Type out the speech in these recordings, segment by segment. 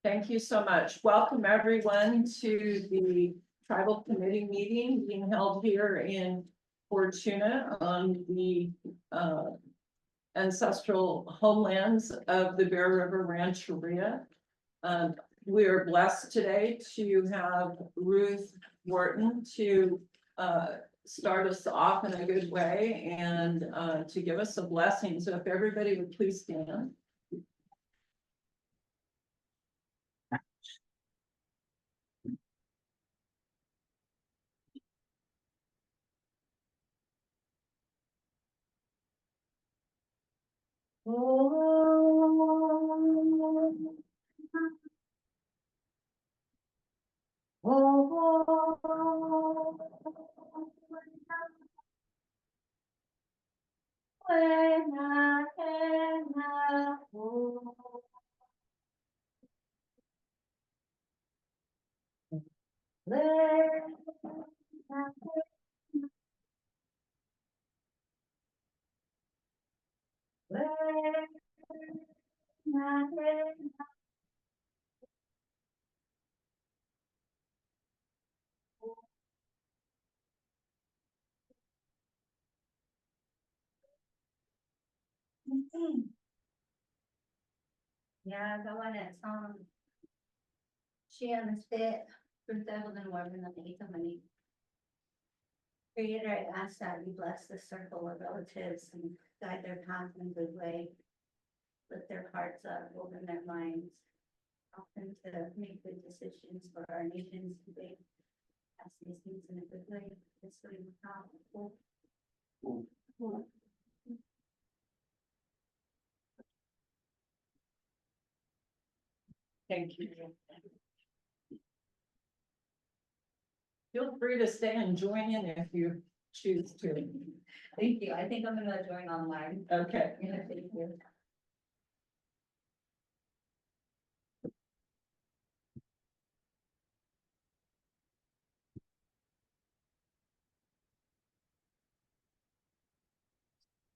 Thank you so much. Welcome everyone to the tribal committee meeting being held here in Fortuna on the ancestral homelands of the Bear River Rancheria. We are blessed today to have Ruth Wharton to start us off in a good way and to give us a blessing. So if everybody would please stand. Yeah, the one that's she on the spit for several and more than the money. Creator, I ask that you bless the circle of relatives and guide their path in a good way. Lift their hearts up, open their minds, often to make good decisions for our nations today. Ask these things in a good way. This way we can't. Thank you. Feel free to stay and join in if you choose to. Thank you. I think I'm gonna join online. Okay. Yeah, thank you.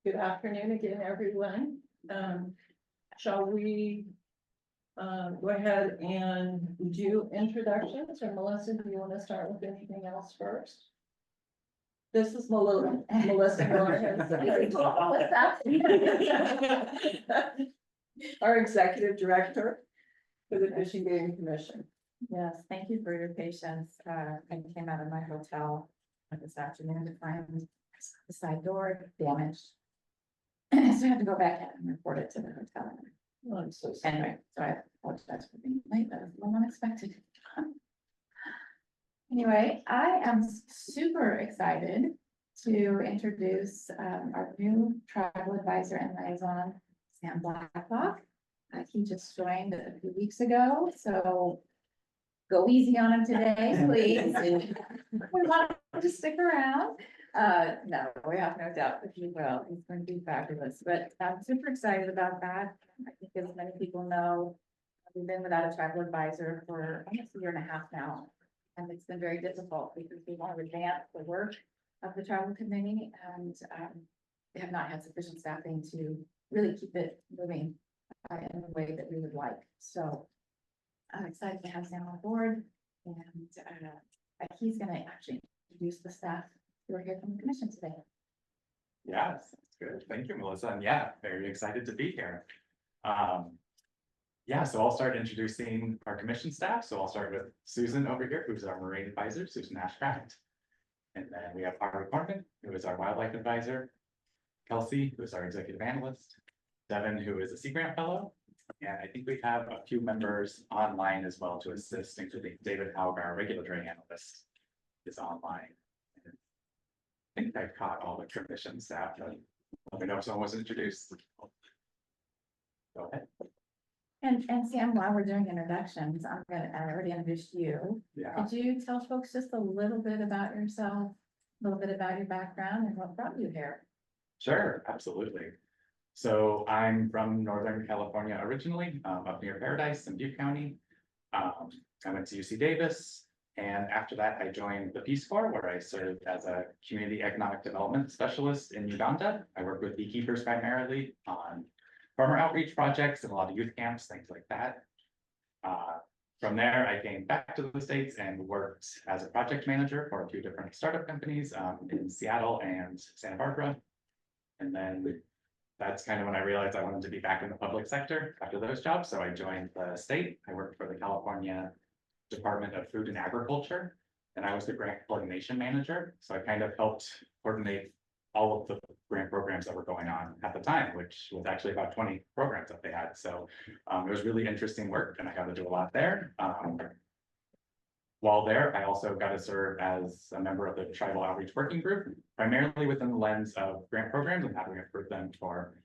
Good afternoon again, everyone. Shall we go ahead and do introductions, or Melissa, do you want to start with anything else first? This is Melissa. Our executive director for the Fish and Game Commission. Yes, thank you for your patience. I came out of my hotel this afternoon to find the side door damaged. So I had to go back in and report it to the hotel. Oh, I'm so sorry. Anyway, so I apologize for being late, that was a little unexpected. Anyway, I am super excited to introduce our new tribal advisor and liaison, Sam Blacklock. He just joined a few weeks ago, so go easy on him today, please. We want him to stick around. No, we have no doubt that he will. He's going to be fabulous, but I'm super excited about that. I think as many people know, we've been without a tribal advisor for almost a year and a half now. And it's been very difficult because we want to advance the work of the tribal committee, and we have not had sufficient staffing to really keep it moving in the way that we would like. So I'm excited to have Sam on board, and he's going to actually introduce the staff who are here from the commission today. Yeah, that's good. Thank you, Melissa. And yeah, very excited to be here. Yeah, so I'll start introducing our commission staff. So I'll start with Susan over here, who's our marine advisor, Susan Ashcraft. And then we have Harvey Corman, who is our wildlife advisor, Kelsey, who is our executive analyst, Devin, who is a Sea Grant fellow. And I think we have a few members online as well to assist, including David Hauger, our regulatory analyst, is online. And I think I've caught all the commission staff. Let me know if someone was introduced. Go ahead. And Sam, while we're doing introductions, I already introduced you. Yeah. Could you tell folks just a little bit about yourself, a little bit about your background and what brought you here? Sure, absolutely. So I'm from Northern California originally, up near Paradise in Butte County. I went to UC Davis, and after that I joined the Peace Corps, where I served as a community economic development specialist in Uganda. I work with beekeepers primarily on farmer outreach projects and a lot of youth camps, things like that. From there, I came back to the States and worked as a project manager for a few different startup companies in Seattle and Santa Barbara. And then that's kind of when I realized I wanted to be back in the public sector after those jobs. So I joined the state. I worked for the California Department of Food and Agriculture, and I was the grant coordination manager. So I kind of helped coordinate all of the grant programs that were going on at the time, which was actually about 20 programs that they had. So it was really interesting work, and I got to do a lot there. While there, I also got to serve as a member of the Tribal Outreach Working Group, primarily within the lens of grant programs and how do we improve them for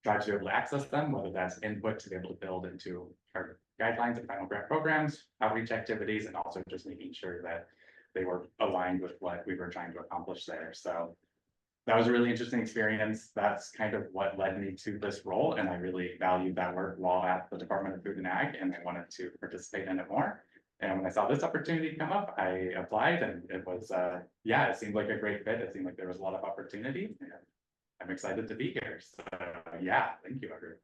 tribes to be able to access them, whether that's input to be able to build into our guidelines and final grant programs, outreach activities, and also just making sure that they were aligned with what we were trying to accomplish there. So that was a really interesting experience. That's kind of what led me to this role. And I really valued that work while at the Department of Food and Ag, and I wanted to participate in it more. And when I saw this opportunity come up, I applied, and it was, yeah, it seemed like a great fit. It seemed like there was a lot of opportunity. And I'm excited to be here. So yeah, thank you, everyone.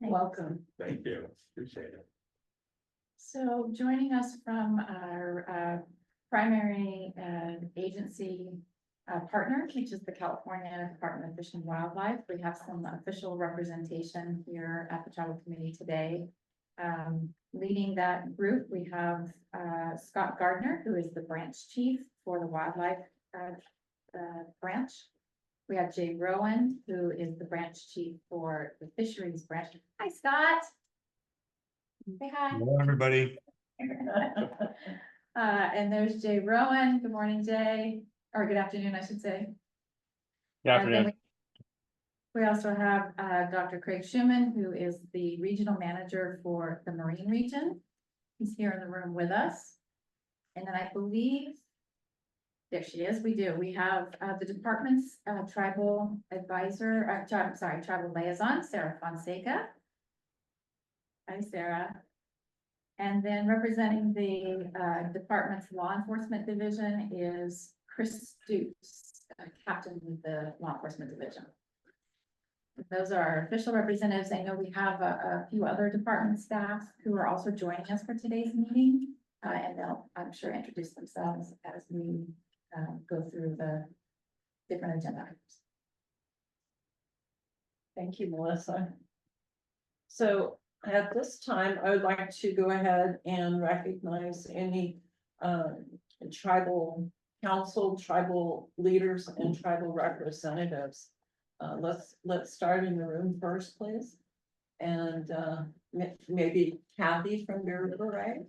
Welcome. Thank you. Appreciate it. So joining us from our primary agency partner, which is the California Department of Fish and Wildlife, we have some official representation here at the Tribal Committee today. Leading that group, we have Scott Gardner, who is the branch chief for the wildlife branch. We have Jay Rowan, who is the branch chief for the fisheries branch. Hi, Scott. Say hi. Hello, everybody. And there's Jay Rowan. Good morning, Jay, or good afternoon, I should say. Good And then afternoon. we also have Dr. Craig Schumann, who is the regional manager for the Marine region. He's here in the room with us. And then I believe, there she is, we have the department's tribal advisor, tribal liaison, Sarah Fonseca. Hi, Sarah. And then representing the department's law enforcement division is Chris Stoops, captain of the law enforcement division. Those are our official representatives. I know we have a few other department staff who are also joining us for today's meeting. And they'll, I'm sure, introduce themselves as we go through the different agenda items. Thank you, Melissa. So at this time, I would like to go ahead and recognize any tribal council, tribal leaders, and tribal representatives. Let's start in the room first, please. And maybe Kathy from Bear River, right?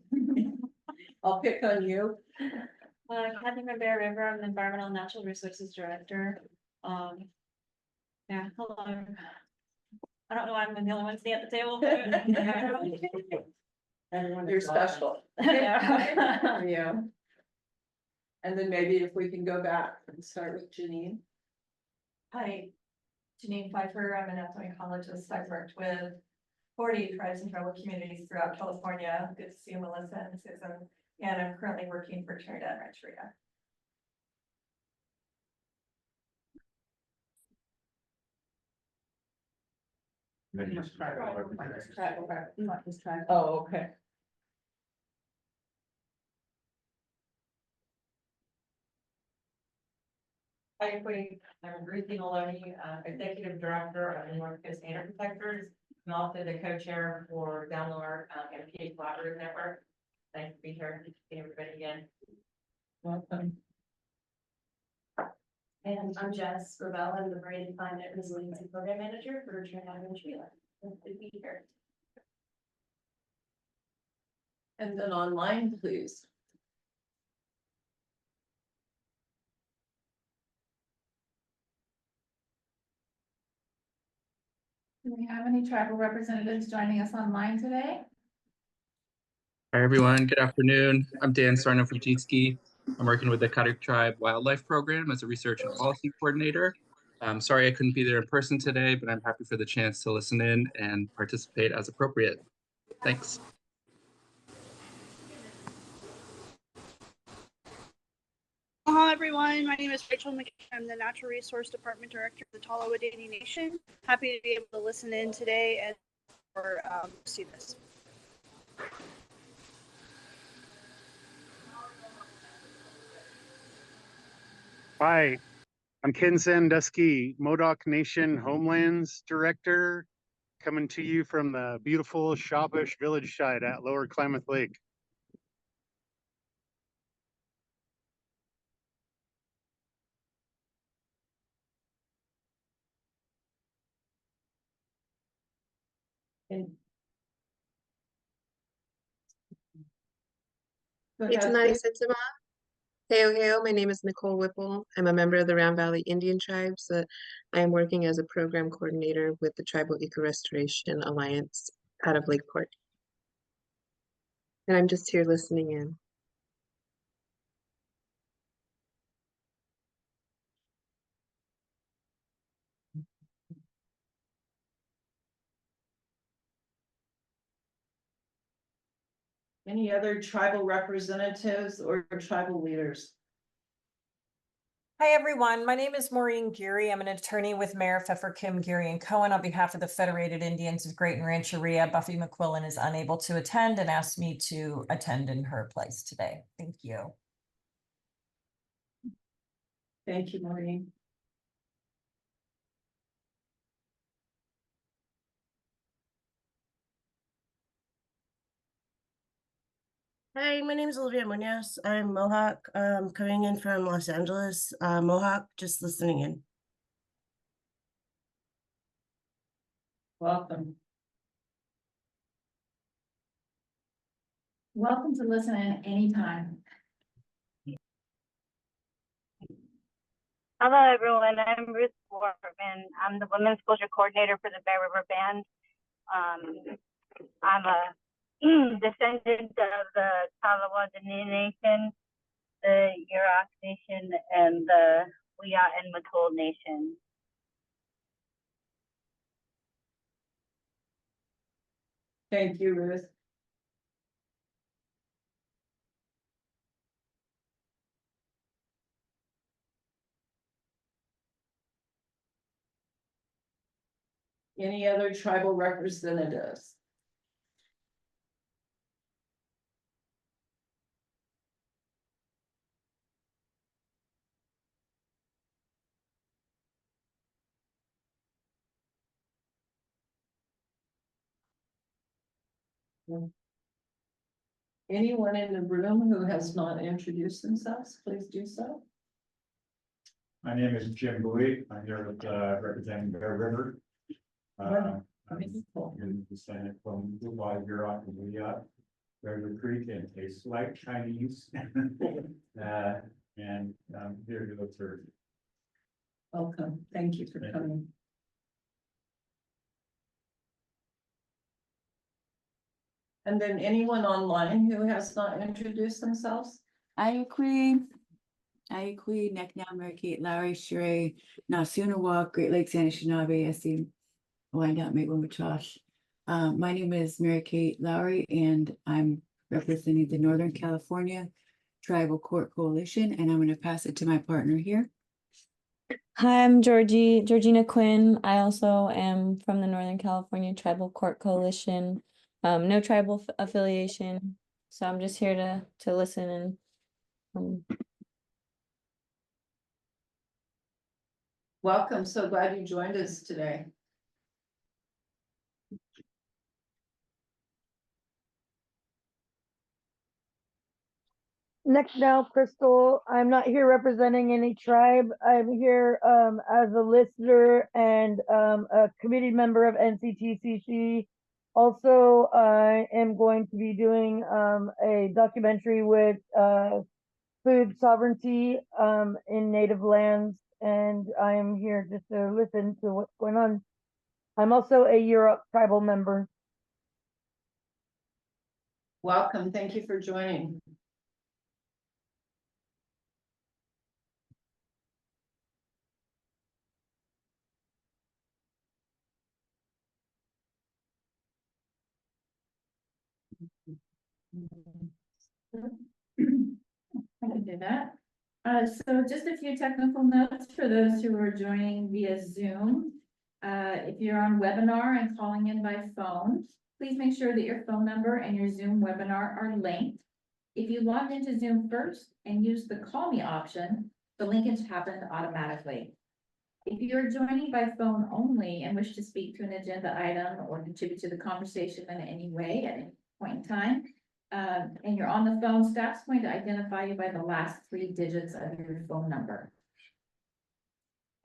I'll pick on you. Kathy from Bear River, I'm the Environmental and Natural Resources Director. Yeah, hello. I don't know why I'm the only one sitting at the table. You're special. Yeah. Yeah. And then maybe if we can go back and start with Janine. Hi, Janine Pfeiffer. I'm an ethno ecologist. I've worked with 40 tribes and tribal communities throughout California. Good to see you, Melissa and Susan. And I'm currently working for Trinidad Rancheria. Oh, okay. Hi, I'm Ruth Maloney, Executive Director of the North Coast Nature Protectors, and also the co-chair for Download MPA Collaborative Network. Nice to be here. Good to see everybody again. Welcome. And I'm Jess Gravel. I'm the Braided Climate Resiliency Program Manager for Trinidad Rancheria. Nice to be here. And then online, please. Do we have any tribal representatives joining us online today? Hi, everyone. Good afternoon. I'm Dan Sarno from Jeetski. I'm working with the Katuk Tribe Wildlife Program as a research and policy coordinator. I'm sorry I couldn't be there in person today, but I'm happy for the chance to listen in and participate as appropriate. Thanks. Hello everyone, my name is Rachel McKay. I'm the Natural Resource Department Director of the Tala Wadani Nation. Happy to be able to listen in today and see this. Hi, I'm Ken Sandusky, Modoc Nation Homelands Director, coming to you from the beautiful Shawbush Village site at Lower Klamath Lake. Go It's ahead, Nani please. Setsuma. Heyo, heyo. My name is Nicole Whipple. I'm a member of the Round Valley Indian Tribes. I am working as a program coordinator with the Tribal Eco Restoration Alliance out of Lakeport. And I'm just here listening in. Any other tribal representatives or tribal leaders? Hi, everyone. My name is Maureen Geary. I'm an attorney with Mayor Pfeffer Kim Geary and Cohen on behalf of the Federated Indians of Great and Rancheria. Buffy McQuillan is unable to attend and asked me to attend in her place today. Thank you. Thank you, Maureen. Hi, my name is Olivia Munoz. I'm Mohawk, coming in from Los Angeles. Mohawk, just listening in. Welcome. Welcome to listen in anytime. Hello, everyone. I'm Ruth Wortman. I'm the Women's Culture Coordinator for the Bear River Band. I'm a descendant of the Kalawa Dene Nation, the Yurok Nation, and the Wiya and Matul Nation. Thank you, Ruth. Any other tribal representatives? Anyone in the room who has not introduced themselves, please do so. My name is Jim Bowie. I'm here with, representing Bear River. I'm descendant from Blue Huron and Wiya, Bear River Creek, and a slight Chinese. And I'm here to observe. Welcome. Thank you for coming. And then anyone online who has not introduced themselves? Ayakwi, Necknow, Mary Kate, Larry, Sheree, Nasunawak, Great Lakes, Anishinaabe, Essie, Wyandotte, Miigwimpichaush. My name is Mary Kate Lowry, and I'm representing the Northern California Tribal Court Coalition, and I'm going to pass it to my partner here. Hi, I'm Georgina Quinn. I also am from the Northern California Tribal Court Coalition. No tribal affiliation, so I'm just here to listen and Welcome. So glad you joined us today. Next now, Crystal. I'm not here representing any tribe. I'm here as a listener and a committee member of NCTCC. Also, I am going to be doing a documentary with food sovereignty in native lands, and I am here just to listen to what's going on. I'm also a Europe tribal member. Welcome. Thank you for joining. I can do that. So just a few technical notes for those who are joining via Zoom. If you're on webinar and calling in by phone, please make sure that your phone number and your Zoom webinar are linked. If you logged into Zoom first and used the call me option, the linkage happened automatically. If you're joining by phone only and wish to speak to an agenda item or contribute to the conversation in any way at any point in time, and you're on the phone, staff's going to identify you by the last 3 digits of your phone number.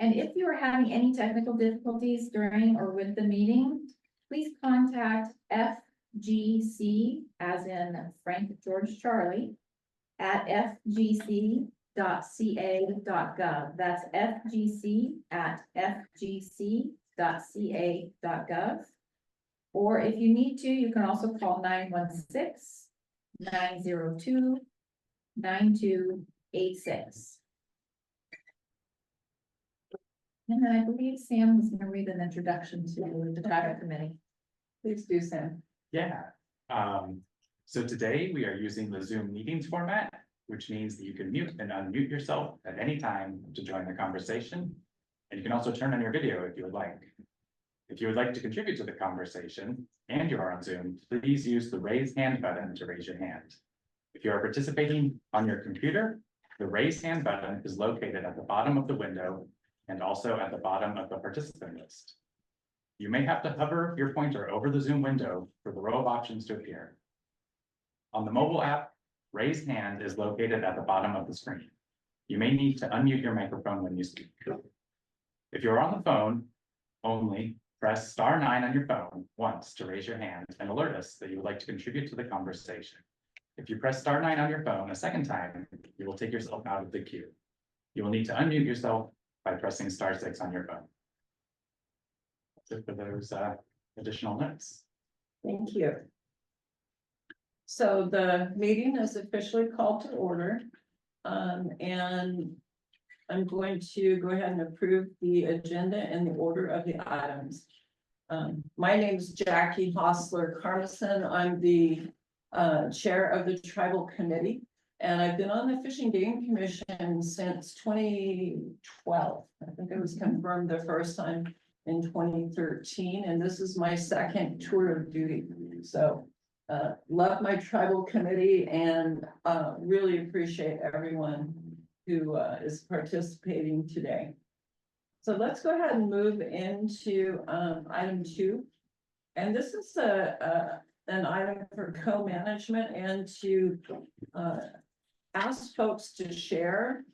And if you are having any technical difficulties during or with the meeting, please contact FGC, as in Frank George Charlie, at fgc.ca.gov. That's fgc@fgc.ca.gov. Or if you need to, you can also call 916-902-9286. And then I believe Sam was going to read an introduction to the traffic committee. Please do, Sam. Yeah, so today we are using the Zoom meetings format, which means that you can mute and unmute yourself at any time to join the conversation. And you can also turn on your video if you would like. If you would like to contribute to the conversation and you are on Zoom, please use the raise hand button to raise your hand. If you are participating on your computer, the raise hand button is located at the bottom of the window and also at the bottom of the participant list. You may have to hover your pointer over the Zoom window for the row of options to appear. On the mobile app, raised hand is located at the bottom of the screen. You may need to unmute your microphone when you speak. If you're on the phone only, press *9 on your phone once to raise your hand and alert us that you would like to contribute to the conversation. If you press *9 on your phone a second time, you will take yourself out of the queue. You will need to unmute yourself by pressing *6 on your phone. That's it for those additional notes. Thank you. So the meeting is officially called to order. And I'm going to go ahead and approve the agenda and the order of the items. My name is Jackie Hostler Carmison. I'm the chair of the tribal committee. And I've been on the Fish and Game Commission since 2012. I think it was confirmed the first time in 2013, and this is my second tour of duty. So love my tribal committee and really appreciate everyone who is participating today. So let's go ahead and move into item 2. And this is an item for co-management and to ask folks to share.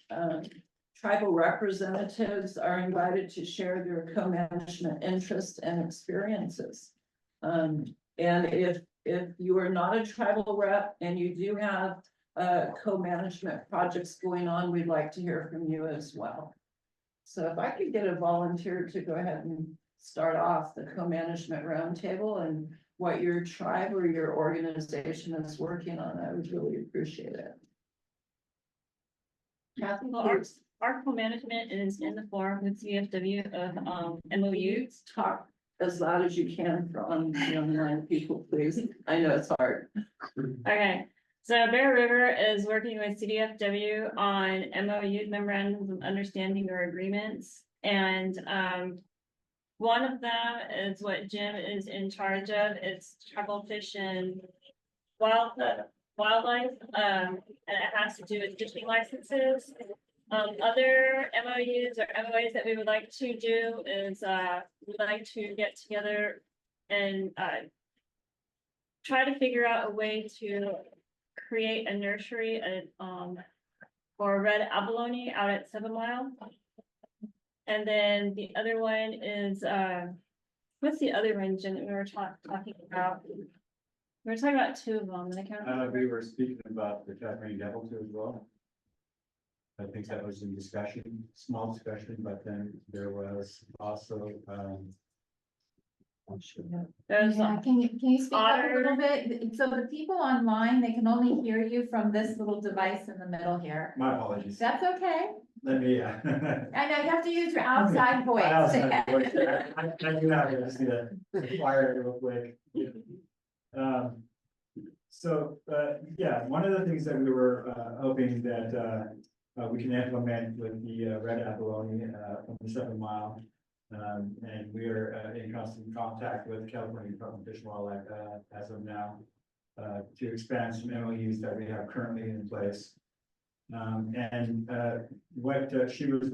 Tribal representatives are invited to share their co-management interests and experiences. And if you are not a tribal rep and you do have co-management projects going on, we'd like to hear from you as well. So if I could get a volunteer to go ahead and start off the co-management roundtable and what your tribe or your organization is working on, I would really appreciate it. Kathy, please. Our co-management is in the form with CFW of MOUs. Talk as loud as you can for on the online people, please. I know it's hard. Okay, so Bear River is working with CDFW on MOU, memorandums of understanding or agreements. And one of them is what Jim is in charge of. It's tribal fish and wildlife, and it has to do with fishing licenses. Other MOUs or MOAs that we would like to do is we'd like to get together and try to figure out a way to create a nursery for red abalone out at 7 Mile. And then the other one is what's the other one, Jim, that we were talking about? We were talking about 2 of them, and I can't remember. We were speaking about the Jack Rain Devil too as well. I think that was in discussion, small discussion, but then there was also Yeah, can you speak up a little bit? So the people online, they can only hear you from this little device in the middle here. My apologies. That's okay. Let me I know you have to use your outside voice. I do have it, I just need to fire it real quick. Yeah, one of the things that we were hoping that we can implement with the red abalone from the 7 Mile And we are in constant contact with the California Department of Fish and Wildlife as of now to expand some MOUs that we have currently in place. What she was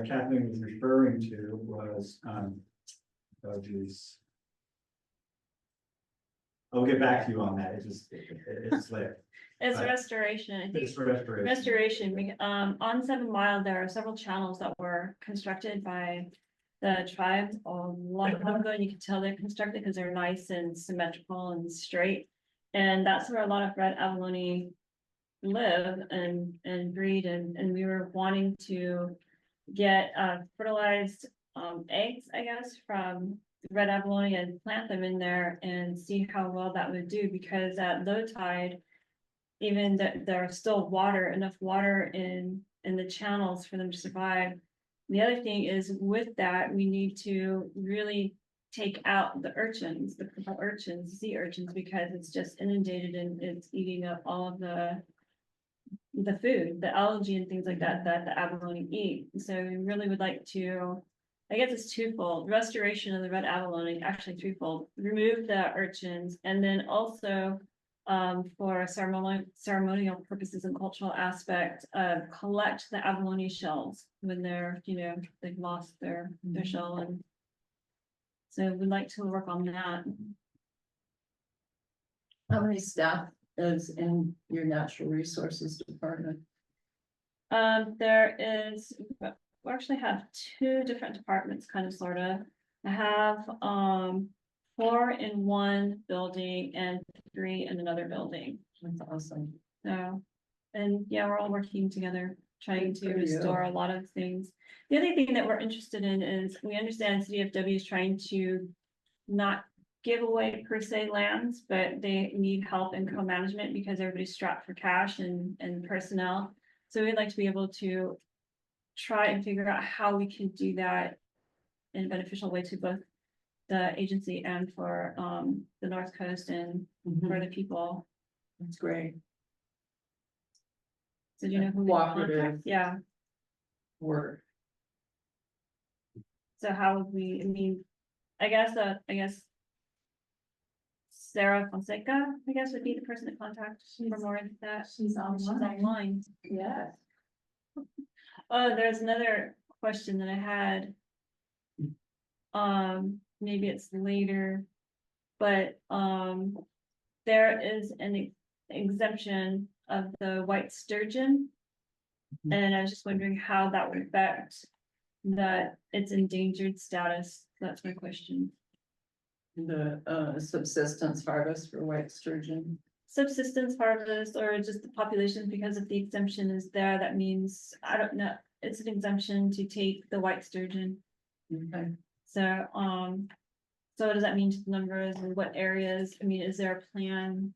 Kathleen was referring to was, oh geez. I'll get back to you on that. It's late. It's restoration, I think. It's restoration. Restoration, on 7 Mile, there are several channels that were constructed by the tribe a long time ago, and you can tell they're constructed because they're nice and symmetrical and straight. And that's where a lot of red abalone live and breed, and we were wanting to get fertilized eggs, I guess, from red abalone and plant them in there and see how well that would do, because at low tide, even that there's still enough water in the channels for them to survive. The other thing is, with that, we need to really take out the urchins, the purple urchins, sea urchins, because it's just inundated and it's eating up all of the food, the algae and things like that the abalone eat. So we really would like to, I guess it's twofold: restoration of the red abalone, actually threefold: remove the urchins, and then also for ceremonial purposes and cultural aspect, collect the abalone shells when they're, they've lost their shell. And so we'd like to work on that. How many staff is in your natural resources department? We actually have 2 different departments, kind of, sort of. I have 4 in one building and 3 in another building. That's awesome. So, and yeah, we're all working together, trying Good to for restore you. a lot of things. The other thing that we're interested in is, we understand CDFW is trying to not give away per se lands, but they need help in co-management because everybody's strapped for cash and personnel. So we'd like to be able to try and figure out how we can do that in a beneficial way to both the agency and for the North Coast and for the people. That's great. So do you know who we can Cooperative. contact? Yeah. Work. So how would we, I guess Sarah Fonseca, would be the person to contact for more of that. She's online. Yes. Oh, there's another question that I had. Maybe it's later, but there is an exemption of the white sturgeon. And I was just wondering how that would affect that its endangered status. That's my question. The subsistence harvest for white sturgeon. Subsistence harvest, or just the population, because if the exemption is there, that means, I don't know, it's an exemption to take the white sturgeon. Okay. So, so what does that mean to the numbers and what areas? Is there a plan,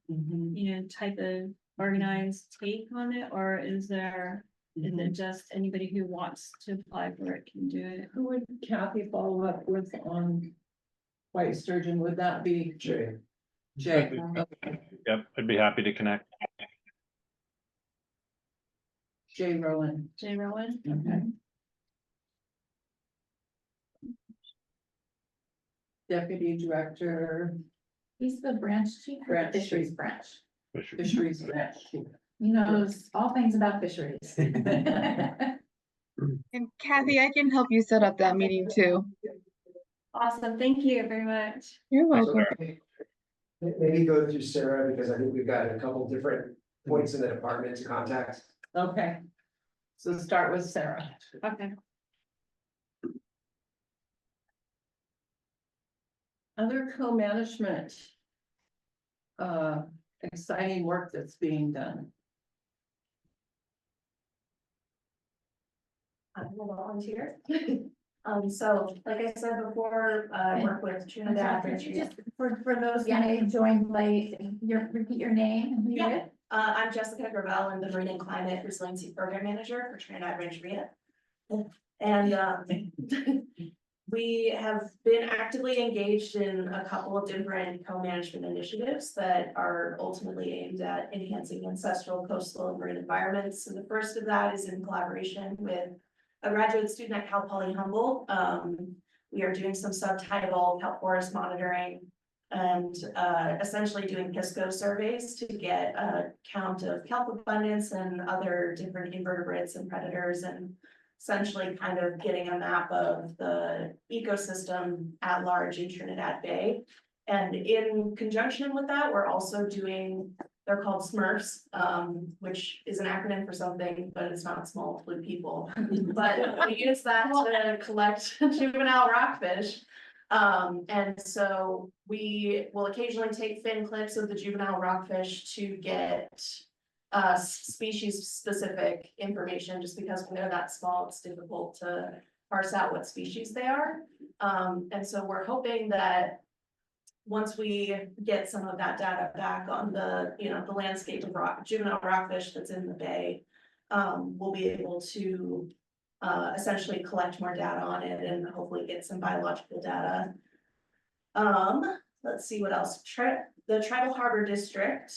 type of organized take on it, or is it just anybody who wants to apply for it can do it? Who would Kathy follow up with on white sturgeon? Would that be Jay? Jay. Okay. Yep, I'd be happy to connect. Jay Rowan. Jay Rowan? Okay. Deputy Director. He's the branch chief for the Branch fisheries chief. branch. Fisheries branch. He knows all things about fisheries. And Kathy, I can help you set up that meeting too. Awesome, thank you very much. You're welcome. Maybe go through Sarah, because I think we've got a couple different points in the department to contact. Okay. So start with Sarah. Okay. Other co-management. Exciting work that's being done. I'm a volunteer. So like I said before, I work with Trinidad. Could you just, for those who may have joined late, repeat your name and who you're with? I'm Jessica Gravel. I'm the Marine and Climate Resiliency Program Manager for Trinidad Rancheria. And we have been actively engaged in a couple of different co-management initiatives that are ultimately aimed at enhancing ancestral, coastal, and marine environments. And the first of that is in collaboration with a graduate student at Cal Poly Humboldt. We are doing some subtidal kelp forest monitoring and essentially doing Pisco surveys to get a count of kelp abundance and other different invertebrates and predators, and essentially kind of getting a map of the ecosystem at large in Trinidad Bay. And in conjunction with that, we're also doing, they're called Smurfs, which is an acronym for something, but it's not small blue people. But we use that to collect juvenile rockfish. And so we will occasionally take fin clips of the juvenile rockfish to get species specific information, just because when they're that small, it's difficult to parse out what species they are. And so we're hoping that once we get some of that data back on the, the landscape of juvenile rockfish that's in the bay, we'll be able to essentially collect more data on it and hopefully get some biological data. Let's see what else. The Tribal Harbor District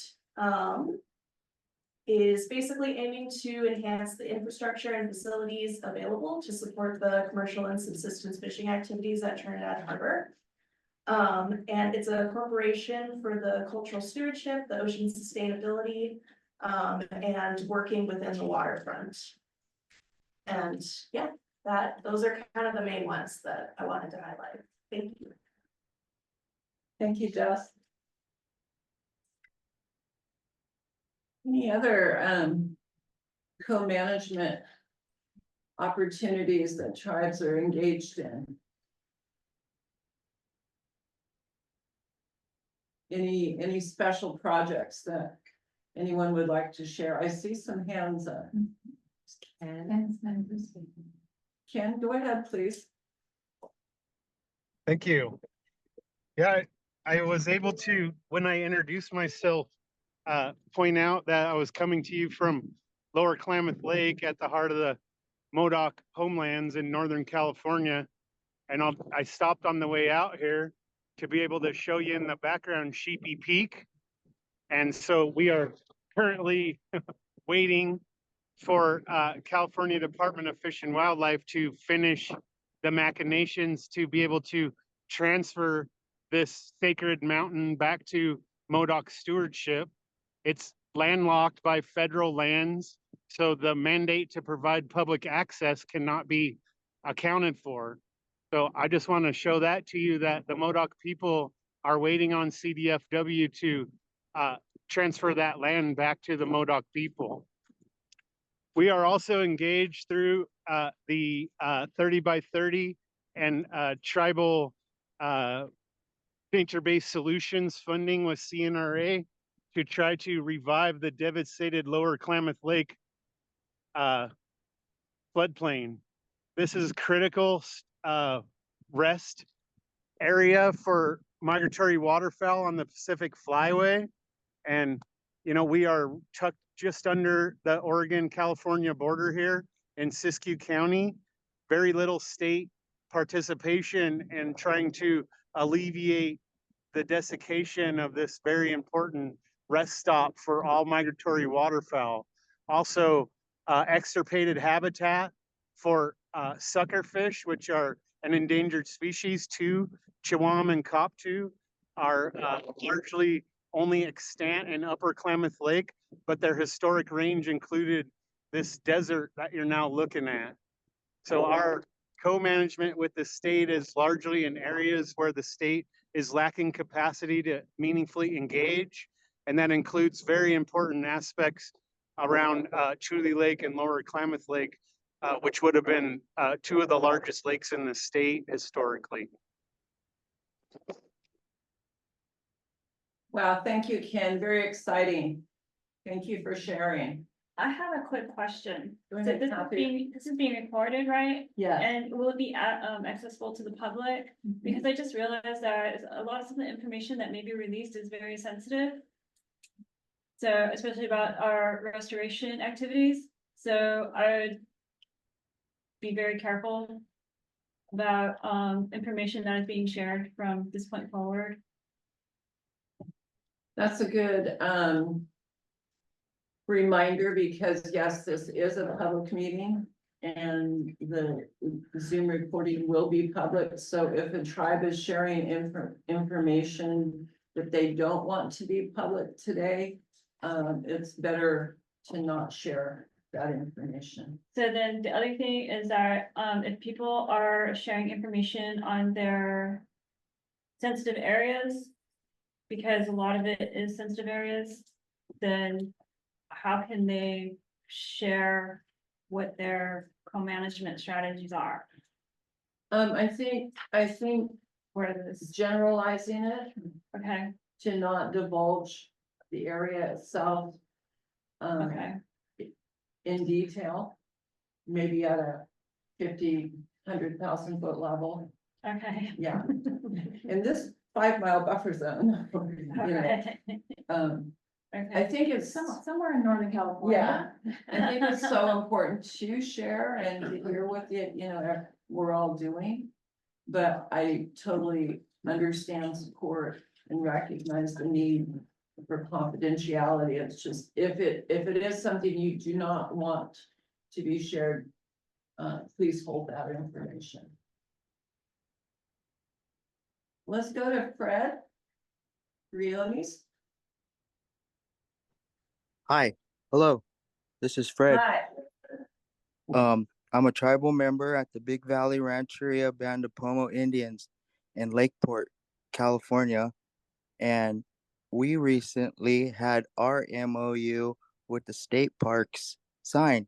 is basically aiming to enhance the infrastructure and facilities available to support the commercial and subsistence fishing activities at Trinidad Harbor. And it's a corporation for the cultural stewardship, the ocean sustainability, and working within the waterfront. And yeah, those are kind of the main ones that I wanted to highlight. Thank you. Thank you, Jess. Any other co-management opportunities that tribes are engaged in? Any special projects that anyone would like to share? I see some hands up. Ken, go ahead, please. Thank you. Yeah, I was able to, when I introduced myself, point out that I was coming to you from Lower Klamath Lake at the heart of the Modoc homelands in Northern California. And I stopped on the way out here to be able to show you in the background Sheepy Peak. And so we are currently waiting for California Department of Fish and Wildlife to finish the machinations to be able to transfer this sacred mountain back to Modoc stewardship. It's landlocked by federal lands, so the mandate to provide public access cannot be accounted for. So I just want to show that to you, that the Modoc people are waiting on CDFW to transfer that land back to the Modoc people. We are also engaged through the 30 by 30 and tribal nature-based solutions funding with CNRA to try to revive the devastated Lower Klamath Lake floodplain. This is critical rest area for migratory waterfowl on the Pacific Flyway. And, we are tucked just under the Oregon-California border here in Siskiyou County. Very little state participation in trying to alleviate the desiccation of this very important rest stop for all migratory waterfowl. Also, extirpated habitat for suckerfish, which are an endangered species too. Chihuahua and Coptu are largely only extant in Upper Klamath Lake, but their historic range included this desert that you're now looking at. So our co-management with the state is largely in areas where the state is lacking capacity to meaningfully engage. And that includes very important aspects around Tule Lake and Lower Klamath Lake, which would have been two of the largest lakes in the state historically. Wow, thank you, Ken. Very exciting. Thank you for sharing. I have a quick question. Go So ahead, this is being recorded, right? Yes. And will it be accessible to the public? Because I just realized that a lot of some of the information that may be released is very sensitive. So especially about our restoration activities. So I would be very careful about information that is being shared from this point forward. That's a good reminder, because yes, this is a public meeting and the Zoom recording will be public, so if a tribe is sharing information that they don't want to be public today, it's better to not share that information. So then the other thing is that, if people are sharing information on their sensitive areas, because a lot of it is sensitive areas, then how can they share what their co-management strategies are? I think Where this, generalizing it okay, to not divulge the area itself. okay, In detail, maybe at a 50, 100,000 foot level. okay. Yeah. In this 5 mile buffer zone, you know, Okay. I think it's Somewhere in Northern California. I think it's so important to share and to hear what we're all doing. But I totally understand, support, and recognize the need for confidentiality. It's just, if it is something you do not want to be shared, please hold that information. Let's go to Fred Rionis. Hi, hello, this is Fred. Hi. I'm a tribal member at the Big Valley Rancheria Band of Pomo Indians in Lakeport, California. And we recently had our MOU with the state parks signed.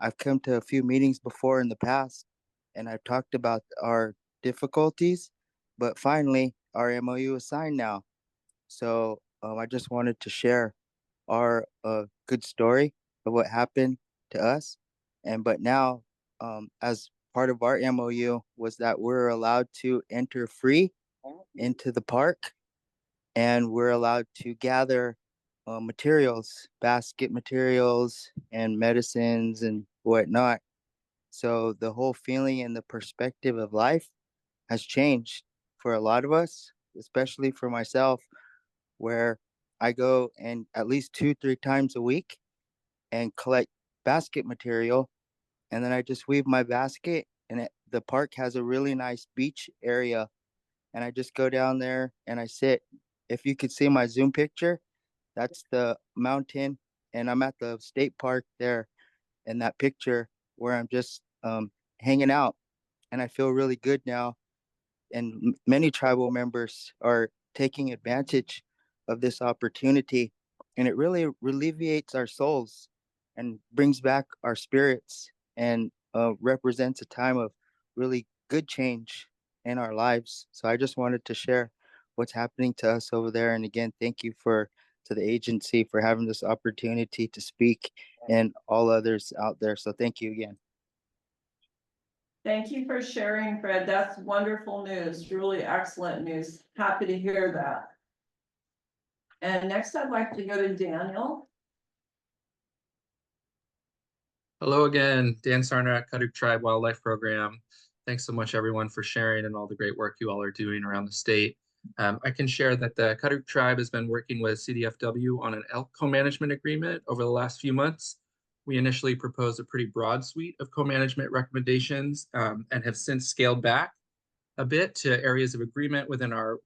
I've come to a few meetings before in the past, and I've talked about our difficulties, but finally our MOU is signed now. So I just wanted to share our good story of what happened to us. But now, as part of our MOU was that we're allowed to enter free into the park, and we're allowed to gather materials, basket materials and medicines and whatnot. So the whole feeling and the perspective of life has changed for a lot of us, especially for myself, where I go and at least 2-3 times a week and collect basket material. And then I just weave my basket, and the park has a really nice beach area. And I just go down there and I sit. If you could see my Zoom picture, that's the mountain. And I'm at the state park there in that picture where I'm just hanging out. And I feel really good now. And many tribal members are taking advantage of this opportunity, and it really alleviates our souls and brings back our spirits, and represents a time of really good change in our lives. So I just wanted to share what's happening to us over there. And again, thank you to the agency for having this opportunity to speak, and all others out there. So thank you again. Thank you for sharing, Fred. That's wonderful news, really excellent news. Happy to hear that. And next I'd like to go to Daniel. Hello again, Dan Sarner at Cuttock Tribe Wildlife Program. Thanks so much, everyone, for sharing and all the great work you all are doing around the state. I can share that the Cuttock Tribe has been working with CDFW on an elk co-management agreement over the last few months. We initially proposed a pretty broad suite of co-management recommendations, and have since scaled back a bit to areas of agreement within our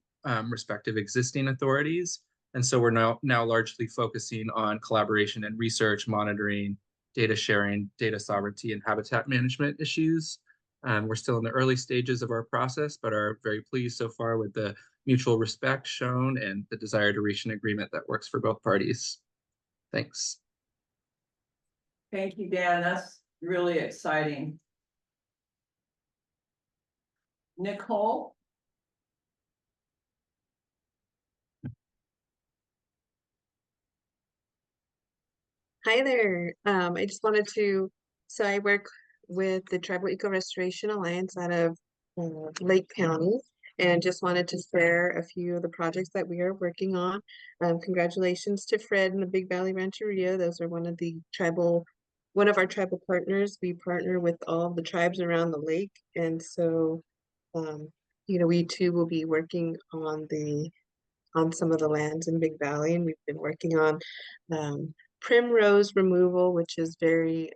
respective existing authorities. And so we're now largely focusing on collaboration and research, monitoring, data sharing, data sovereignty, and habitat management issues. We're still in the early stages of our process, but are very pleased so far with the mutual respect shown and the desire to reach an agreement that works for both parties. Thanks. Thank you, Dan. That's really exciting. Nicole? Hi there. I just wanted to, so I work with the Tribal Eco Restoration Alliance out of Lake County, and just wanted to share a few of the projects that we are working on. Congratulations to Fred and the Big Valley Rancheria. Those are one of our tribal partners. We partner with all of the tribes around the lake, and so we too will be working on some of the lands in Big Valley, and we've been working on primrose removal, which is very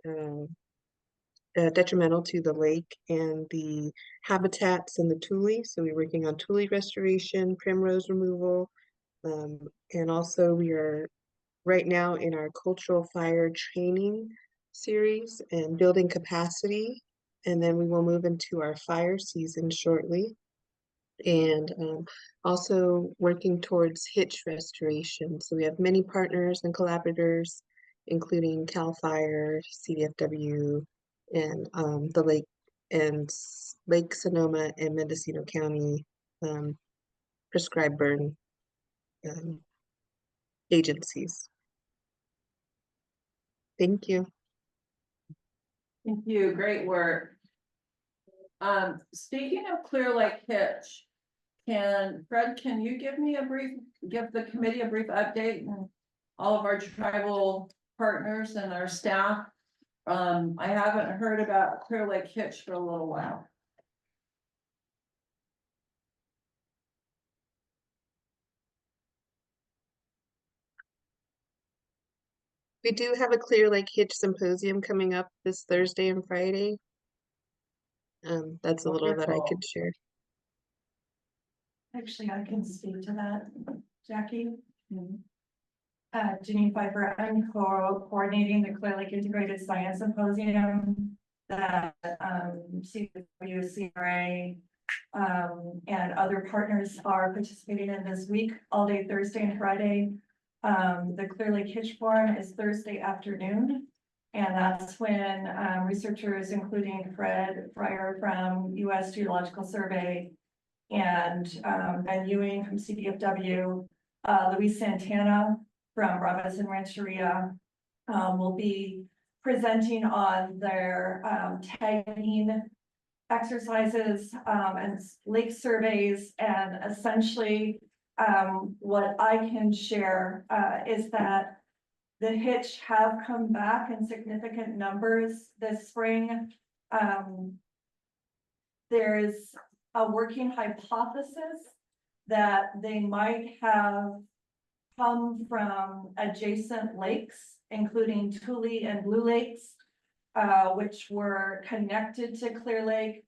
detrimental to the lake and the habitats and the tule. So we're working on tule restoration, primrose removal, and also we are right now in our cultural fire training series and building capacity. And then we will move into our fire season shortly. And also working towards hitch restoration. So we have many partners and collaborators, including CAL FIRE, CDFW, and the Lake Sonoma and Mendocino County prescribed burn agencies. Thank you. Thank you, great work. Speaking of Clear Lake Hitch, Fred, can you give the committee a brief update and all of our tribal partners and our staff? I haven't heard about Clear Lake Hitch for a little while. We do have a Clear Lake Hitch Symposium coming up this Thursday and Friday. That's a little that I Wonderful. could share. Actually, I can speak to that, Jackie. Janine Pfeiffer, I'm coordinating the Clear Lake Integrated Science Symposium that CW, CRA, and other partners are participating in this week, all day Thursday and Friday. The Clear Lake Hitch Forum is Thursday afternoon. And that's when researchers, including Fred Fryer from US Geological Survey and Ben Ewing from CDFW, Luis Santana from Robinson Rancheria will be presenting on their tagging exercises and lake surveys. And essentially what I can share is that the hitch have come back in significant numbers this spring. There's a working hypothesis that they might have come from adjacent lakes, including Tule and Blue Lakes, which were connected to Clear Lake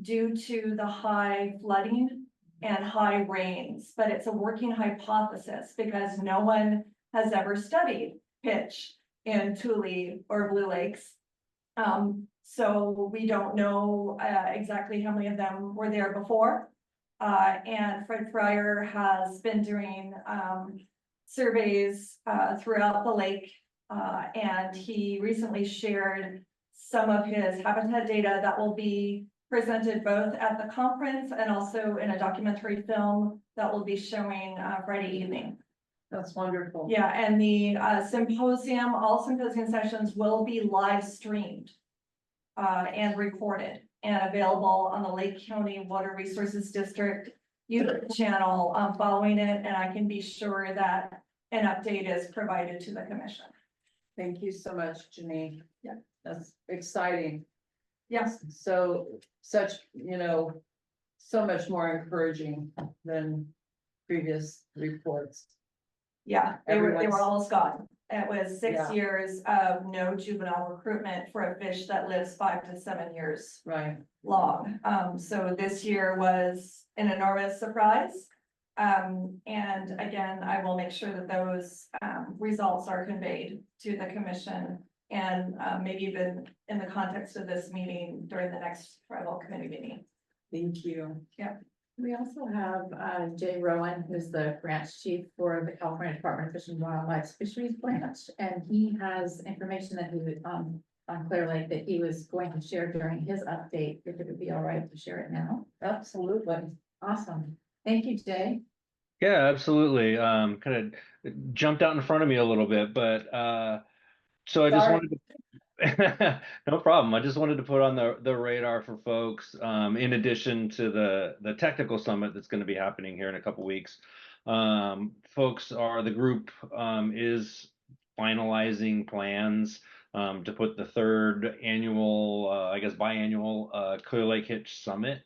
due to the high flooding and high rains. But it's a working hypothesis because no one has ever studied pitch in Tule or Blue Lakes. So we don't know exactly how many of them were there before. And Fred Fryer has been doing surveys throughout the lake. And he recently shared some of his habitat data that will be presented both at the conference and also in a documentary film that will be showing Friday evening. That's wonderful. Yeah, and the symposium, all symposium sessions will be live streamed and recorded and available on the Lake County Water Resources District YouTube channel following it, and I can be sure that an update is provided to the commission. Thank you so much, Janine. Yeah. That's exciting. Yes. So such, so much more encouraging than previous reports. Yeah, they were Everyone's- almost gone. It was 6 Yeah. years of no juvenile recruitment for a fish that lives 5 to 7 years Right. long. So this year was an enormous surprise. And again, I will make sure that those results are conveyed to the commission and maybe even in the context of this meeting during the next tribal committee meeting. Thank you. Yeah. We also have Jay Rowan, who's the branch chief for the California Department of Fish and Wildlife Fisheries Branch, and he has information that he would on Clear Lake that he was going to share during his update. If it would be all right to share it now. Absolutely. Awesome. Thank you, Jay. Yeah, absolutely. Kind of jumped out in front of me a little bit, but so I just Sorry. wanted to no problem. I just wanted to put on the radar for folks, in addition to the technical summit that's going to be happening here in a couple weeks. The group is finalizing plans to put the third annual, biannual Clear Lake Hitch Summit.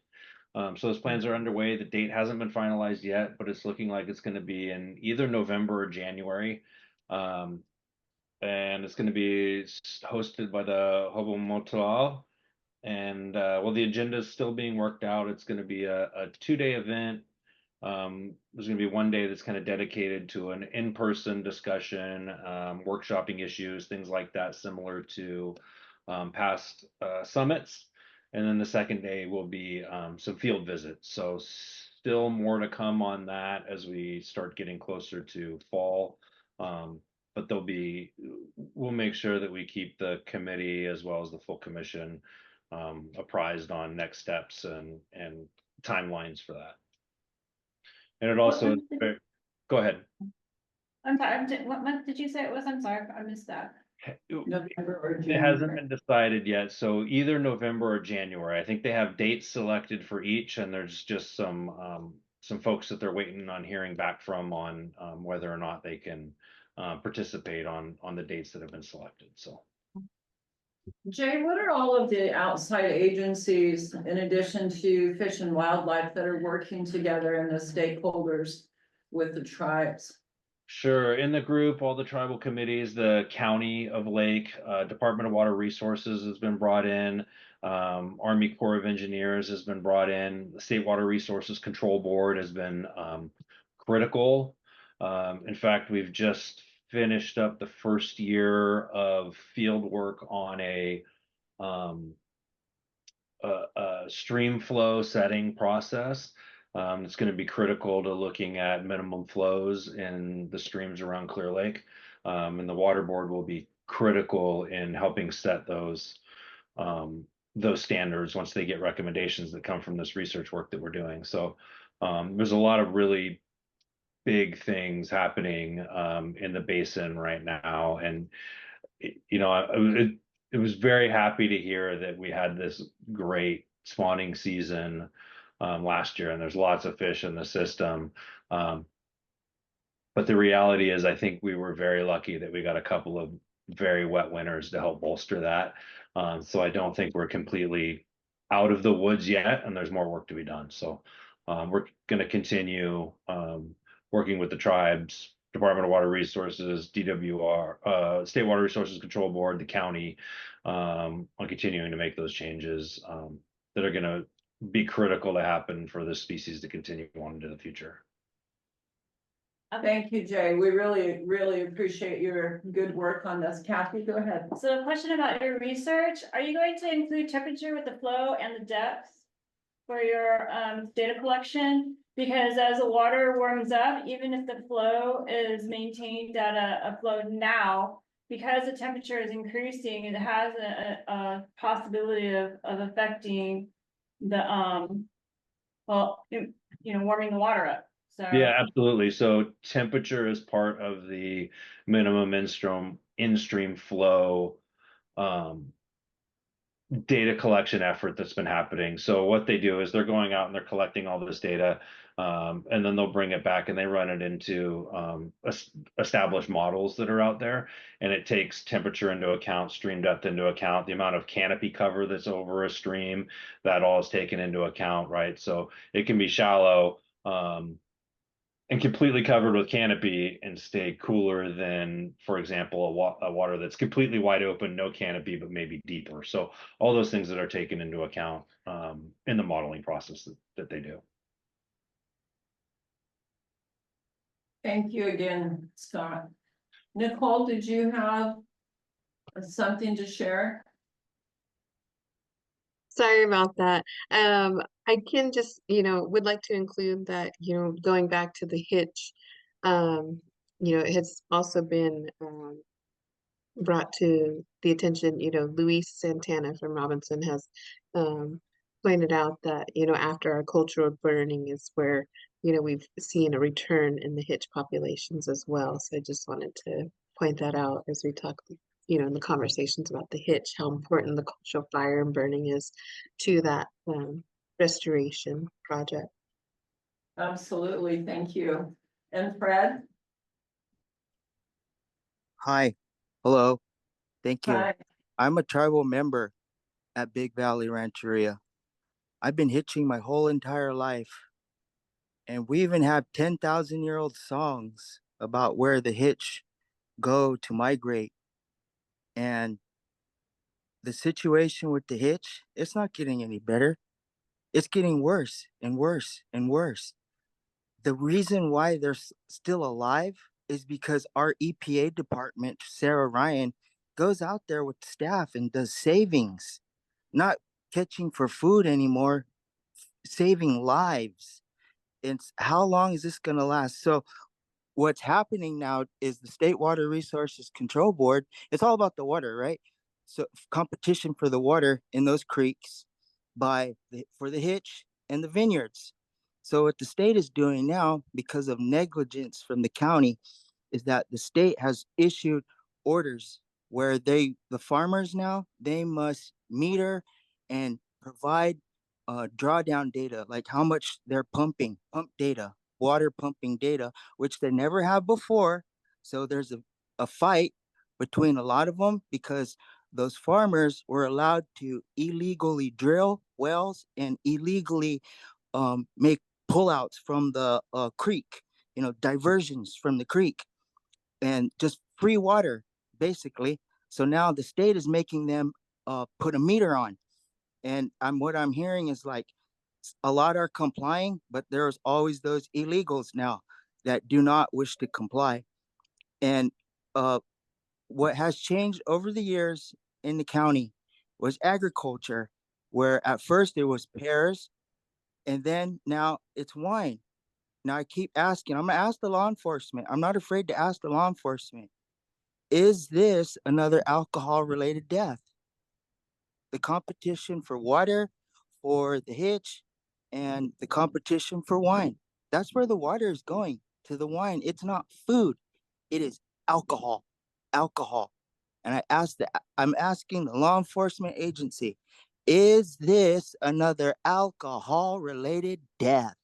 So those plans are underway. The date hasn't been finalized yet, but it's looking like it's going to be in either November or January. And it's going to be hosted by the Hobo Motoal well, the agenda is still being worked out. It's going to be a 2-day event. There's going to be one day that's kind of dedicated to an in-person discussion, workshopping issues, things like that, similar to past summits. And then the second day will be some field visits. So still more to come on that as we start getting closer to fall. But we'll make sure that we keep the committee as well as the full commission apprised on next steps and timelines for that. And it also, go ahead. I'm sorry, what month did you say it was? I'm sorry, I missed that. November or It hasn't January? been decided yet, so either November or January. I think they have dates selected for each, and there's just some folks that they're waiting on hearing back from on whether or not they can participate on the dates that have been selected. So. Jay, what are all of the outside agencies in addition to Fish and Wildlife that are working together and the stakeholders with the tribes? Sure. In the group, all the tribal committees, the County of Lake, Department of Water Resources has been brought in. Army Corps of Engineers has been brought in. The State Water Resources Control Board has been critical. In fact, we've just finished up the first year of field work on a stream flow setting process. It's going to be critical to looking at minimum flows in the streams around Clear Lake. And the water board will be critical in helping set those standards once they get recommendations that come from this research work that we're doing. So there's a lot of really big things happening in the basin right now. And, it was very happy to hear that we had this great spawning season last year, and there's lots of fish in the system. But the reality is, I think we were very lucky that we got a couple of very wet winters to help bolster that. So I don't think we're completely out of the woods yet, and there's more work to be done. So we're going to continue working with the tribes, Department of Water Resources, DWR, State Water Resources Control Board, the county, on continuing to make those changes that are going to be critical to happen for this species to continue on into the future. Thank you, Jay. We really, really appreciate your good work on this. Kathy, go ahead. So a question about your research, are you going to include temperature with the flow and the depth for your data collection? Because as the water warms up, even if the flow is maintained at a flow now, because the temperature is increasing, it has a possibility of affecting the warming the water up. So yeah, absolutely. So temperature is part of the minimum in-stream flow data collection effort that's been happening. So what they do is they're going out and they're collecting all this data, and then they'll bring it back and they run it into established models that are out there. And it takes temperature into account, stream depth into account, the amount of canopy cover that's over a stream, that all is taken into account, right? So it can be shallow and completely covered with canopy and stay cooler than, for example, a water that's completely wide open, no canopy, but maybe deeper. So all those things that are taken into account in the modeling process that they do. Thank you again, Scott. Nicole, did you have something to share? Sorry about that. I can just, would like to include that, going back to the hitch, it has also been brought to the attention, Luis Santana from Robinson has pointed out that, after our cultural burning is where, we've seen a return in the hitch populations as well. So I just wanted to point that out as we talk, in the conversations about the hitch, how important the cultural fire and burning is to that restoration project. Absolutely, thank you. And Fred? Hi, hello, thank you. Hi. I'm a tribal member at Big Valley Rancheria. I've been hitching my whole entire life. And we even have 10,000-year-old songs about where the hitch go to migrate. And the situation with the hitch, it's not getting any better. It's getting worse and worse and worse. The reason why they're still alive is because our EPA department, Sarah Ryan, goes out there with staff and does savings, not catching for food anymore, saving lives. And how long is this going to last? So what's happening now is the State Water Resources Control Board, it's all about the water, right? So competition for the water in those creeks for the hitch and the vineyards. So what the state is doing now, because of negligence from the county, is that the state has issued orders where the farmers now, they must meter and provide drawdown data, like how much they're pump data, water pumping data, which they never have before. So there's a fight between a lot of them because those farmers were allowed to illegally drill wells and illegally make pullouts from the creek, diversions from the creek, and just free water, basically. So now the state is making them put a meter on. And what I'm hearing is like a lot are complying, but there's always those illegals now that do not wish to comply. And what has changed over the years in the county was agriculture, where at first it was pears, and then now it's wine. Now I keep asking, I'm gonna ask the law enforcement. I'm not afraid to ask the law enforcement. Is this another alcohol related death? The competition for water, for the hitch, and the competition for wine. That's where the water is going, to the wine. It's not food. It is alcohol. Alcohol. And I'm asking the law enforcement agency, is this another alcohol related death?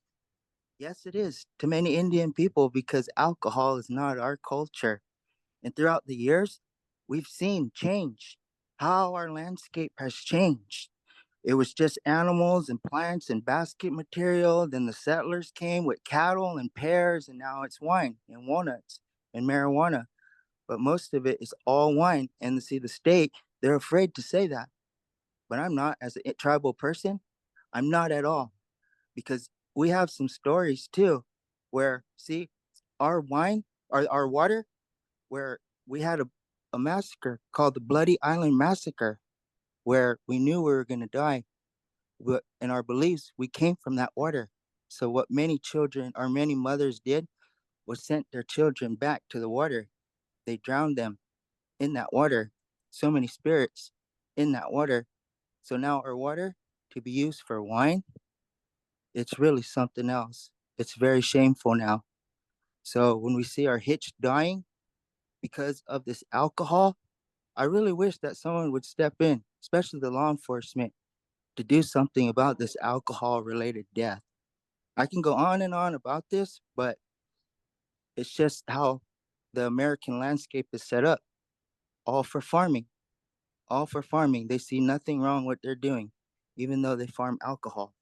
Yes, it is to many Indian people because alcohol is not our culture. And throughout the years, we've seen change, how our landscape has changed. It was just animals and plants and basket material. Then the settlers came with cattle and pears, and now it's wine and walnuts and marijuana. But most of it is all wine. And see, the state, they're afraid to say that. But I'm not, as a tribal person, I'm not at all. Because we have some stories too, where, see, our wine, our water, where we had a massacre called the Bloody Island Massacre, where we knew we were going to die. But in our beliefs, we came from that water. So what many children or many mothers did was sent their children back to the water. They drowned them in that water. So many spirits in that water. So now our water to be used for wine, it's really something else. It's very shameful now. So when we see our hitch dying because of this alcohol, I really wish that someone would step in, especially the law enforcement, to do something about this alcohol related death. I can go on and on about this, but it's just how the American landscape is set up. All for farming. All for farming. They see nothing wrong with what they're doing, even though they farm alcohol.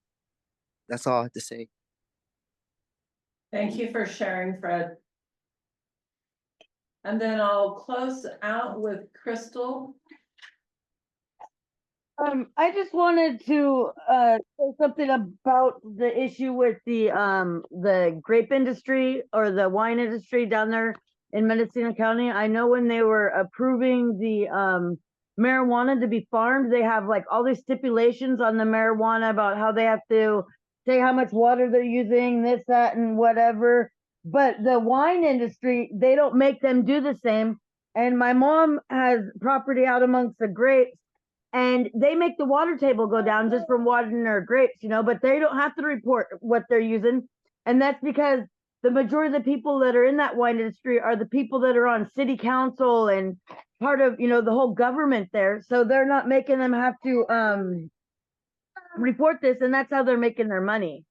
That's all I have to say. Thank you for sharing, Fred. And then I'll close out with Crystal. I just wanted to say something about the issue with the grape industry or the wine industry down there in Mendocino County. I know when they were approving the marijuana to be farmed, they have like all these stipulations on the marijuana about how they have to say how much water they're using, this, that, and whatever. But the wine industry, they don't make them do the same. And my mom has property out amongst the grapes, and they make the water table go down just from watering their grapes, but they don't have to report what they're using. And that's because the majority of the people that are in that wine industry are the people that are on city council and part of, the whole government there. So they're not making them have to report this, and that's how they're making their money.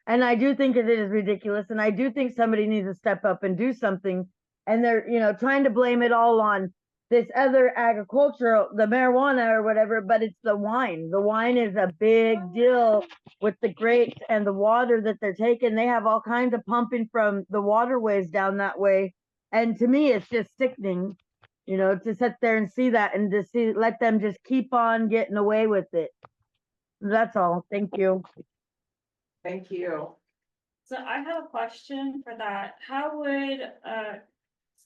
And I do think it is ridiculous, and I do think somebody needs to step up and do something. And they're, trying to blame it all on this other agricultural, the marijuana or whatever, but it's the wine. The wine is a big deal with the grapes and the water that they're taking. They have all kinds of pumping from the waterways down that way. And to me, it's just sickening. You know, to sit there and see that and to see, let them just keep on getting away with it. That's all. Thank you. Thank you. So I have a question for that. How would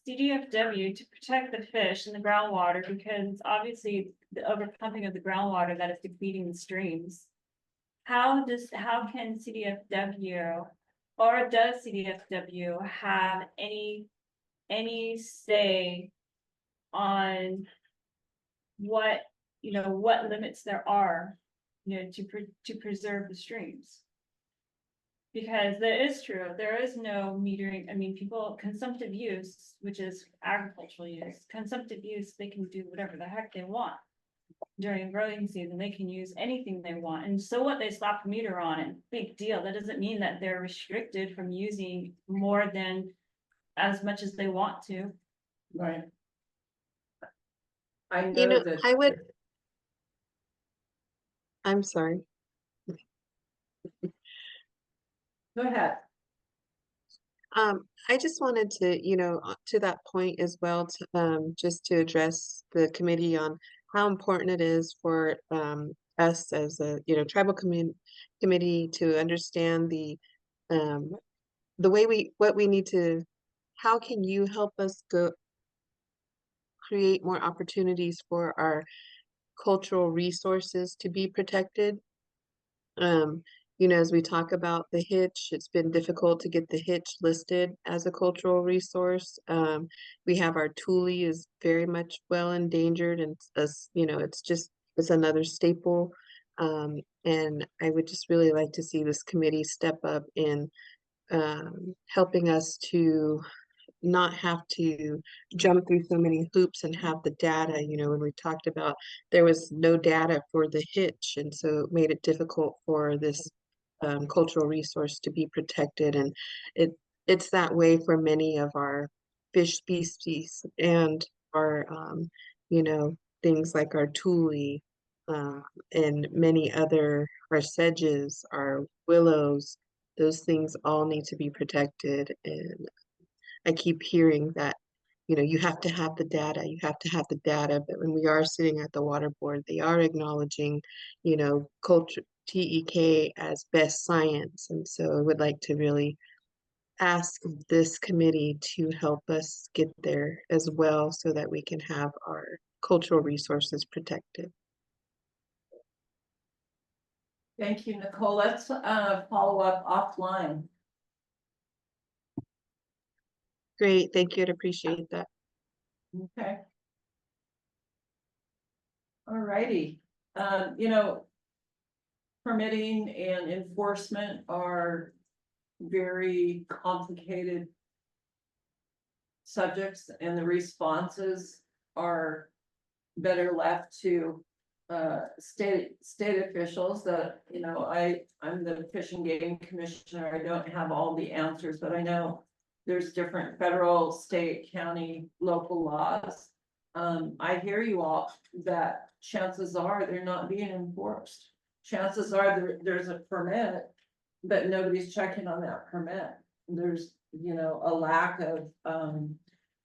CDFW to protect the fish in the groundwater, because obviously the overpumping of the groundwater that is depleting the streams. How can CDFW or does CDFW have any say on what, what limits there are, to preserve the streams? Because that is true, there is no metering. I mean, consumptive use, which is agricultural use, consumptive use, they can do whatever the heck they want. During growing season, they can use anything they want. And so what, they slap a meter on it, big deal. That doesn't mean that they're restricted from using more than as much as they want to. Right. I You know, that. I'm sorry. Go ahead. I just wanted to, to that point as well, to, just to address the committee on how important it is for us as a, tribal committee to understand the way what we need to, how can you help us create more opportunities for our cultural resources to be protected? As we talk about the hitch, it's been difficult to get the hitch listed as a cultural resource. We have our Thule is very much well endangered, and it's another staple. And I would just really like to see this committee step up in helping us to not have to jump through so many hoops and have the data. When we talked about, there was no data for the hitch, and so it made it difficult for this cultural resource to be protected. And it's that way for many of our fish species and our things like our tule, and many other, our sedges, our willows. Those things all need to be protected. And I keep hearing that, you have to have the data, but when we are sitting at the water board, they are acknowledging, culture, TEK as best science. And so I would like to really ask this committee to help us get there as well, so that we can have our cultural resources protected. Thank you, Nicole. Let's follow up offline. Great, thank you. I'd appreciate that. Okay. All righty. Permitting and enforcement are very complicated subjects, and the responses are better left to state officials. That I'm the Fish and Game Commissioner. I don't have all the answers, but I know there's different federal, state, county, local laws. I hear you all, that chances are they're not being enforced. Chances are there's a permit, but nobody's checking on that permit. There's, a lack of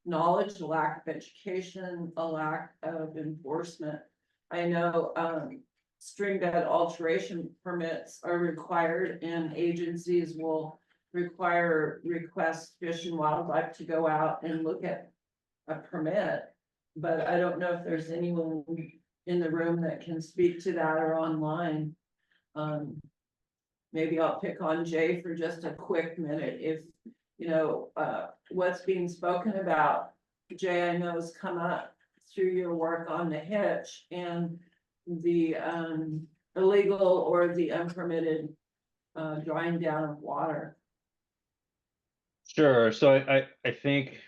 knowledge, a lack of education, a lack of enforcement. I know stream bed alteration permits are required, and agencies will request Fish and Wildlife to go out and look at a permit. But I don't know if there's anyone in the room that can speak to that, or online. Maybe I'll pick on Jay for just a quick minute. If what's being spoken about, Jay, I know has come up through your work on the hitch and the illegal or the unpermitted drawing down of water. Sure. So I think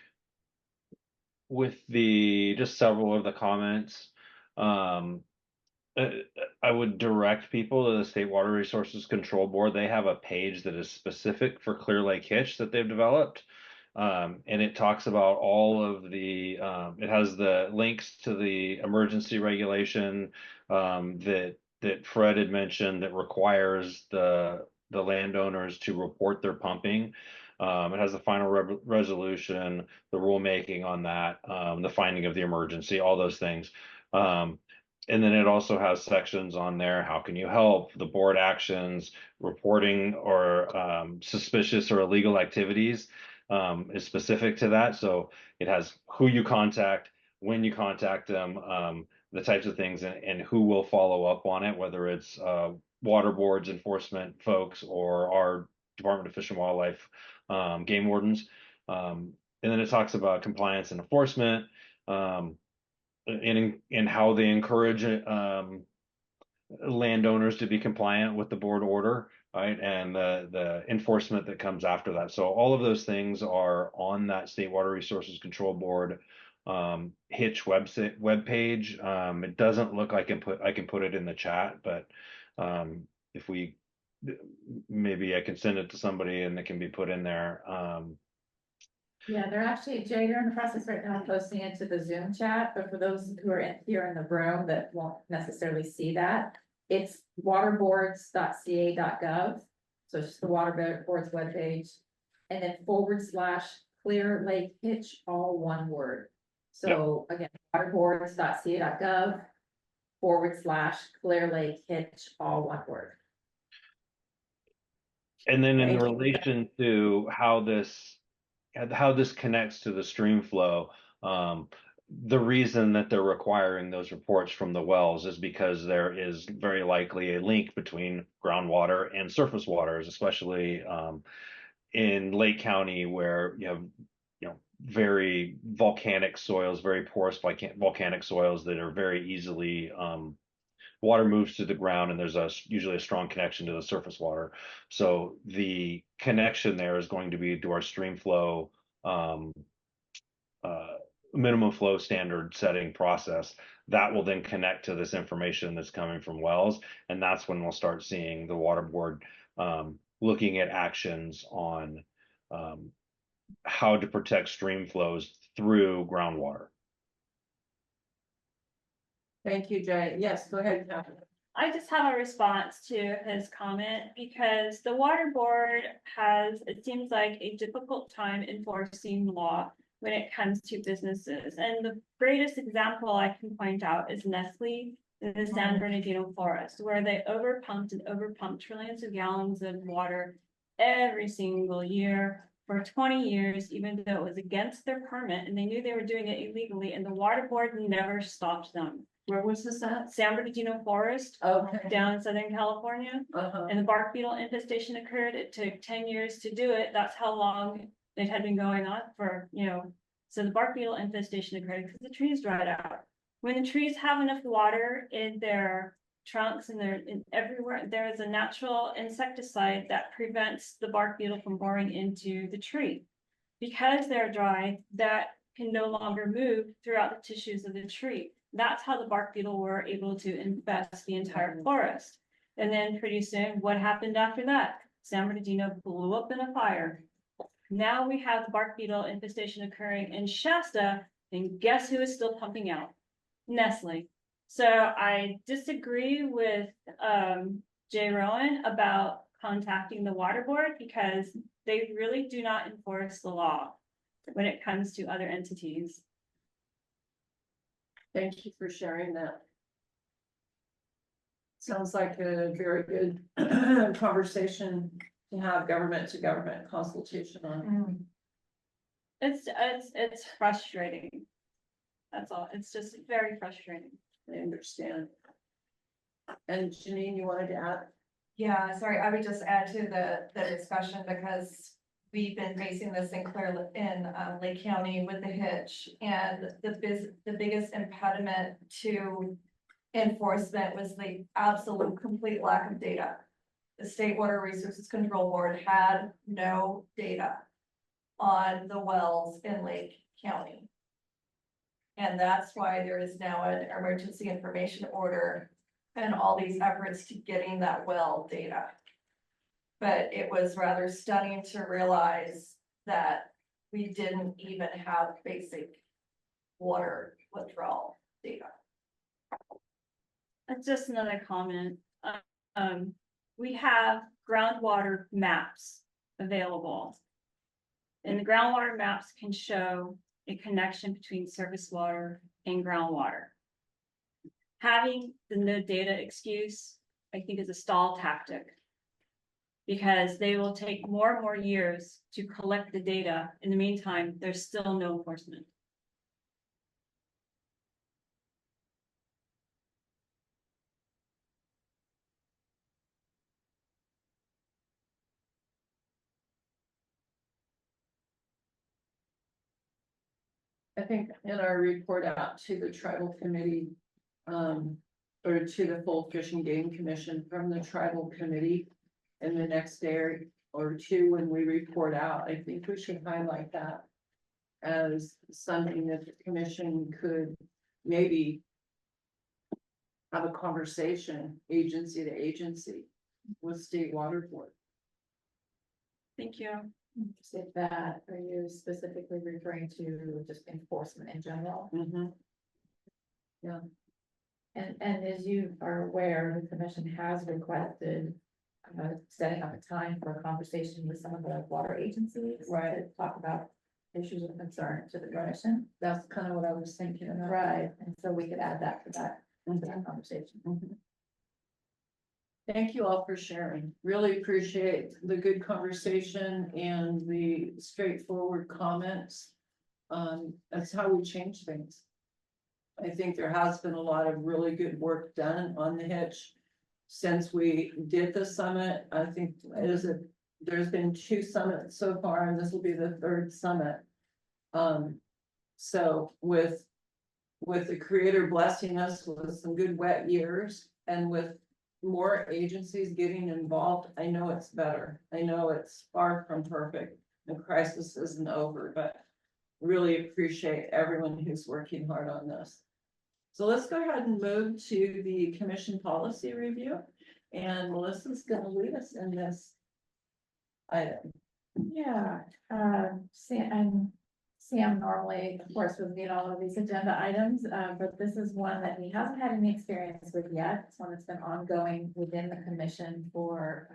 with just several of the comments, I would direct people to the State Water Resources Control Board. They have a page that is specific for Clear Lake Hitch that they've developed. And it talks about all of the, it has the links to the emergency regulation that Fred had mentioned, that requires the landowners to report their pumping. It has the final resolution, the rulemaking on that, the finding of the emergency, all those things. And then it also has sections on there. How can you help? The board actions, reporting or suspicious or illegal activities is specific to that. So it has who you contact, when you contact them, the types of things, and who will follow up on it, whether it's water boards, enforcement folks, or our Department of Fish and Wildlife game wardens. And then it talks about compliance and enforcement, and how they encourage landowners to be compliant with the board order, right? And the enforcement that comes after that. So all of those things are on that State Water Resources Control Board Hitch web page. It doesn't look like I can put it in the chat, but if we maybe I can send it to somebody and it can be put in there. Yeah, they're actually, Jay, they're in the process right now of posting it to the Zoom chat, but for those who are here in the room that won't necessarily see that, it's waterboards.ca.gov. So it's just the water boards webpage, and then /Clear Lake Hitch, all one word. So again, waterboards.ca.gov /Clear Lake Hitch, all one word. And then in relation to how this connects to the stream flow, the reason that they're requiring those reports from the wells is because there is very likely a link between groundwater and surface waters, especially in Lake County, where you have very volcanic soils, very porous volcanic soils that are very easily water moves to the ground, and there's usually a strong connection to the surface water. So the connection there is going to be to our stream flow minimum flow standard setting process that will then connect to this information that's coming from wells, and that's when we'll start seeing the water board looking at actions on how to protect stream flows through groundwater. Thank you, Jay. Yes, go ahead, Catherine. I just have a response to his comment because the water board has, it seems like, a difficult time enforcing law when it comes to businesses. And the greatest example I can point out is Nestle in the San Bernardino forest, where they overpumped trillions of gallons of water every single year for 20 years, even though it was against their permit, and they knew they were doing it illegally, and the water board never stopped them. Where was this at? San Bernardino Forest, down in Southern California. And the bark beetle infestation occurred. It took 10 years to do it. That's how long it had been going on for, so the bark beetle infestation occurred because the trees dried out. When the trees have enough water in their trunks and they're everywhere, there is a natural insecticide that prevents the bark beetle from boring into the tree. Because they're dry, that can no longer move throughout the tissues of the tree. That's how the bark beetle were able to infest the entire forest. And then pretty soon, what happened after that? San Bernardino blew up in a fire. Now we have the bark beetle infestation occurring in Shasta, and guess who is still pumping out? Nestle. So I disagree with Jay Rowan about contacting the water board because they really do not enforce the law when it comes to other entities. Thank you for sharing that. Sounds like a very good conversation to have government to government consultation on. It's frustrating. That's all. It's just very frustrating. I understand. And Janine, you wanted to add? Yeah, sorry, I would just add to the discussion because we've been facing this in Lake County with the hitch, and the biggest impediment to enforcement was the absolute complete lack of data. The State Water Resources Control Board had no data on the wells in Lake County. And that's why there is now an emergency information order and all these efforts to getting that well data. But it was rather stunning to realize that we didn't even have basic water withdrawal data. That's just another comment. We have groundwater maps available. And the groundwater maps can show a connection between surface water and groundwater. Having the no data excuse, I think, is a stall tactic. Because they will take more and more years to collect the data. In the meantime, there's still no enforcement. I think in our report out to the tribal committee, or to the full Fish and Game Commission from the tribal committee, in the next day or two when we report out, I think we should highlight that as something that the commission could maybe have a conversation, agency to agency, with State Water Board. Thank you. Say that, are you specifically referring to just enforcement in general? Yeah. And as you are aware, the commission has requested setting up a time for a conversation with some of the water agencies. Right. To talk about issues of concern to the commission. That's kind of what I was thinking about. Right, and so we could add that to that conversation. Thank you all for sharing. Really appreciate the good conversation and the straightforward comments. That's how we change things. I think there has been a lot of really good work done on the hitch since we did the summit. I think there's been 2 summits so far, and this will be the 3rd summit. So with the creator blessing us with some good wet years and with more agencies getting involved, I know it's better. I know it's far from perfect. The crisis isn't over, but really appreciate everyone who's working hard on this. So let's go ahead and move to the commission policy review. And Melissa's going to lead us in this item. Yeah, Sam normally, of course, would lead all of these agenda items, but this is one that he hasn't had any experience with yet. It's one that's been ongoing within the commission for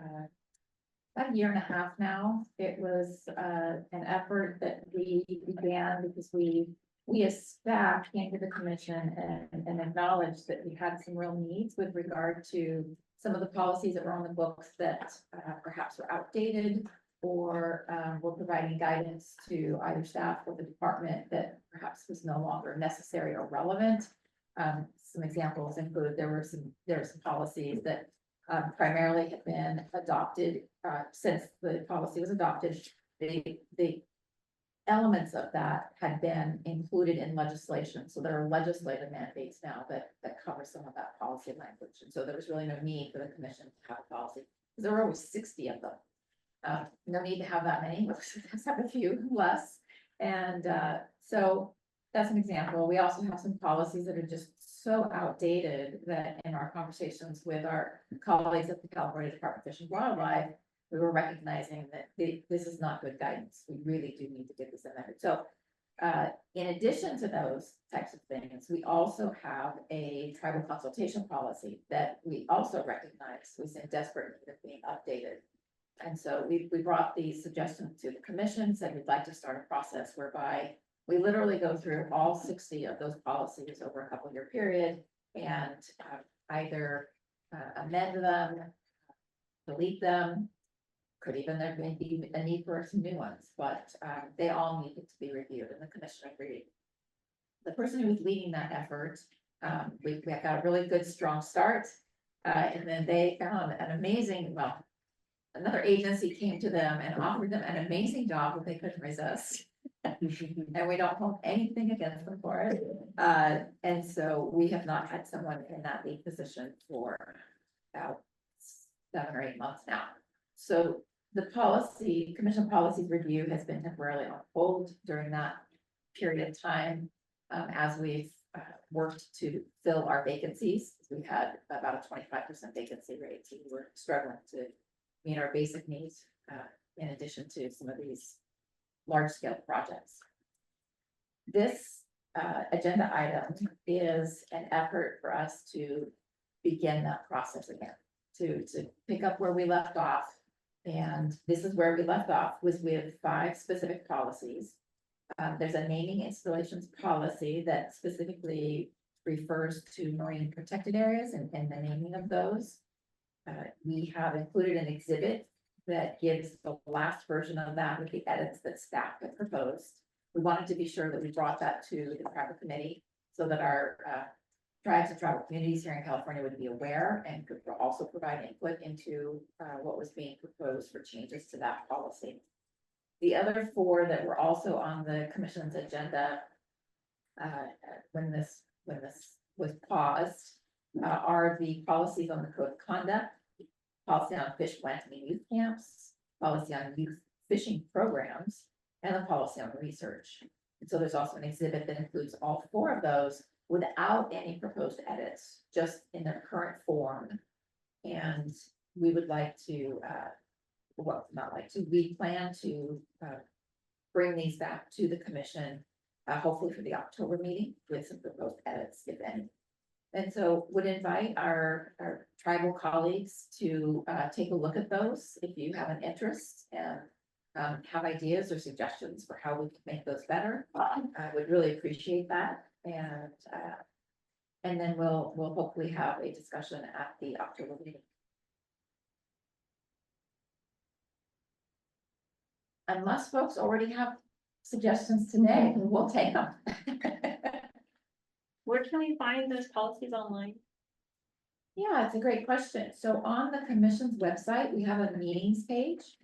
about 1.5 years now. It was an effort that we began because we as staff came to the commission and acknowledged that we had some real needs with regard to some of the policies that were on the books that perhaps were outdated, or were providing guidance to either staff or the department that perhaps was no longer necessary or relevant. Some examples include there were some policies that primarily had been adopted since the policy was adopted. The elements of that had been included in legislation, so there are legislative mandates now that cover some of that policy language, and so there was really no need for the commission to have a policy because there were always 60 of them. No need to have that many, let's have a few less. And so that's an example. We also have some policies that are just so outdated that in our conversations with our colleagues at the California Department of Fish and Wildlife, we were recognizing that this is not good guidance. We really do need to get this amended. So in addition to those types of things, we also have a tribal consultation policy that we also recognize was in desperate need of being updated. And so we brought these suggestions to the commission, said we'd like to start a process whereby we literally go through all 60 of those policies over a couple-year period and either amend them, delete them, could even there may be a need for some new ones, but they all needed to be reviewed and the commission agreed. The person who was leading that effort, we got a really good, strong start. And then they found an amazing, another agency came to them and offered them an amazing job that they couldn't resist. And we don't hold anything against them for it. And so we have not had someone in that lead position for about 7 or 8 months now. So the commission policies review has been temporarily on hold during that period of time as we've worked to fill our vacancies. We had about a 25% vacancy rate. So we were struggling to meet our basic needs in addition to some of these large scale projects. This agenda item is an effort for us to begin that process again, to pick up where we left off And this is where we left off, was with 5 specific policies. There's a naming installations policy that specifically refers to marine protected areas and the naming of those. We have included an exhibit that gives the last version of that with the edits that staff had proposed. We wanted to be sure that we brought that to the tribal committee so that our tribes and tribal communities here in California would be aware and could also provide input into what was being proposed for changes to that policy. The other 4 that were also on the commission's agenda when this was paused are the policies on the code of conduct, policy on fish planting and youth camps, policy on youth fishing programs, and a policy on research. And so there's also an exhibit that includes all 4 of those without any proposed edits, just in their current form. And we would like to, we plan to bring these back to the commission, hopefully for the October meeting with some proposed edits, if any. And so would invite our tribal colleagues to take a look at those if you have an interest and have ideas or suggestions for how we can make those better. I would really appreciate that. And then we'll hopefully have a discussion at the October meeting. Unless folks already have suggestions today, we'll take them. Where can we find those policies online? Yeah, it's a great question. So on the commission's website, we have a meetings page.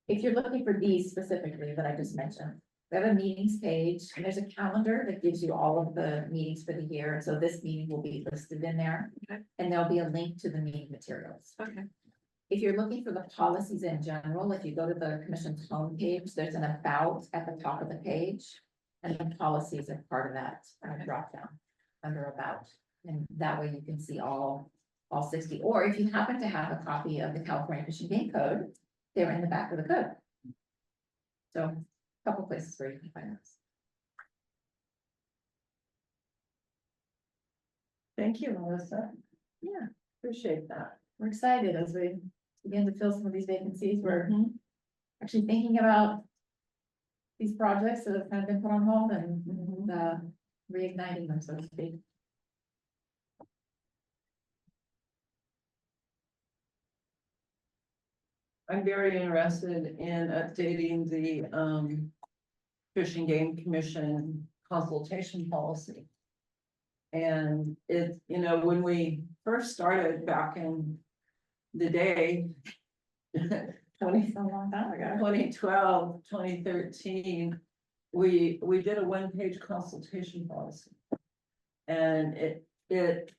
If you're looking for these specifically that I just mentioned, we have a meetings page and there's a calendar that gives you all of the meetings for the year. So this meeting will be listed in there. Okay. And there'll be a link to the meeting materials. Okay. If you're looking for the policies in general, if you go to the commission's homepage, there's an about at the top of the page. And the policies are part of that drop down under about. And that way you can see all 60. Or if you happen to have a copy of the California Fish and Game Code, they're in the back of the code. So a couple places where you can find those. Thank you, Melissa. Yeah, Appreciate that. we're excited as we begin to fill some of these vacancies. We're actually thinking about these projects that have kind of been put on hold and reigniting them, so to speak. I'm very interested in updating the Fish and Game Commission consultation policy. And it's, when we first started back in the day, 2012, 2013, we did a 1-page consultation policy. And it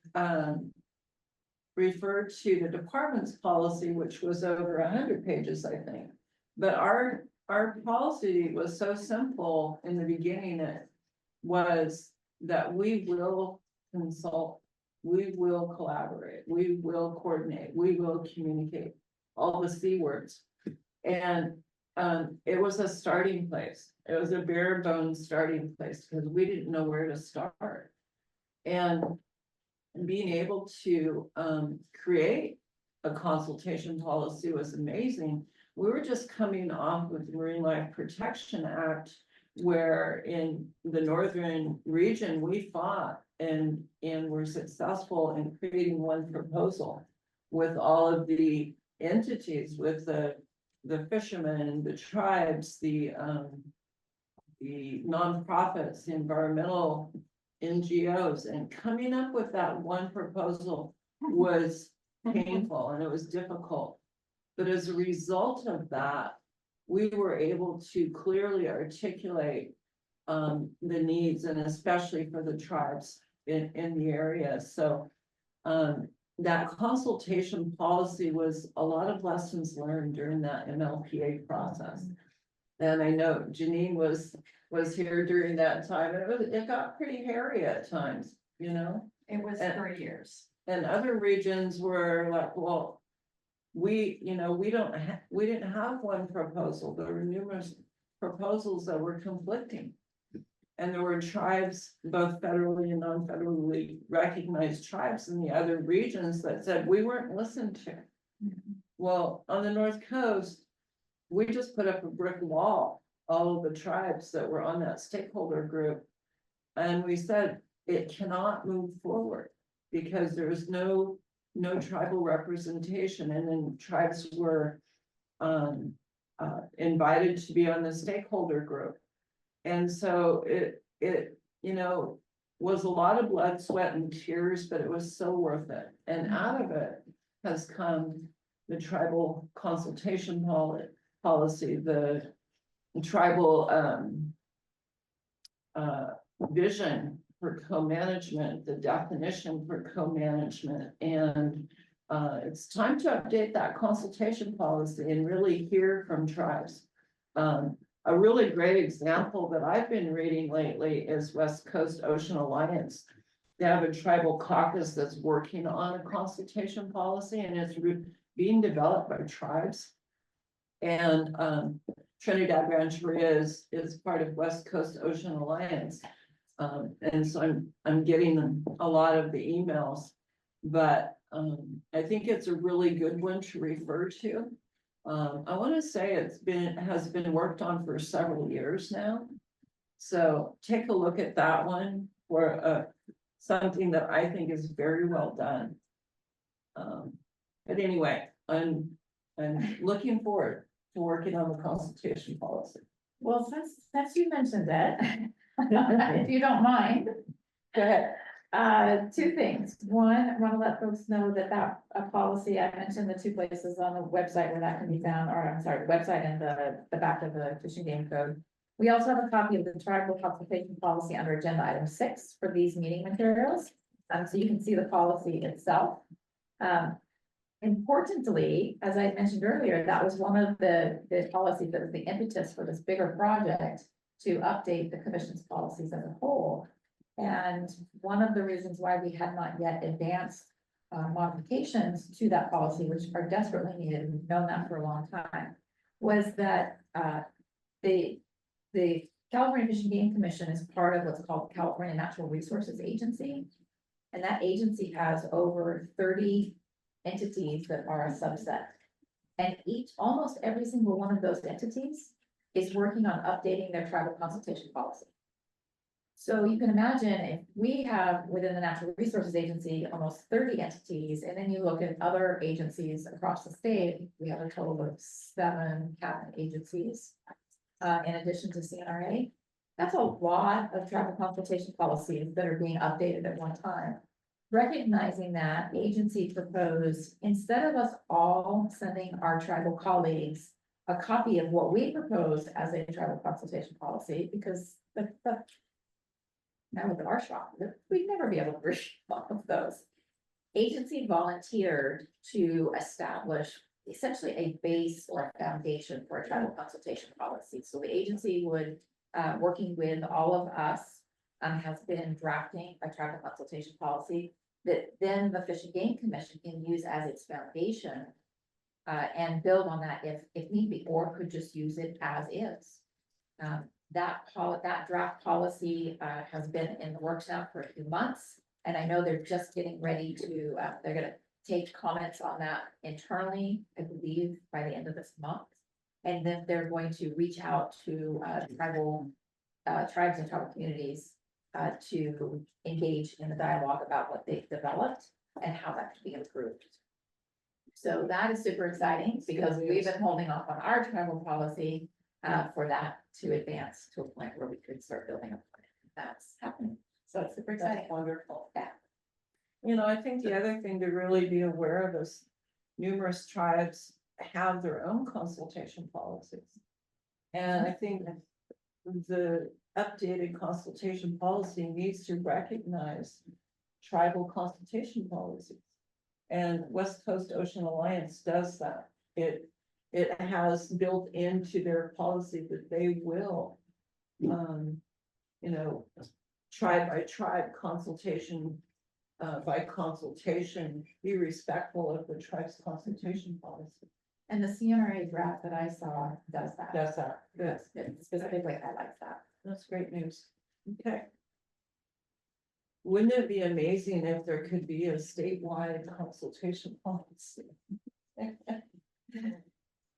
referred to the department's policy, which was over 100 pages, I think. But our policy was so simple in the beginning. It was that we will consult, we will collaborate, we will coordinate, we will communicate, all the C words. And it was a starting place. It was a bare bones starting place because we didn't know where to start. And being able to create a consultation policy was amazing. We were just coming off with the Marine Life Protection Act, where in the northern region, we fought and were successful in creating one proposal with all of the entities, with the fishermen, the tribes, the nonprofits, the environmental NGOs, and coming up with that one proposal was painful and it was difficult. But as a result of that, we were able to clearly articulate the needs, and especially for the tribes in the area. So that consultation policy was a lot of lessons learned during that MLPA process. And I know Janine was here during that time, and it got pretty hairy at times, It was 3 years. And other regions were like, well, we didn't have one proposal. There were numerous proposals that were conflicting. And there were tribes, both federally and non-federally recognized tribes in the other regions that said we weren't listened to. Well, on the North Coast, we just put up a brick wall, all of the tribes that were on that stakeholder group. And we said it cannot move forward because there is no tribal representation, and then tribes were invited to be on the stakeholder group. And so it, was a lot of blood, sweat, and tears, but it was so worth it. And out of it has come the tribal consultation policy, the tribal vision for co-management, the definition for co-management, and it's time to update that consultation policy and really hear from tribes. A really great example that I've been reading lately is West Coast Ocean Alliance. They have a tribal caucus that's working on a consultation policy, and it's being developed by tribes. And Trinidad Rancheria is part of West Coast Ocean Alliance. And so I'm getting a lot of the emails, but I think it's a really good one to refer to. I want to say has been worked on for several years now. So take a look at that one for something that I think is very well done. But anyway, I'm looking forward to working on the consultation policy. Well, since you mentioned that, if you don't mind. Go ahead. Two things. One, I want to let folks know that a policy, I mentioned the two places on the website where that can be found, or I'm sorry, the website and the back of the Fish and Game Code. We also have a copy of the tribal consultation policy under agenda item 6 for these meeting materials. So you can see the policy itself. Importantly, as I mentioned earlier, that was one of the policies that was the impetus for this bigger project to update the commission's policies as a whole. And one of the reasons why we had not yet advanced modifications to that policy, which are desperately needed, we've known that for a long time, was that the California Fish and Game Commission is part of what's called the California Natural Resources Agency. And that agency has over 30 entities that are a subset. And almost every single one of those entities is working on updating their tribal consultation policy. So you can imagine if we have within the Natural Resources Agency almost 30 entities, and then you look at other agencies across the state, we have a total of 7 cabinet agencies in addition to CNRA. That's a lot of tribal consultation policies that are being updated at one time. Recognizing that, the agency proposed, instead of us all sending our tribal colleagues a copy of what we proposed as a tribal consultation policy, because now with our shop, we'd never be able to read all of those. Agency volunteered to establish essentially a base or a foundation for a tribal consultation policy. So the agency would, working with all of us, has been drafting a tribal consultation policy that then the Fish and Game Commission can use as its foundation and build on that if need be, or could just use it as is. That draft policy has been in the works now for a few months, and I know they're just getting ready to, they're gonna take comments on that internally, I believe, by the end of this month. And then they're going to reach out to tribes and tribal communities to engage in the dialogue about what they've developed and how that can be improved. So that is super exciting because we've been holding off on our tribal policy for that to advance to a point where we could start building a plan. That's happening. So it's super exciting. That's wonderful. Yeah. I think the other thing to really be aware of is numerous tribes have their own consultation policies. And I think the updated consultation policy needs to recognize tribal consultation policies. And West Coast Ocean Alliance does that. It has built into their policy that they will, tribe by tribe, consultation by consultation, be respectful of the tribe's consultation policy. And the CNRA draft that I saw does that. Does that. Good. It specifically highlights that. That's great news. Okay. Wouldn't it be amazing if there could be a statewide consultation policy?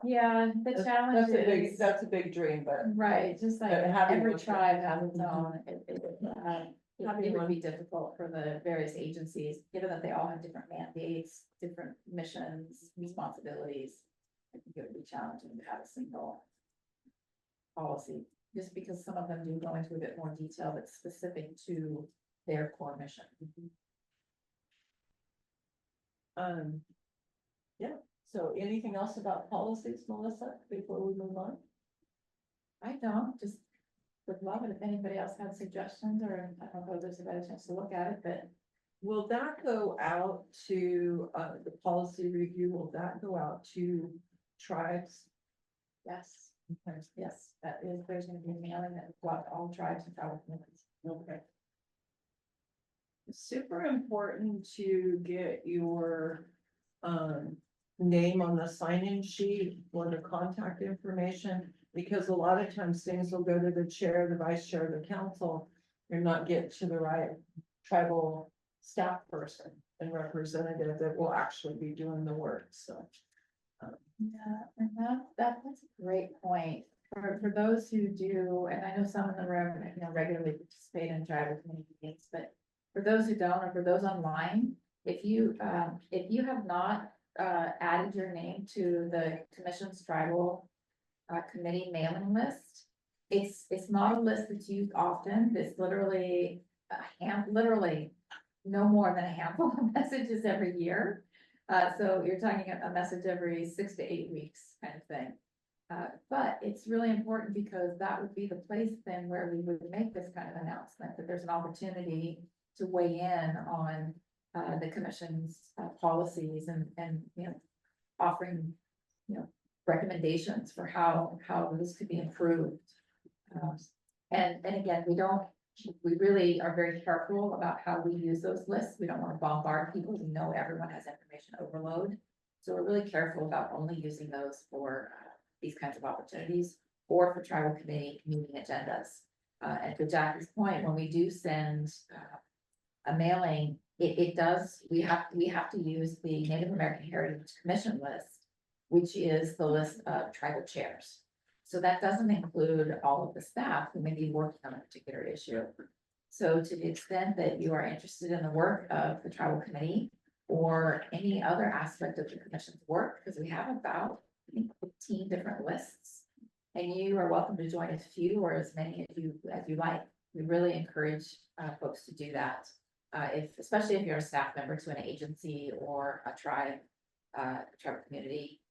Yeah, the challenge is. That's a big dream, but. Right, just like But having every one- tribe has its Mhm. own, it would be difficult for the various agencies, given that they all have different mandates, different missions, responsibilities. I think it would be challenging to have a single policy, just because some of them do go into a bit more detail that's specific to their core mission. Yeah, so anything else about policies, Melissa, before we move on? I don't, just would love it if anybody else had suggestions, or I don't know if there's a better chance to look at it, but. Will that go out to, the policy review, will that go out to tribes? Yes, yes, that is, there's gonna be a mailing that will go out to all tribes and tribal communities. Okay. It's super important to get your, name on the sign-in sheet or the contact information, because a lot of times things will go to the chair, the vice chair, the council, and not get to the right tribal staff person and representative that will actually be doing the work, so. Yeah, and that's a great point. For those who do, and I know some in the room, regularly participate in tribal community meetings, but for those who don't, or for those online, if you have not added your name to the commission's tribal committee mailing list, it's not a list that's used often. It's literally literally no more than a handful of messages every year. So you're talking a message every 6 to 8 weeks kind of thing. But it's really important, because that would be the place then where we would make this kind of announcement, that there's an opportunity to weigh in on the commission's policies and offering, recommendations for how this could be improved. And again, we really are very careful about how we use those lists. We don't want to bombard people. We know everyone has information overload. So we're really careful about only using those for these kinds of opportunities, or for tribal committee meeting agendas. And to Jackie's point, when we do send a mailing, we have to use the Native American Heritage Commission list, which is the list of tribal chairs. So that doesn't include all of the staff who may be working on a particular issue. So to the extent that you are interested in the work of the tribal committee, or any other aspect of the commission's work, because we have about, I think, 15 different lists, and you are welcome to join as few or as many as you like. We really encourage folks to do that. Especially if you're a staff member to an agency or a tribal community,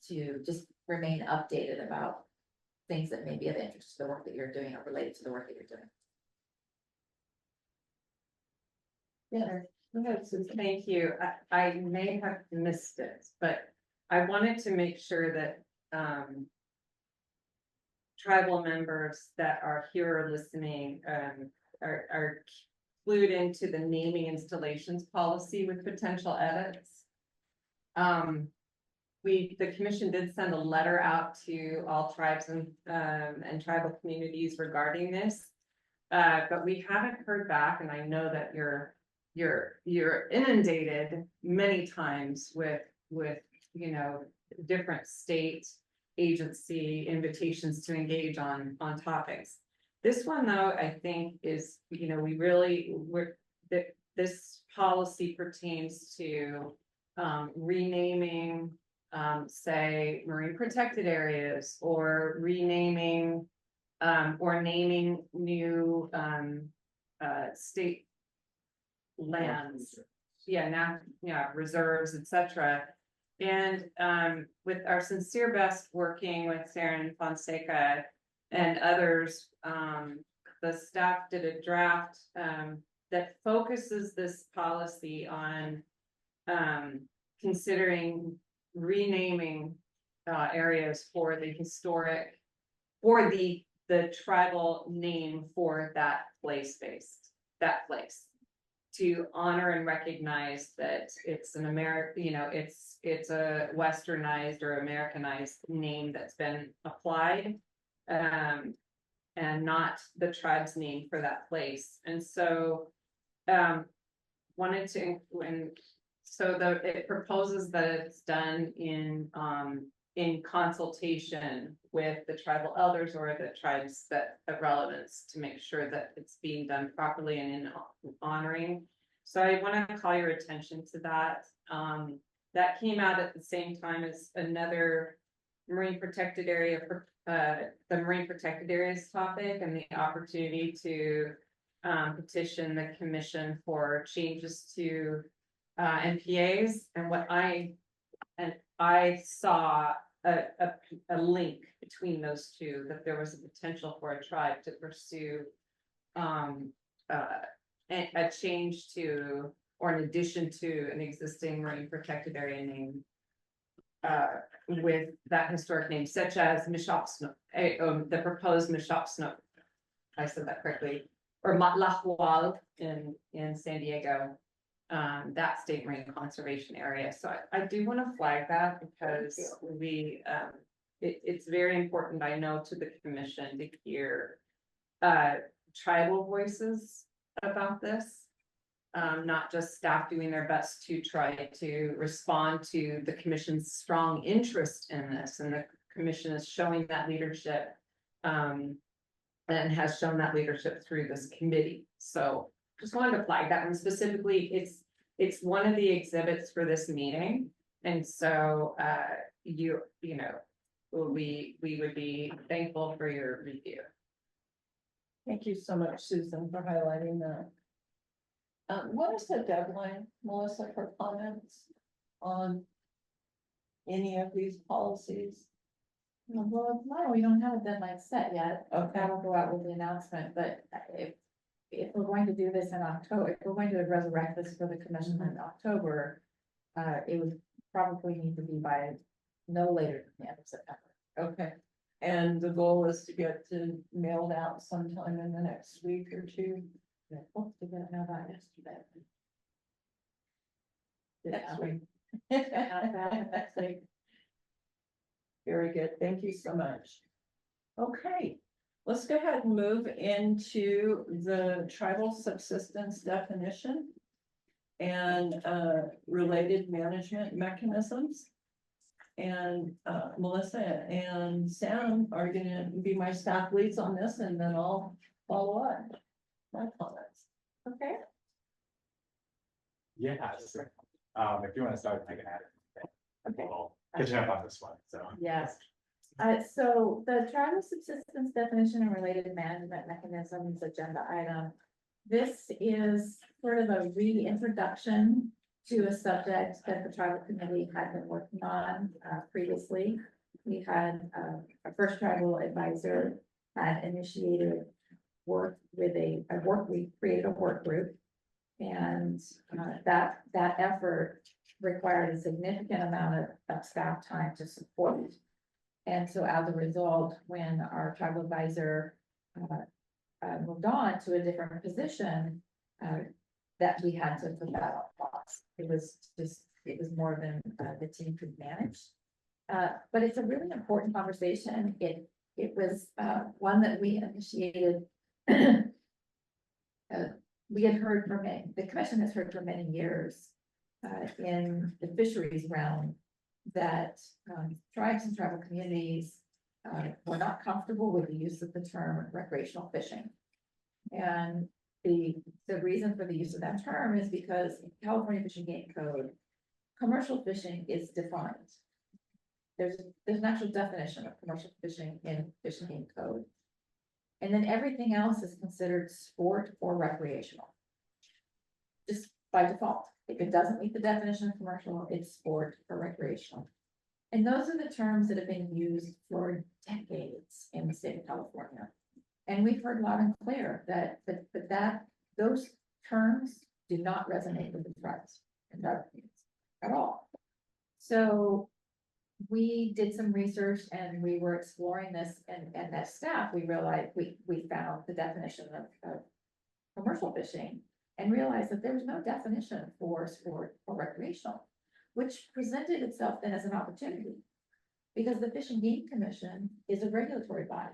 to just remain updated about things that may be of interest to the work that you're doing or related to the work that you're doing. Thank you. I may have missed it, but I wanted to make sure that tribal members that are here listening are clued into the naming installations policy with potential edits. The commission did send a letter out to all tribes and tribal communities regarding this. But we haven't heard back, and I know that you're inundated many times with different state agency invitations to engage on topics. This one, though, I think is, this policy pertains to renaming, say, marine protected areas, or renaming or naming new state lands. Reserves, etc. And with our sincere best, working with Sarah Fonseca and others, the staff did a draft that focuses this policy on considering renaming areas for the historic, or the tribal name for that place, to honor and recognize that it's an it's a westernized or Americanized name that's been applied, and not the tribe's name for that place. And so wanted to, and so it proposes that it's done in consultation with the tribal elders or the tribes that of relevance to make sure that it's being done properly and in honoring. So I want to call your attention to that. That came out at the same time as another marine protected area for the marine protected areas topic and the opportunity to petition the commission for changes to NPAs. And what I saw a link between those two, that there was a potential for a tribe to pursue a change to or an addition to an existing marine protected area name with that historic name, such as Mishopsnook, the proposed Mishopsnook, I said that correctly, or Matlahual in San Diego, that state marine conservation area. So I do want to flag that because it's very important, I know, to the commission to hear tribal voices about this. Not just staff doing their best to try to respond to the commission's strong interest in this, and the commission is showing that leadership and has shown that leadership through this committee. So just wanted to flag that one specifically. It's one of the exhibits for this meeting, and so we would be thankful for your review. Thank you so much, Susan, for highlighting that. What is the deadline, Melissa, for comments on any of these policies? Well, no, we don't have a deadline set yet. Okay. That'll go out with the announcement, but if we're going to do this in October, if we're going to resurrect this for the commission in October, it would probably need to be by no later than the end of September. Okay, and the goal is to get to mailed out sometime in the next week or two. I hope to get it mailed out yesterday. Next week. Next week. Very good, thank you so much. Okay, let's go ahead and move into the tribal subsistence definition and related management mechanisms. And Melissa and Sam are gonna be my staff leads on this, and then I'll follow up my comments. Okay. Yeah, if you want to start, I can add it. Okay. We'll catching up on this one, so. Yes. So the tribal subsistence definition and related management mechanisms agenda item. This is sort of a reintroduction to a subject that the tribal committee had been working on previously. We had our first tribal advisor had initiated work with we created a work group. And that effort required a significant amount of staff time to support it. And so as a result, when our tribal advisor moved on to a different position, that we had to put that on pause. It was more than the team could manage. But it's a really important conversation. It was one that we initiated. We had heard from the commission has heard for many years in the fisheries realm that tribes and tribal communities were not comfortable with the use of the term recreational fishing. And the reason for the use of that term is because in California Fish and Game Code, commercial fishing is defined. There's an actual definition of commercial fishing in Fish and Game Code. And then everything else is considered sport or recreational. Just by default, if it doesn't meet the definition of commercial, it's sport or recreational. And those are the terms that have been used for decades in the state of California. And we've heard loud and clear that those terms do not resonate with the tribes and tribal communities at all. So we did some research and we were exploring this, and as staff, we realized we found the definition of commercial fishing and realized that there was no definition for sport or recreational, which presented itself then as an opportunity because the Fish and Game Commission is a regulatory body.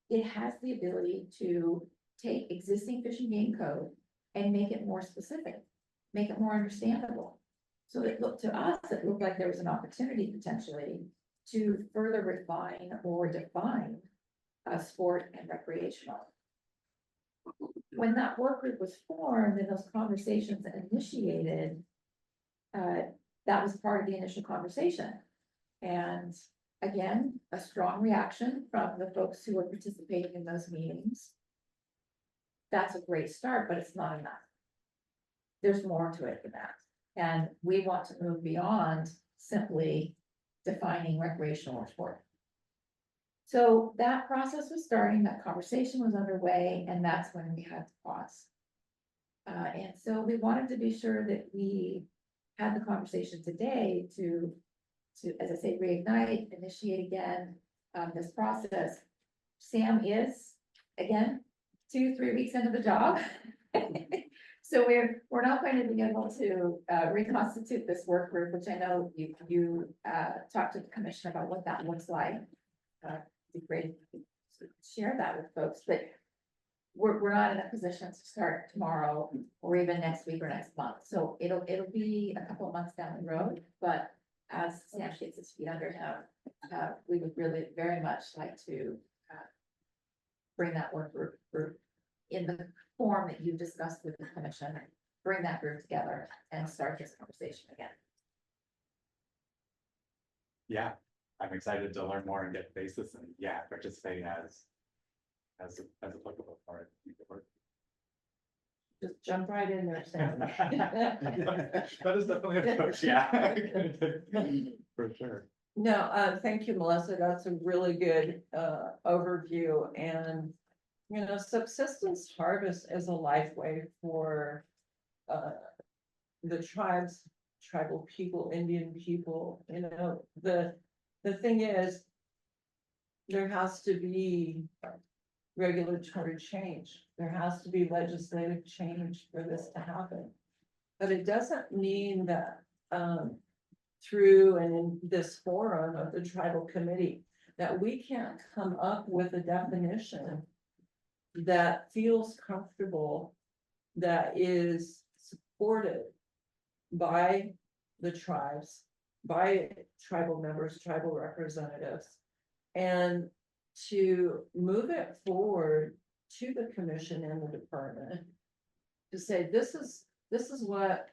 It has the ability to take existing Fish and Game Code and make it more specific, make it more understandable. So it looked to us, it looked like there was an opportunity potentially to further refine or define sport and recreational. When that work group was formed and those conversations initiated, that was part of the initial conversation. And again, a strong reaction from the folks who were participating in those meetings. That's a great start, but it's not enough. There's more to it than that. And we want to move beyond simply defining recreational or sport. So that process was starting, that conversation was underway, and that's when we had to pause. And so we wanted to be sure that we had the conversation today to, as I say, reignite, initiate again, this process. Sam is, again, 2-3 weeks into the job. So we're not going to be able to reconstitute this work group, which I know you talked to the commission about what that looks like. It'd be great to share that with folks, but we're not in a position to start tomorrow or even next week or next month. So it'll be a couple of months down the road, but as Sam gets his feet under him, we would really very much like to bring that work group in the form that you discussed with the commission, bring that group together and start this conversation again. Yeah, I'm excited to learn more and get basis and yeah, participate as applicable for it. Just jump right in there, Sam. That is definitely a approach, yeah. For sure. No, thank you, Melissa. That's a really good overview. And you know, subsistence harvest is a lifeway for the tribes, tribal people, Indian people. You know, the thing is, there has to be regulatory change. There has to be legislative change for this to happen. But it doesn't mean that through and in this forum of the tribal committee, that we can't come up with a definition that feels comfortable, that is supported by the tribes, by tribal members, tribal representatives, and to move it forward to the commission and the department to say, this is what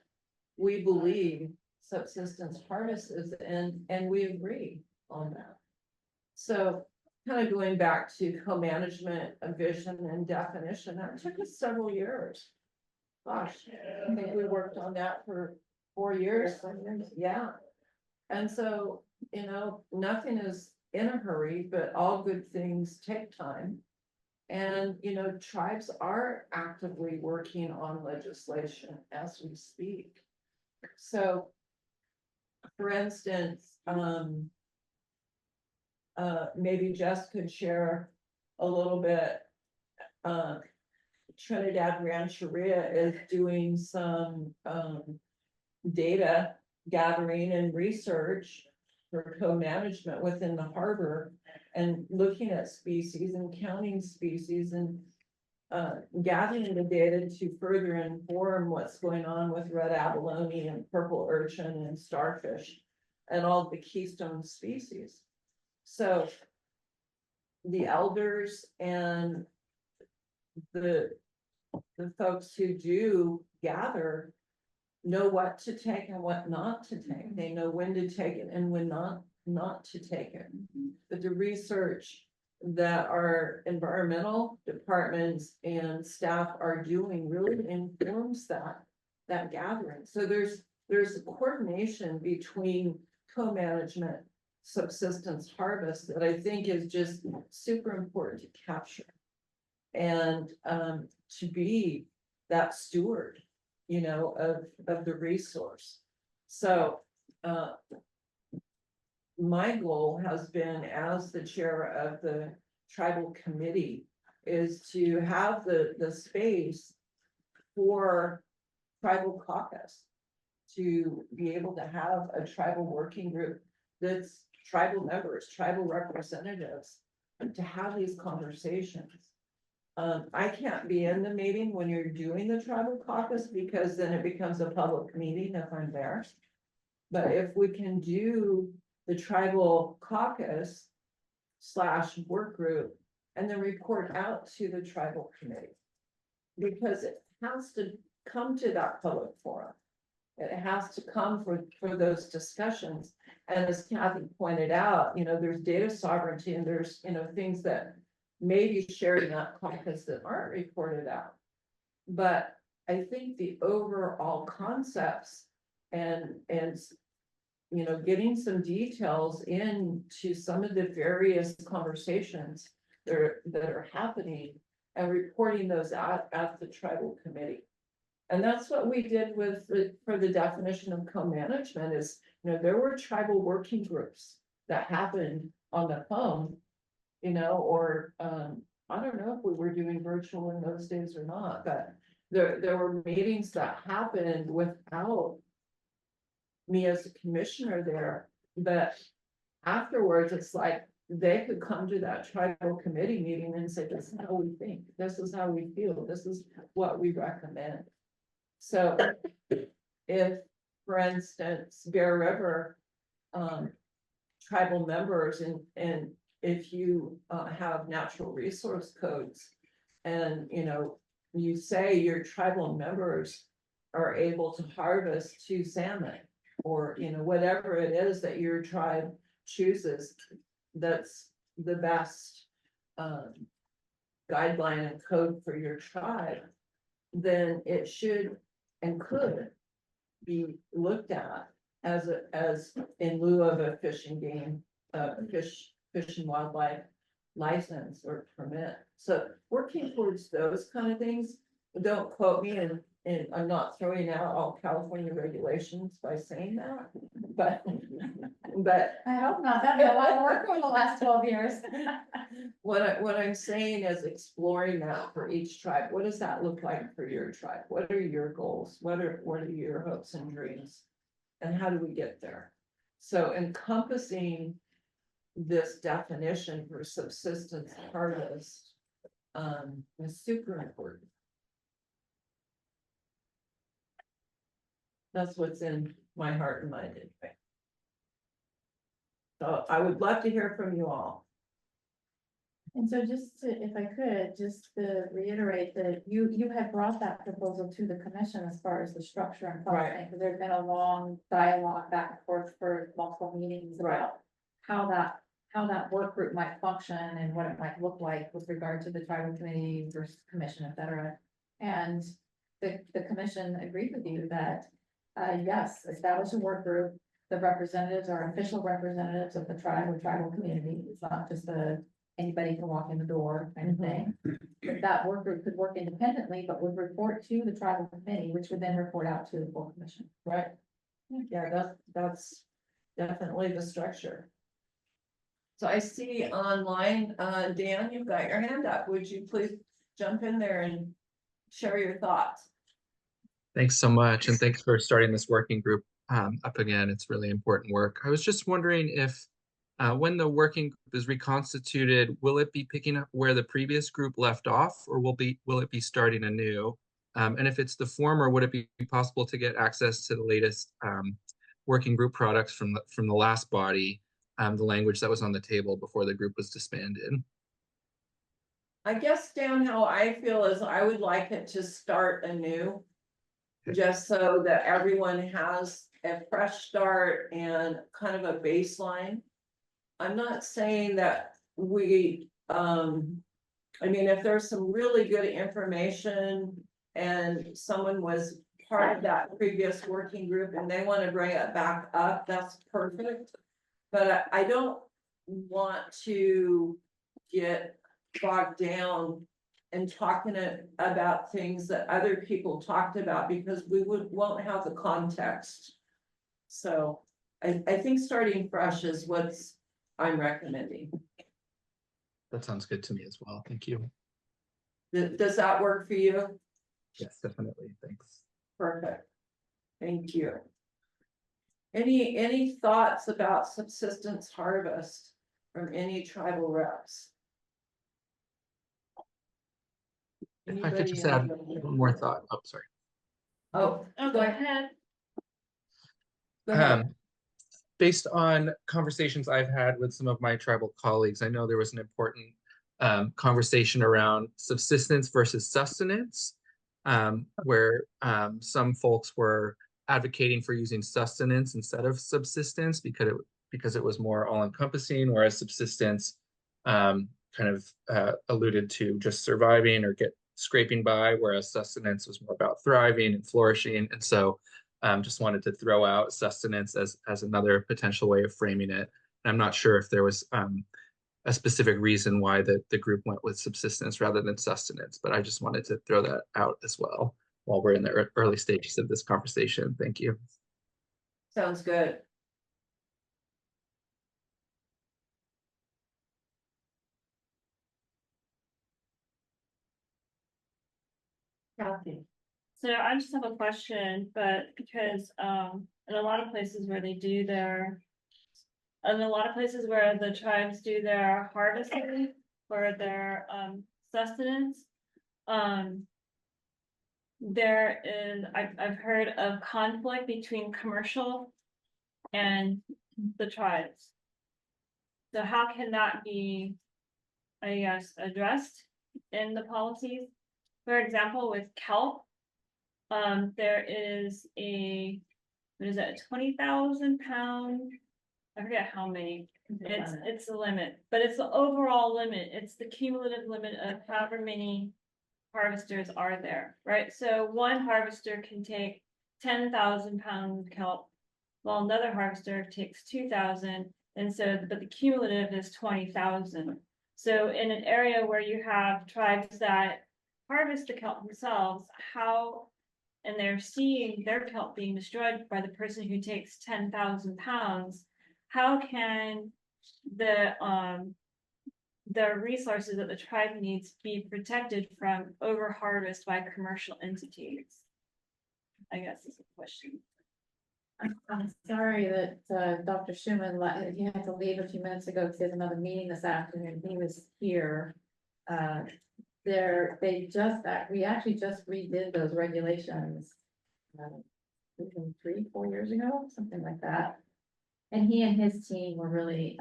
we believe subsistence harvest is, and we agree on that. So kind of going back to co-management, a vision and definition, that took us several years. Gosh, I think we worked on that for 4 years. Yeah. And so, you know, nothing is in a hurry, but all good things take time. And, you know, tribes are actively working on legislation as we speak. So, for instance, maybe Jess could share a little bit. Trinidad Rancheria is doing some data gathering and research for co-management within the harbor and looking at species and counting species and gathering the data to further inform what's going on with red abalone and purple urchin and starfish and all the keystone species. So the elders and the folks who do gather know what to take and what not to take. They know when to take it and when not to take it. But the research that our environmental departments and staff are doing really informs that gathering. So there's a coordination between co-management, subsistence harvest that I think is just super important to capture. And to be that steward, you know, of the resource. So my goal has been, as the chair of the tribal committee, is to have the space for tribal caucus, to be able to have a tribal working group that's tribal members, tribal representatives, and to have these conversations. I can't be in the meeting when you're doing the tribal caucus because then it becomes a public meeting if I'm there. But if we can do the tribal caucus / work group and then report out to the tribal committee. Because it has to come to that public forum. It has to come for those discussions. And as Kathy pointed out, there's data sovereignty and there's, things that may be shared in that caucus that aren't reported out. But I think the overall concepts and getting some details into some of the various conversations that are happening and reporting those out at the tribal committee. And that's what we did for the definition of co-management is, there were tribal working groups that happened on the phone, or, I don't know if we were doing virtual in those days or not, but there were meetings that happened without me as a commissioner there, but afterwards, it's like they could come to that tribal committee meeting and say, this is how we think, this is how we feel, this is what we recommend. So if, for instance, Bear River, tribal members and if you have natural resource codes and, you say your tribal members are able to harvest 2 salmon or, whatever it is that your tribe chooses, that's the best guideline and code for your tribe, then it should and could be looked at as in lieu of a fishing game, fish and wildlife license or permit. So working towards those kind of things, don't quote me and I'm not throwing out all California regulations by saying that, but I hope not. That'd be a lot of work over the last 12 years. what I'm saying is exploring that for each tribe. What does that look like for your tribe? What are your goals? What are your hopes and dreams? And how do we get there? So encompassing this definition for subsistence harvest is super important. That's what's in my heart and mind anyway. So I would love to hear from you all. And so just to, if I could, just to reiterate that you had brought that proposal to the commission as far as the structure and functioning, because there's been a long dialogue back and forth for multiple meetings about how that work group might function and what it might look like with regard to the tribal committee versus commission, et cetera. And the commission agreed with you that, yes, establish a work group. The representatives are official representatives of the tribe or tribal community. It's not just anybody can walk in the door kind of thing. That work group could work independently, but would report to the tribal committee, which would then report out to the full commission. Right. Yeah, that's definitely the structure. So I see online, Dan, you've got your hand up. Would you please jump in there and share your thoughts? Thanks so much. And thanks for starting this working group up again. It's really important work. I was just wondering if when the working group is reconstituted, will it be picking up where the previous group left off, or will it be starting anew? And if it's the former, would it be possible to get access to the latest working group products from the last body, the language that was on the table before the group was disbanded? I guess, Dan, how I feel is I would like it to start anew, just so that everyone has a fresh start and kind of a baseline. I'm not saying that we, I mean, if there's some really good information and someone was part of that previous working group and they want to bring it back up, that's perfect. But I don't want to get bogged down and talking about things that other people talked about because we won't have the context. So I think starting fresh is what's I'm recommending. That sounds good to me as well. Thank you. Does that work for you? Yes, definitely. Thanks. Perfect. Thank you. Any thoughts about subsistence harvest from any tribal reps? If I could just add one more thought. Oh, sorry. Oh, go ahead. based on conversations I've had with some of my tribal colleagues, I know there was an important conversation around subsistence versus sustenance, where some folks were advocating for using sustenance instead of subsistence because it was more all-encompassing, whereas subsistence kind of alluded to just surviving or scraping by, whereas sustenance was more about thriving and flourishing. And so just wanted to throw out sustenance as another potential way of framing it. And I'm not sure if there was a specific reason why the group went with subsistence rather than sustenance, but I just wanted to throw that out as well while we're in the early stages of this conversation. Thank you. Sounds good. Kathy. So I just have a question, but because in a lot of places where they do their, in a lot of places where the tribes do their harvesting for their sustenance, there is, I've heard of conflict between commercial and the tribes. So how can that be, I guess, addressed in the policies? For example, with kelp, there is a, what is it, 20,000 pound, I forget how many, it's the limit, but it's the overall limit, it's the cumulative limit of however many harvesters are there, right? So one harvester can take 10,000 pound kelp, while another harvester takes 2,000, and so, but the cumulative is 20,000. So in an area where you have tribes that harvest the kelp themselves, how, and they're seeing their kelp being destroyed by the person who takes 10,000 pounds, how can the resources that the tribe needs be protected from over harvest by commercial entities? I guess is the question. I'm sorry that Dr. Schumann, he had to leave a few minutes ago because he has another meeting this afternoon. He was here. We actually just redid those regulations 3-4 years ago, something like that. And he and his team were really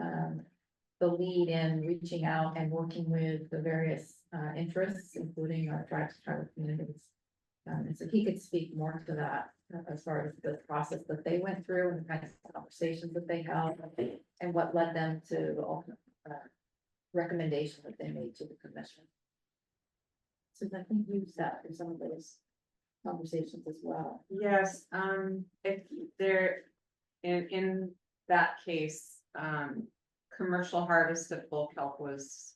the lead in reaching out and working with the various interests, including our tribal communities. And so he could speak more to that as far as the process that they went through and the kinds of conversations that they held and what led them to the ultimate recommendation that they made to the commission. So I think you've sat through some of those conversations as well. Yes, if there, in that case, commercial harvest of bulk kelp was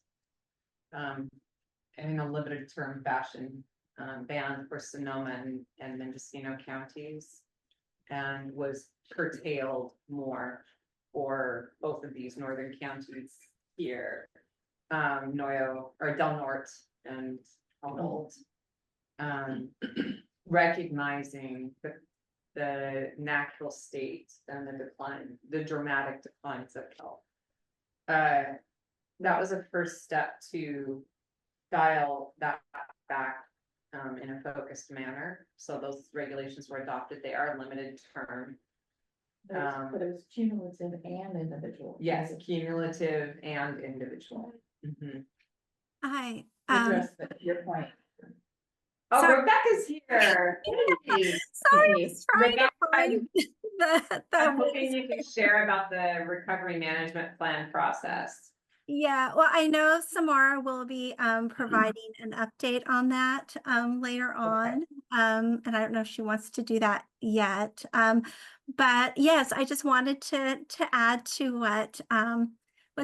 in a limited term fashion banned for Sonoma and Mendocino counties, and was curtailed more for both of these northern counties here, Noyo or Del Norte and Humboldt, recognizing the natural state and the dramatic declines of kelp. That was a first step to dial that back in a focused manner. So those regulations were adopted. They are limited term. But it was cumulative and individual. Yes, cumulative and individual. Mm-hmm. Hi. Address your point. Oh, So- Rebecca's here. Hey. Sorry, I was trying Rebecca, to find I'm hoping you can share about the recovery management plan process. Yeah, well, I know Samara will be providing an update on that later on. And I don't know if she wants to do that yet. But yes, I just wanted to add to what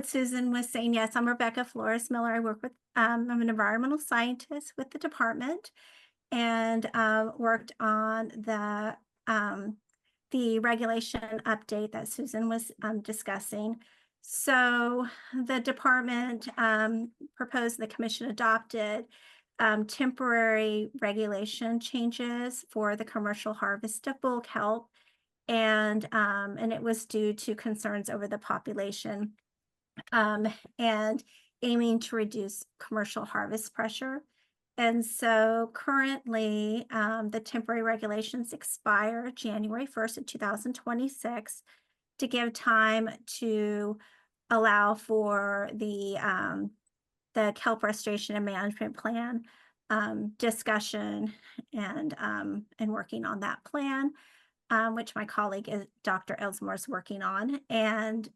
Susan was saying. Yes, I'm Rebecca Flores Miller. I work with, I'm an environmental scientist with the department, and worked on the regulation update that Susan was discussing. So the department proposed, the commission adopted temporary regulation changes for the commercial harvest of bulk kelp, and it was due to concerns over the population and aiming to reduce commercial harvest pressure. And so currently the temporary regulations expire January 1st of 2026. to give time to allow for the kelp restoration and management plan discussion and working on that plan, which my colleague Dr. Elsmore is working on. And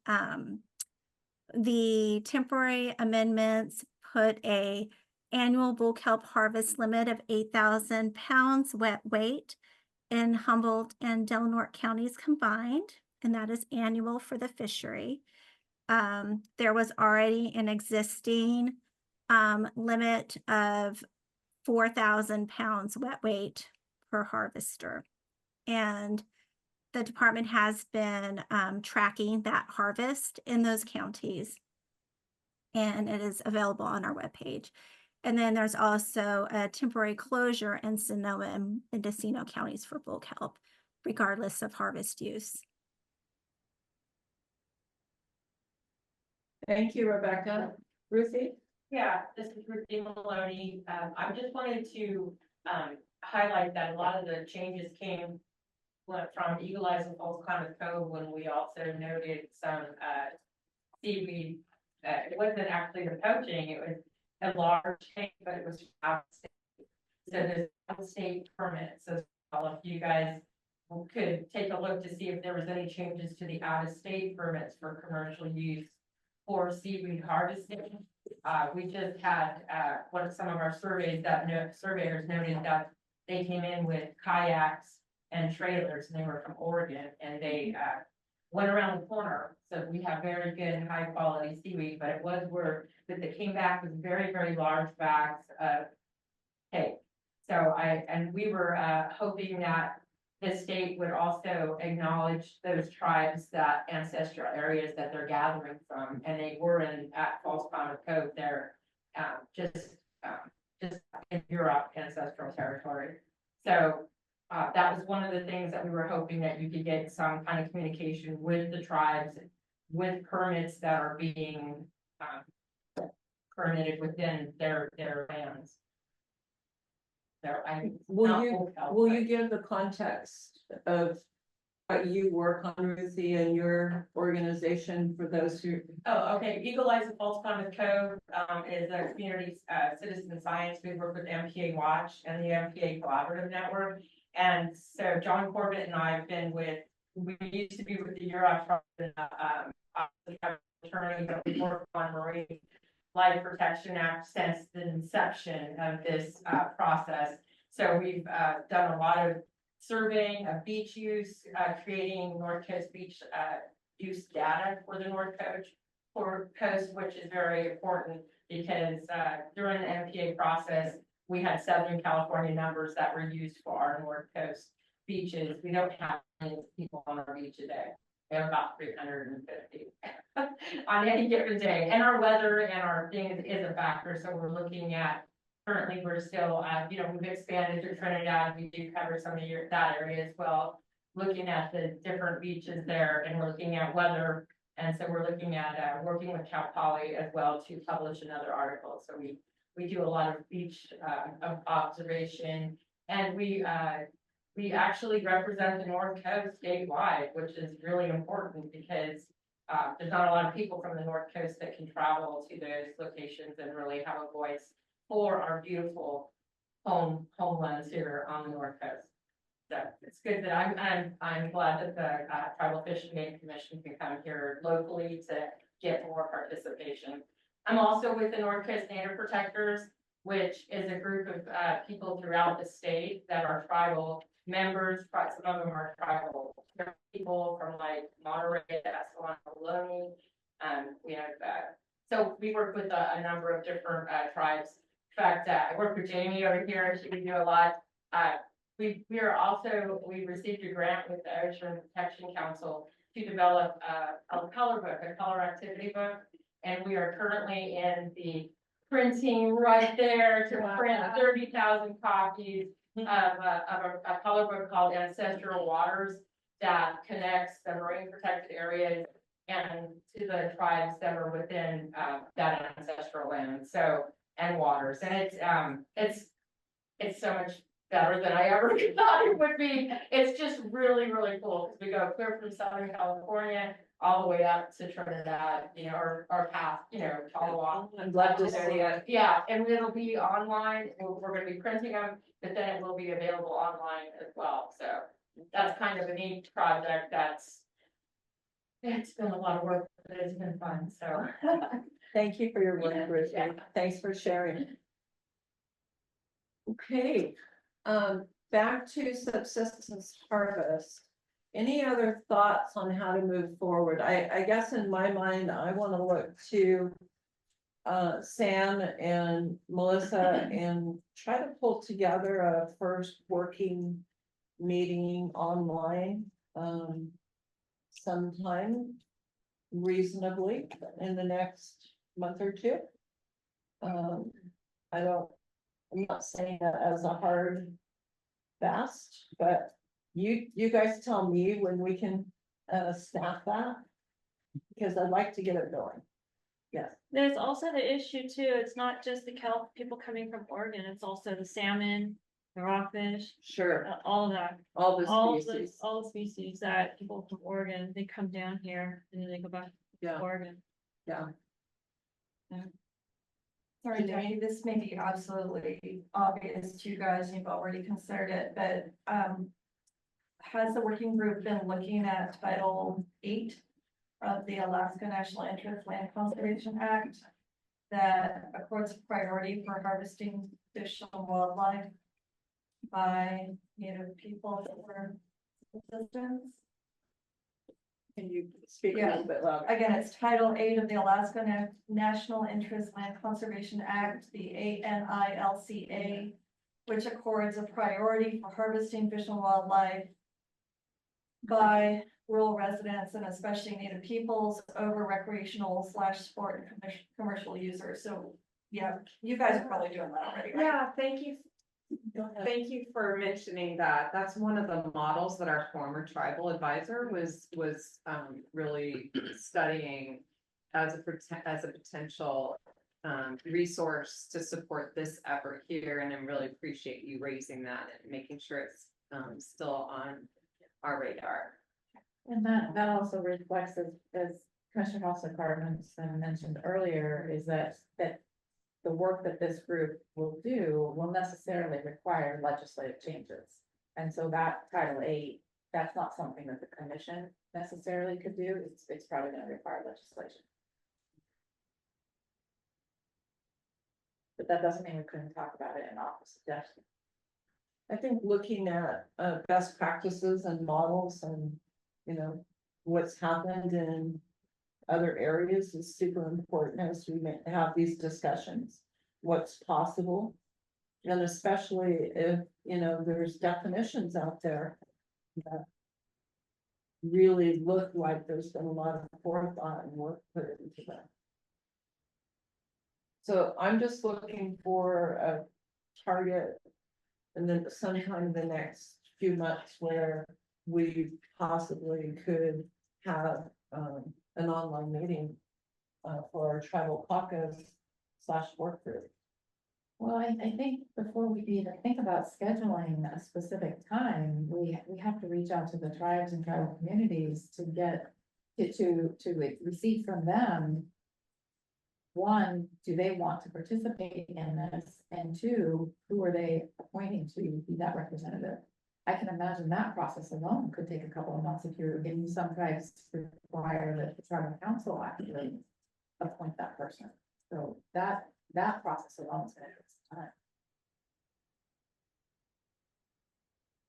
the temporary amendments put a annual bull kelp harvest limit of 8,000 pounds wet weight in Humboldt and Delaware counties combined, and that is annual for the fishery. There was already an existing limit of 4,000 pounds wet weight per harvester. And the department has been tracking that harvest in those counties, and it is available on our webpage. And then there's also a temporary closure in Sonoma and Mendocino counties for bull kelp, regardless of harvest use. Thank you, Rebecca. Ruthie? Yeah, this is Ruthie Maloney. I just wanted to highlight that a lot of the changes came from Eagle Eyes and Falls Klamath Cove, when we also noted some seaweed. It wasn't actually the poaching, it was a large tank, but it was out of state. So there's out of state permits as well. If you guys could take a look to see if there was any changes to the out of state permits for commercial use for seaweed harvesting. We just had some of our surveys that surveyors noted that they came in with kayaks and trailers, and they were from Oregon, and they went around the corner. So we have very good high quality seaweed, but it was where that they came back with very, very large bags of hay. So we were hoping that the state would also acknowledge those tribes, that ancestral areas that they're gathering from, and they were at Falls Klamath Cove. They're just in Europe ancestral territory. So that was one of the things that we were hoping, that you could get some kind of communication with the tribes, with permits that are being permitted within their lands. So will you give the context of what you work on, Ruthie, and your organization for those who? Oh, okay. Eagle Eyes and Falls Klamath Cove is a community citizen science. We work with MPA Watch and the MPA Collaborative Network. And so John Corbett and I have been we used to be with the Europe attorney, but we worked on Marine Life Protection Act since the inception of this process. So we've done a lot of surveying of beach use, creating North Coast beach use data for the North Coast, which is very important because during the MPA process, we had Southern California numbers that were used for our North Coast beaches. We don't have many people on our beach today. We have about 350 on any given day. And our weather and our things is a factor. So we're looking at, currently we're still, we've expanded to Trinidad. We do cover some of that area as well. Looking at the different beaches there, and we're looking at weather. And so we're looking at working with Cal Poly as well to publish another article. So we do a lot of beach observation, and we actually represent the North Coast statewide, which is really important because there's not a lot of people from the North Coast that can travel to those locations and really have a voice for our beautiful homelands here on the North Coast. So it's good that I'm glad that the Tribal Fish and Game Commission can come here locally to get more participation. I'm also with the North Coast Native Protectors, which is a group of people throughout the state that are tribal members. Some of them are tribal people from like Monterey, Escalon, Ohlone. We have so we work with a number of different tribes. In fact, I work with Jamie over here. She can do a lot. We received a grant with the Ocean Protection Council to develop a color book, a color activity book. And we are currently in the printing right there to print 30,000 copies of a color book called Ancestral Waters that connects the marine protected areas and to the tribes that are within that ancestral land. So, and waters. And it's so much better than I ever thought it would be. It's just really, really cool, because we go clear from Southern California all the way up to Trinidad, you know, or past, you know, Tallawah. I'd love to see it. Yeah, and it'll be online, we're gonna be printing them, but then it will be available online as well, so that's kind of a neat project it's been a lot of work, but it's been fun, so. Thank you for your work, Ruth. Yeah. Thanks for sharing. Okay, back to subsistence harvest. Any other thoughts on how to move forward? I guess in my mind, I want to look to Sam and Melissa and try to pull together a first working meeting online sometime reasonably in the next month or two. I'm not saying that as a hard fast, but you guys tell me when we can staff that, because I'd like to get it going. Yes. There's also the issue too, it's not just the kelp people coming from Oregon, it's also the salmon, the rockfish. Sure. All of that. All the species. All the species that people from Oregon, they come down here and then they go back to Oregon. Yeah. Sorry, Jenny, this may be absolutely obvious to you guys, you've already considered it, but, has the working group been looking at Title 8 of the Alaska National Interest Land Conservation Act that accords priority for harvesting fish and wildlife by Native people for subsistence? Can you speak a Yeah. little bit louder? Again, it's Title 8 of the Alaska National Interest Land Conservation Act, the ANILCA, which accords a priority for harvesting fish and wildlife by rural residents and especially Native peoples over recreational / sport and commercial users. So, yeah, you guys are probably doing that already, right? Yeah, thank you. Thank you for mentioning that. That's one of the models that our former tribal advisor was really studying as a potential resource to support this effort here. And I really appreciate you raising that and making sure it's still on our radar. And that also reflects, as Commissioner Carmen mentioned earlier, is that the work that this group will do will necessarily require legislative changes. And so that Title 8, that's not something that the commission necessarily could do. It's probably going to require legislation. But that doesn't mean we couldn't talk about it and offer suggestions. I think looking at best practices and models and, you know, what's happened in other areas is super important as we have these discussions, what's possible. And especially if, you know, there's definitions out there that really look like there's been a lot of forethought and work put into them. So I'm just looking for a target and then sometime in the next few months where we possibly could have an online meeting for our tribal caucus / work group. Well, I think before we even think about scheduling a specific time, we have to reach out to the tribes and tribal communities to get to receive from them. One, do they want to participate in this? And two, who are they appointing to be that representative? I can imagine that process alone could take a couple of months if you're getting some tribes to require that the tribal council actually appoint that person. So that process alone is going to take some time.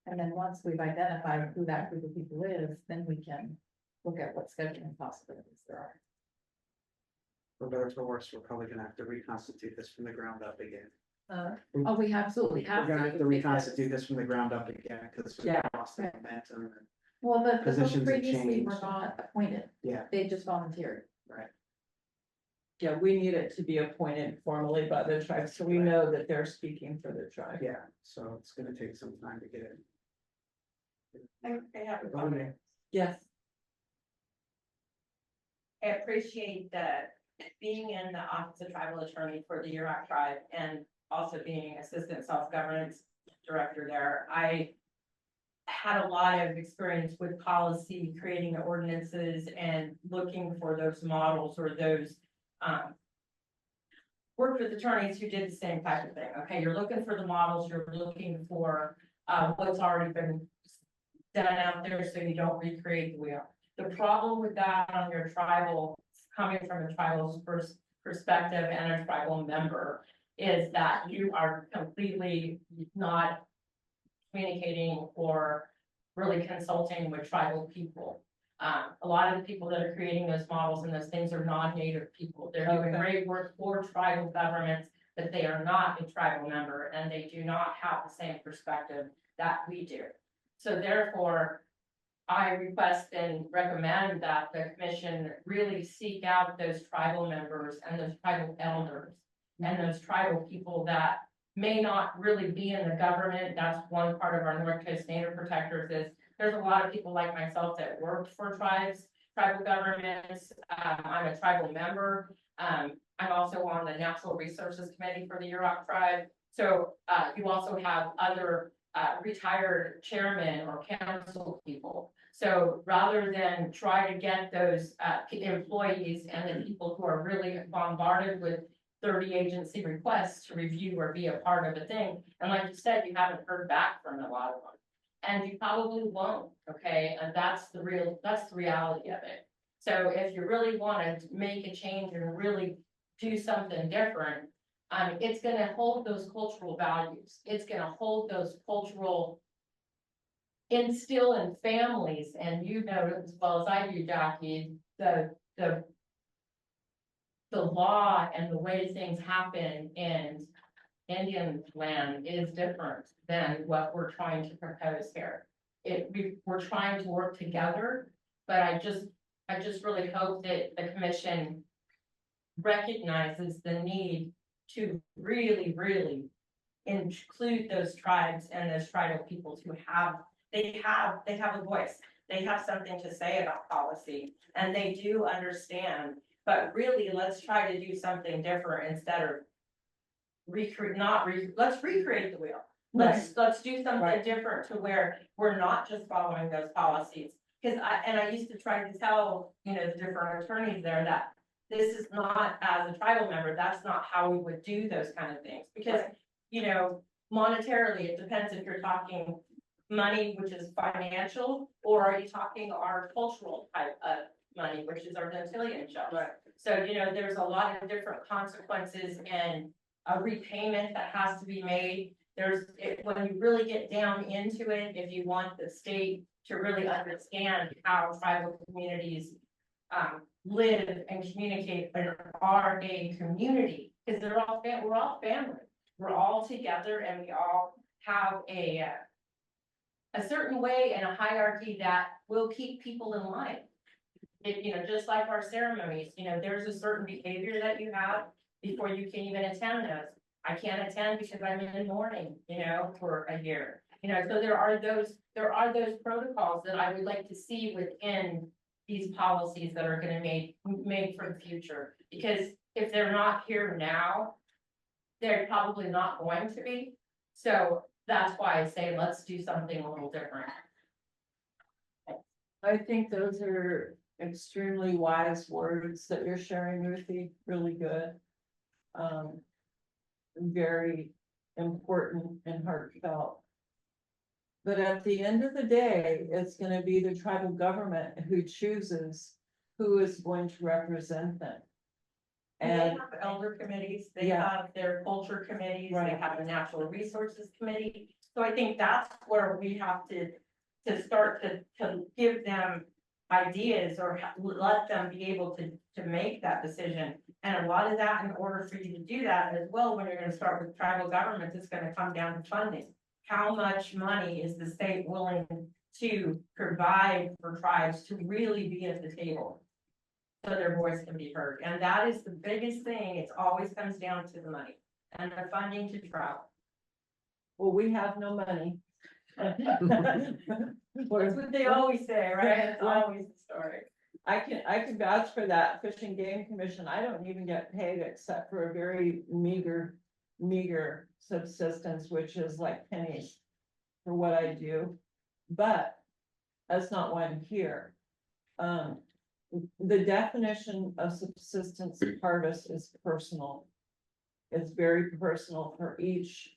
And then once we've identified who that group of people is, then we can look at what scheduling possibilities there are. For better or for worse, we're probably gonna have to reconstitute this from the ground up again. Oh, we absolutely have We're gonna have to because- reconstitute this from the ground up again, because we lost the momentum. Well, the people Positions have previously were changed. not appointed. Yeah. They just volunteered. Right. Yeah, we need it to be appointed formally by the tribe, so we know that they're speaking for the tribe. Yeah, so it's gonna take some time to get it. I have a comment. Yes. I appreciate that being in the office of tribal attorney for the Yurok tribe and also being assistant self-governance director there, I had a lot of experience with policy, creating the ordinances and looking for those models or those, worked with attorneys who did the same type of thing. Okay, you're looking for the models, you're looking for, what's already been done out there so you don't recreate the wheel. The problem with that on your tribal, coming from a tribal perspective and a tribal member, is that you are completely not communicating or really consulting with tribal people. A lot of the people that are creating those models and those things are non-native people. They're doing great work for tribal governments, but they are not a tribal member and they do not have the same perspective that we do. So therefore, I request and recommend that the commission really seek out those tribal members and those tribal elders and those tribal people that may not really be in the government. That's one part of our North Coast Native Protectors is there's a lot of people like myself that worked for tribal governments. I'm a tribal member. I'm also on the Natural Resources Committee for the Yurok tribe. So you also have other retired chairmen or council people. So rather than try to get those employees and the people who are really bombarded with 30 agency requests to review or be a part of a thing, and like you said, you haven't heard back from a lot of them, and you probably won't. Okay, and that's the reality of it. So if you really want to make a change and really do something different, it's going to hold those cultural values. It's going to hold those cultural instill in families, and you know as well as I do, Jackie, the law and the way things happen in Indian land is different than what we're trying to propose here. We're trying to work together, but I just really hope that the commission recognizes the need to really, really include those tribes and those tribal peoples who have a voice. They have something to say about policy and they do understand, but really let's try to do something different instead of let's recreate the wheel. Let's do something different to where we're not just following those policies. Because I used to try to tell, the different attorneys there that this is not, as a tribal member, that's not how we would do those kind of things. Because, monetarily, it depends if you're talking money, which is financial, or are you talking our cultural type of money, which is our Dantillion shelf. Right. So, there's a lot of different consequences and a repayment that has to be made. When you really get down into it, if you want the state to really understand how tribal communities live and communicate and are a community, because we're all family. We're all together and we all have a certain way and a hierarchy that will keep people in line. Just like our ceremonies, there's a certain behavior that you have before you can even attend those. I can't attend because I'm in mourning, for a year. So there are those protocols that I would like to see within these policies that are going to made for the future. Because if they're not here now, they're probably not going to be. So that's why I say let's do something a little different. I think those are extremely wise words that you're sharing, Ruthie. Really good. Very important and heartfelt. But at the end of the day, it's going to be the tribal government who chooses who is going to represent them. And they have elder committees, they have their culture committees, they have a natural resources committee. So I think that's where we have to start to give them ideas or let them be able to make that decision. And a lot of that, in order for you to do that as well, when you're going to start with tribal governments, it's going to come down to funding. How much money is the state willing to provide for tribes to really be at the table so their voice can be heard? And that is the biggest thing. It always comes down to the money and the funding to travel. Well, we have no money. That's what they always say, right? It's always the story. I can vouch for that. Fish and Game Commission, I don't even get paid except for a very meager subsistence, which is like pennies for what I do. But that's not why I'm here. The definition of subsistence harvest is personal. It's very personal for each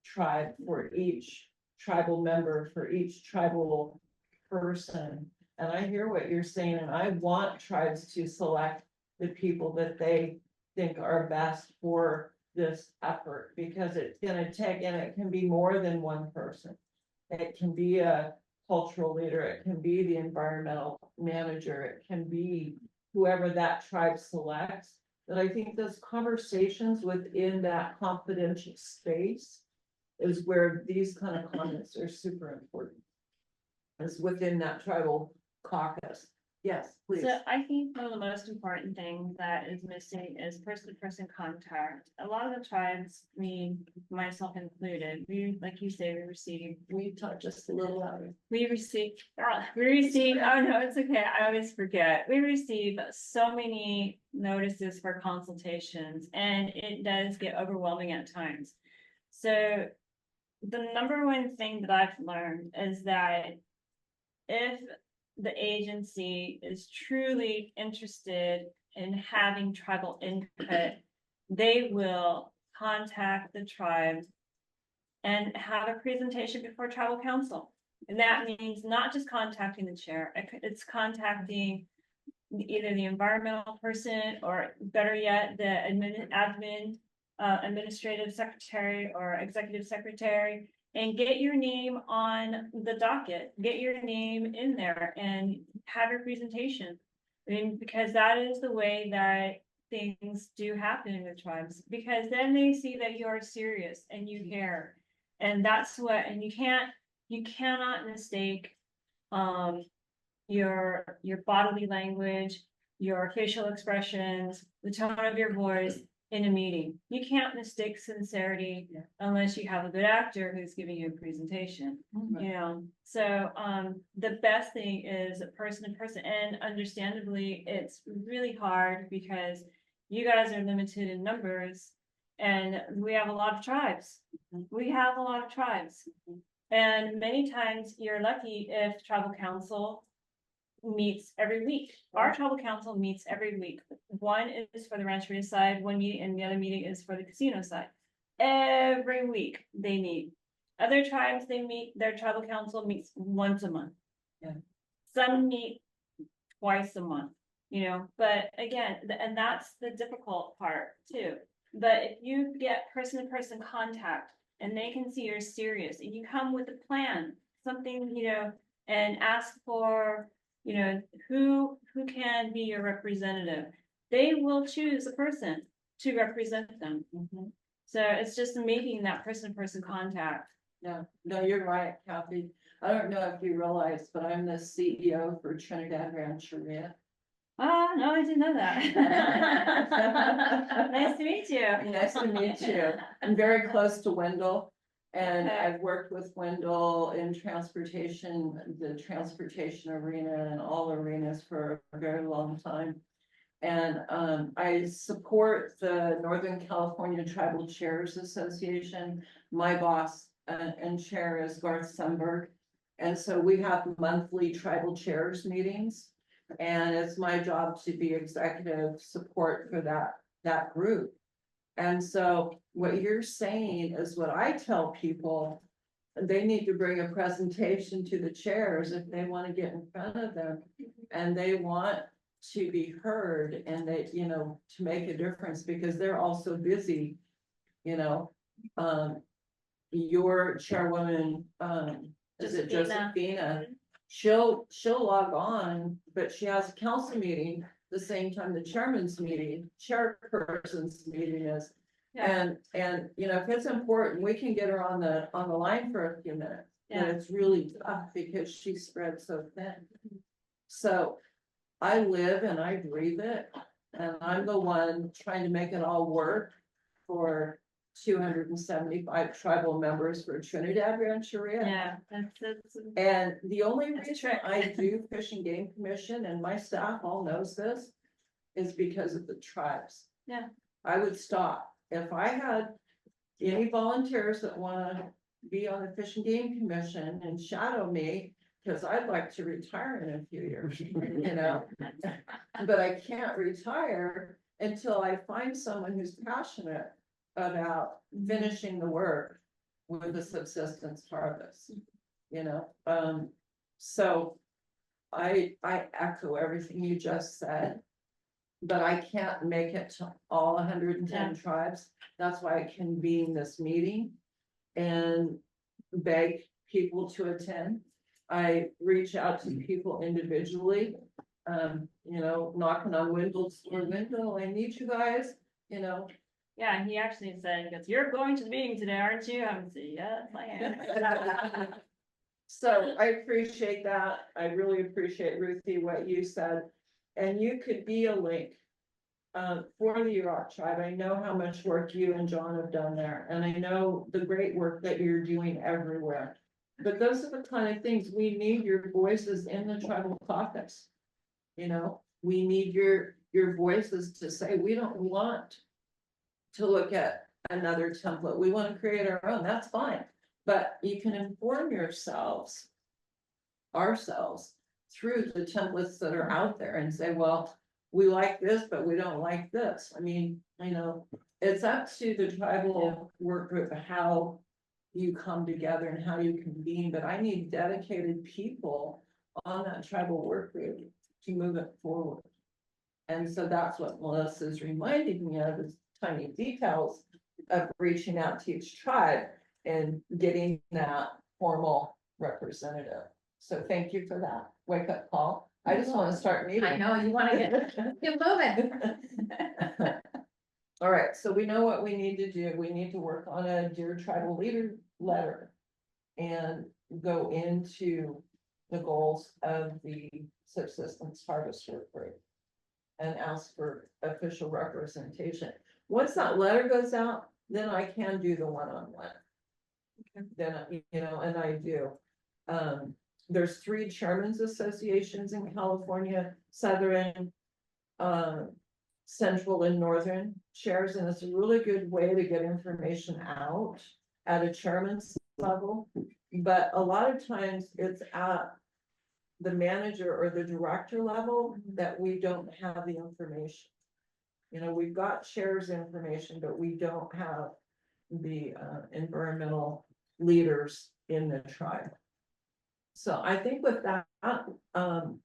tribe, for each tribal member, for each tribal person. And I hear what you're saying, and I want tribes to select the people that they think are best for this effort, because it's gonna take, and it can be more than one person. It can be a cultural leader, it can be the environmental manager, it can be whoever that tribe selects. But I think those conversations within that confidential space is where these kind of comments are super important. Is within that tribal caucus. Yes, please. So I think one of the most important things that is missing is person-to-person contact. A lot of the tribes, me, myself included, we, like you say, we talk just a little louder. We receive, oh no, it's okay, I always forget. We receive so many notices for consultations, and it does get overwhelming at times. So the number one thing that I've learned is that if the agency is truly interested in having tribal input, they will contact the tribe and have a presentation before tribal council. And that means not just contacting the chair, it's contacting either the environmental person, or better yet, the administrative secretary or executive secretary, and get your name on the docket, get your name in there and have your presentation. I mean, because that is the way that things do happen in the tribes, because then they see that you're serious and you care. And that's what, and you cannot mistake your bodily language, your facial expressions, the tone of your voice in a meeting. You can't mistake sincerity unless you have a good actor who's giving you a presentation, you know? So the best thing is person to person, and understandably, it's really hard because you guys are limited in numbers, and we have a lot of tribes. We have a lot of tribes. And many times you're lucky if tribal council meets every week. Our tribal council meets every week. One is for the Rancheria side, one meeting, and the other meeting is for the casino side. Every week they meet. Other tribes, they meet, their tribal council meets once a month. Yeah. Some meet twice a month, you know, but again, and that's the difficult part too. But if you get person-to-person contact and they can see you're serious and you come with a plan, something, you know, and ask for, you know, who can be your representative, they will choose a person to represent them. So it's just making that person-to-person contact. Yeah, no, you're right, Kathy. I don't know if you realize, but I'm the CEO for Trinidad Rancheria. Oh, no, I didn't know that. Nice to meet you. Nice to meet you. I'm very close to Wendell, and Okay. I've worked with Wendell in transportation, the transportation arena and all arenas for a very long time. And I support the Northern California Tribal Chairs Association. My boss and chair is Garth Sundberg. And so we have monthly tribal chairs meetings. And it's my job to be executive support for that group. And so what you're saying is what I tell people, they need to bring a presentation to the chairs if they want to get in front of them. And they want to be heard, and they, you know, to make a difference, because they're also busy, you know. Your chairwoman, is it Josephina? She'll log on, but she has a council meeting the same time the chairman's meeting, chairperson's meeting is. Yeah. And you know, if it's important, we can get her on the line for a few minutes. Yeah. And it's really tough because she's spread so thin. So I live and I breathe it, and I'm the one trying to make it all work for 275 tribal members for Trinidad Rancheria. Yeah, that's And the only That's reason true. I do Fish and Game Commission, and my staff all knows this, is because of the tribes. Yeah. I would stop. If I had any volunteers that wanna be on the Fish and Game Commission and shadow me, cause I'd like to retire in a few years, you know? But I can't retire until I find someone who's passionate about finishing the work with the subsistence harvest, you know? So I echo everything you just said. But I can't make it to all 110 tribes. That's why I convene this meeting and beg people to attend. I reach out to people individually, you know, knocking on windows, or window, I need you guys, you know. Yeah, he actually said, because you're going to the meeting today, aren't you? I'm saying, yes, I am. So I appreciate that. I really appreciate, Ruthie, what you said. And you could be a link for the Yurok tribe. I know how much work you and John have done there, and I know the great work that you're doing everywhere. But those are the kind of things, we need your voices in the tribal caucus. You know, we need your voices to say, we don't want to look at another template. We want to create our own. That's fine. But you can inform ourselves through the templates that are out there and say, well, we like this, but we don't like this. I mean, you know, it's up to the tribal work group how you come together and how you convene, but I need dedicated people on that tribal work group to move it forward. And so that's what Melissa's reminding me of, is tiny details of reaching out to each tribe and getting that formal representative. So thank you for that wake up call. I just want to start meeting. I know, you wanna get moving. All right, so we know what we need to do. We need to work on a Dear Tribal Leader letter and go into the goals of the subsistence harvest work group and ask for official representation. Once that letter goes out, then I can do the one-on-one. Then, you know, and I do. There's 3 chairmen's associations in California, Southern, Central and Northern chairs, and it's a really good way to get information out at a chairman's level. But a lot of times it's at the manager or the director level that we don't have the information. You know, we've got chairs information, but we don't have the environmental leaders in the tribe. So I think with that,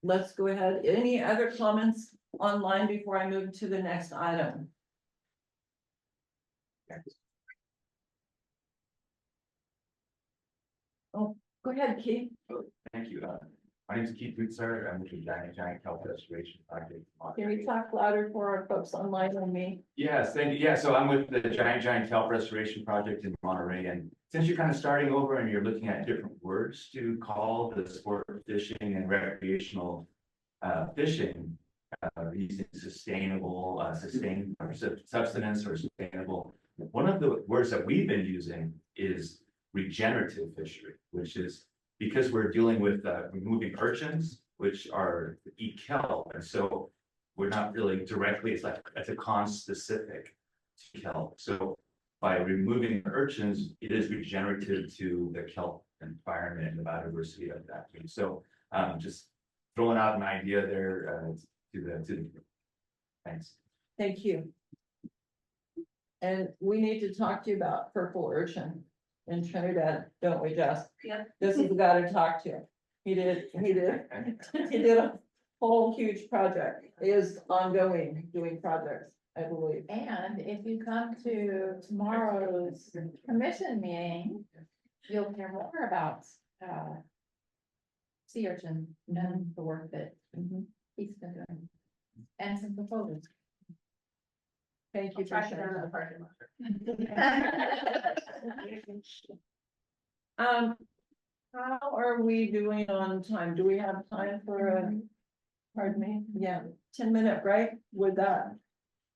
let's go ahead. Any other comments online before I move to the next item? Oh, go ahead, Keith. Thank you. My name is Keith Bootsar. I'm with the Giant Kelp Restoration Project. Can you talk louder for our folks online than me? Yes, thank you. Yeah, so I'm with the Giant Kelp Restoration Project in Monterey, and since you're kind of starting over and you're looking at different words to call the sport of fishing and recreational fishing, using sustainable, subsistence or sustainable. One of the words that we've been using is regenerative fishery, which is because we're dealing with removing urchins, which eat kelp, and so we're not really directly. It's a con-specific to kelp. So by removing urchins, it is regenerative to the kelp environment and the biodiversity of that. So just throwing out an idea there to the group. Thanks. Thank you. And we need to talk to you about purple urchin in Trinidad, don't we, Jess? Yeah. This is the guy to talk to. He did a whole huge project. He is ongoing, doing projects, I believe. And if you come to tomorrow's commission meeting, you'll hear more about sea urchin and the work that he's been doing. And some proposals. Thank you for sharing that. How are we doing on time? Do we have time for a, pardon me? Yeah, 10-minute break with that?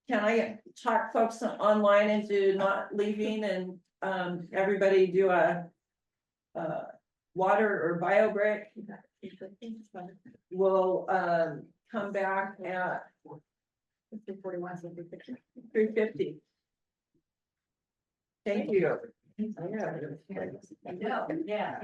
Can I talk folks online into not leaving and everybody do a water or bio break? We'll come back at 3:50. Thank you. Yeah.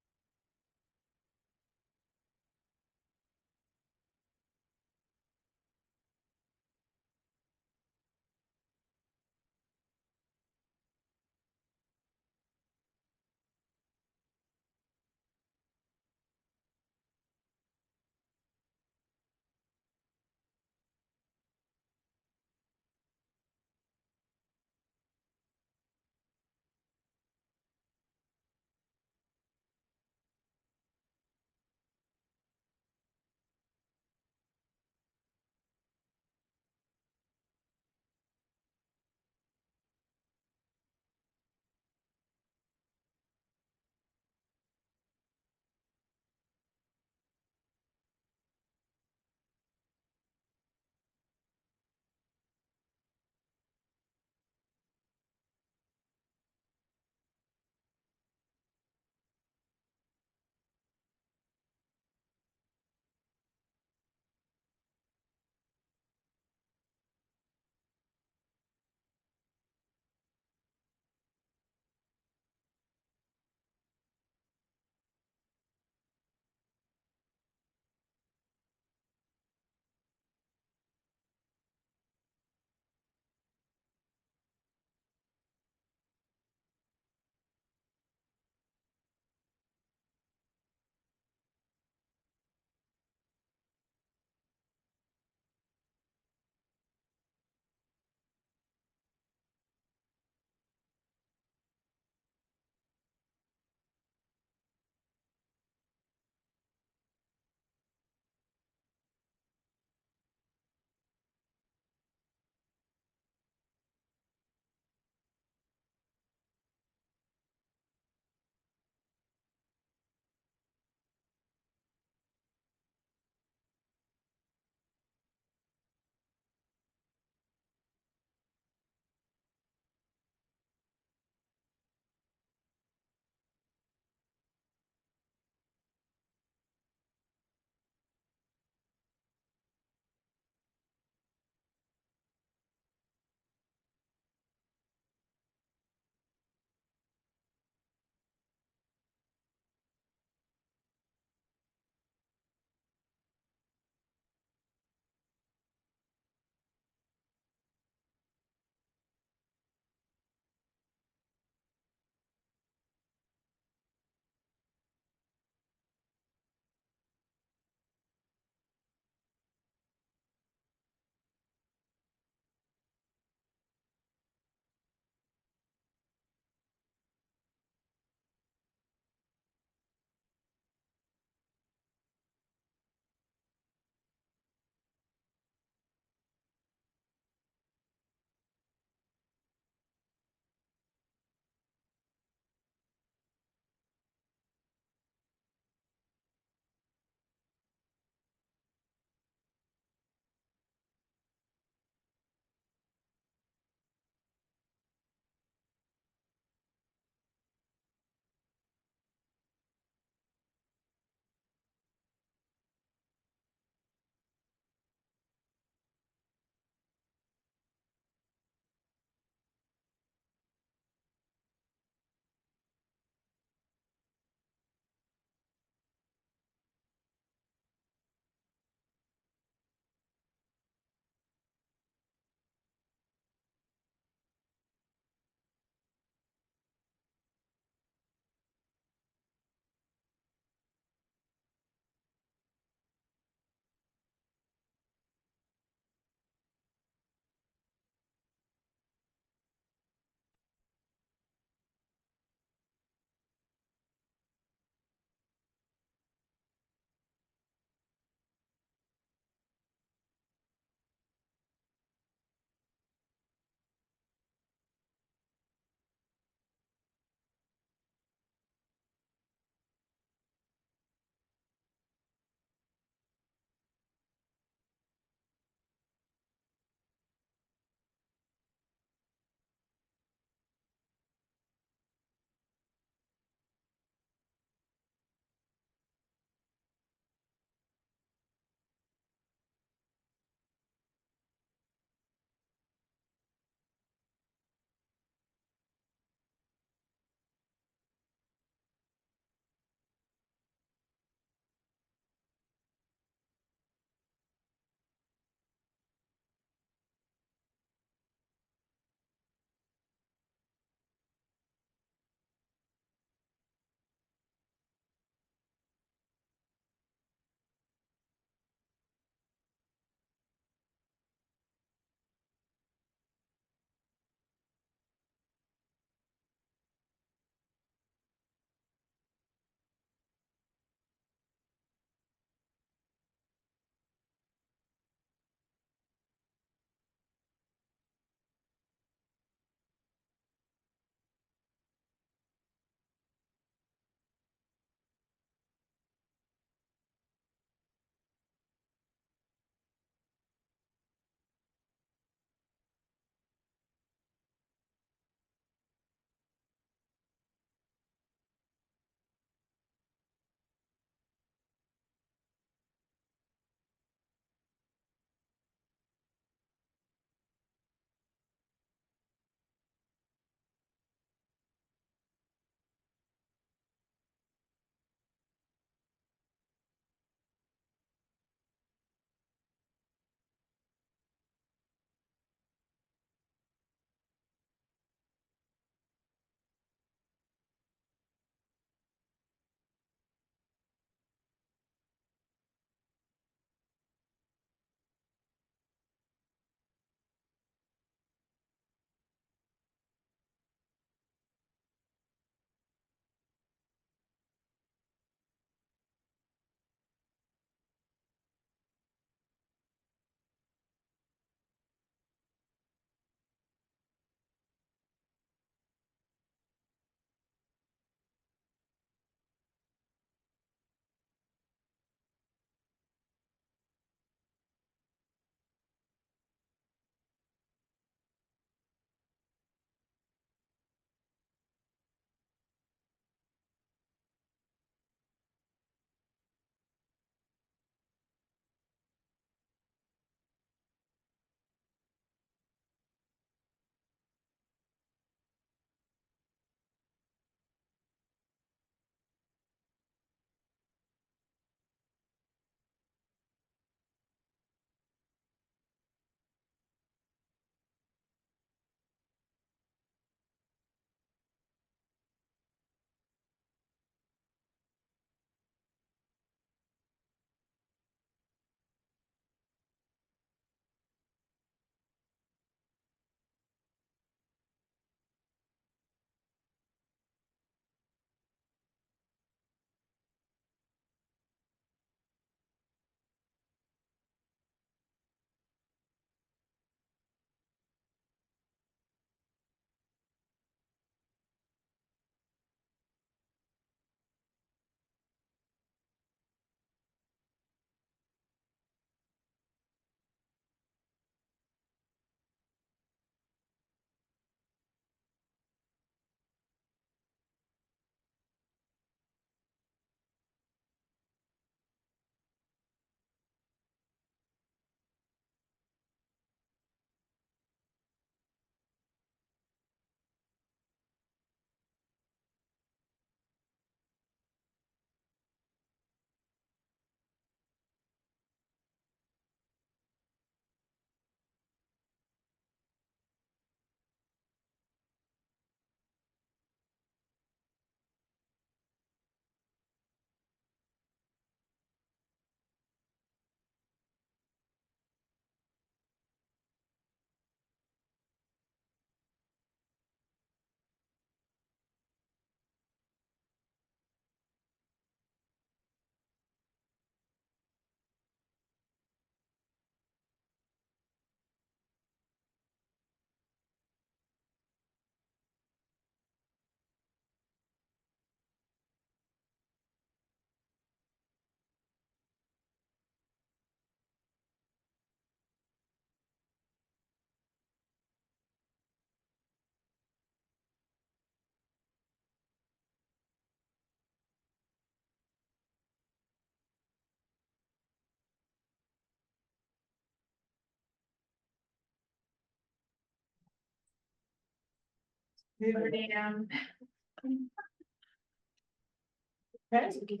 Okay,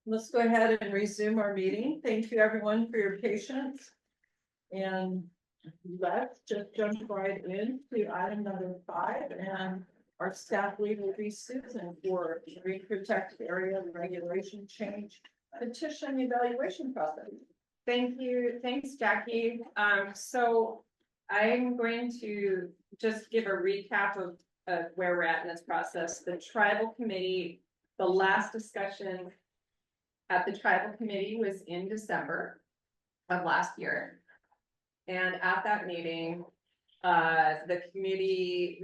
let's go ahead and resume our meeting. Thank you, everyone, for your patience. And let's just jump right into item number 5, and our staff lead will be Susan for Marine Protected Area Regulation Change Petition Evaluation Process. Thank you. Thanks, Jackie. So I'm going to just give a recap of where we're at in this process. The tribal committee, the last discussion at the tribal committee was in December of last year. And at that meeting, the committee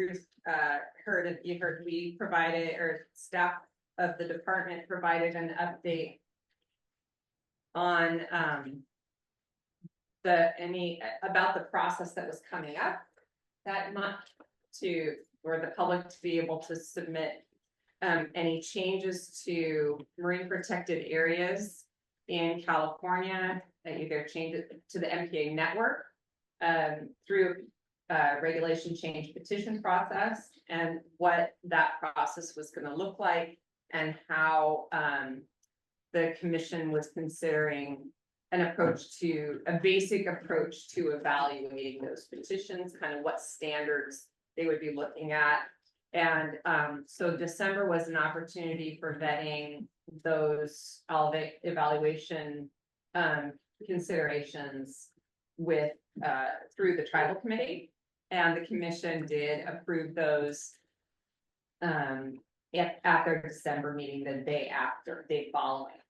we provided, or staff of the department provided an update on about the process that was coming up that month for the public to be able to submit any changes to marine protected areas in California, either change it to the MPA network through regulation change petition process, and what that process was going to look like, and how the commission was considering a basic approach to evaluating those petitions, kind of what standards they would be looking at. And so December was an opportunity for vetting those evaluation considerations through the tribal committee, and the commission did approve those at their December meeting the day following.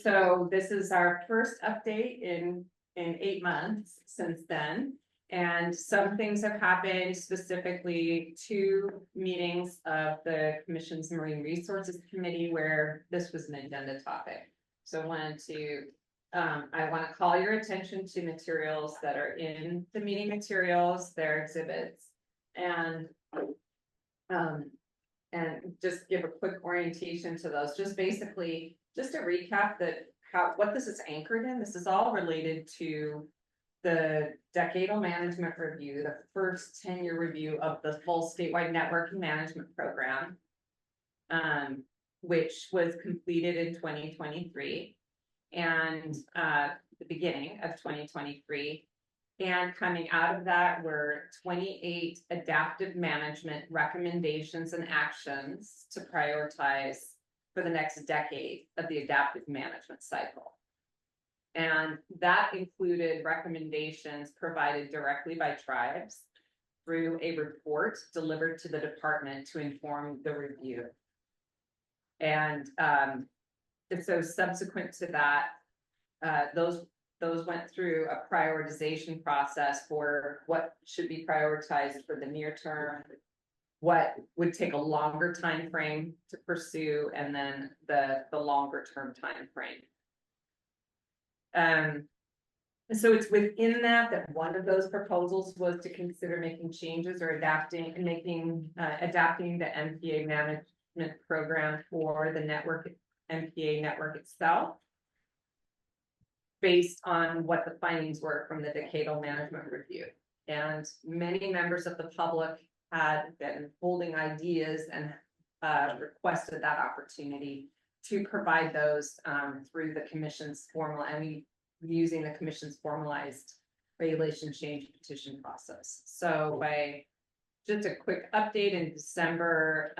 So this is our first update in 8 months since then. And some things have happened, specifically 2 meetings of the Commission's Marine Resources Committee where this was an agenda topic. So I want to call your attention to materials that are in the meeting materials, their exhibits, and just give a quick orientation to those. Just basically, just to recap what this is anchored in. This is all related to the decadal management review, the first 10-year review of the full statewide network management program, which was completed in 2023 and the beginning of 2023. And coming out of that were 28 adaptive management recommendations and actions to prioritize for the next decade of the adaptive management cycle. And that included recommendations provided directly by tribes through a report delivered to the department to inform the review. And so subsequent to that, those went through a prioritization process for what should be prioritized for the near term, what would take a longer time frame to pursue, and then the longer term time frame. So it's within that one of those proposals was to consider making changes or adapting the MPA management program for the MPA network itself, based on what the findings were from the decadal management review. And many members of the public had been holding ideas and requested that opportunity to provide those through the commission's using the commission's formalized regulation change petition process. So by just a quick update, in December,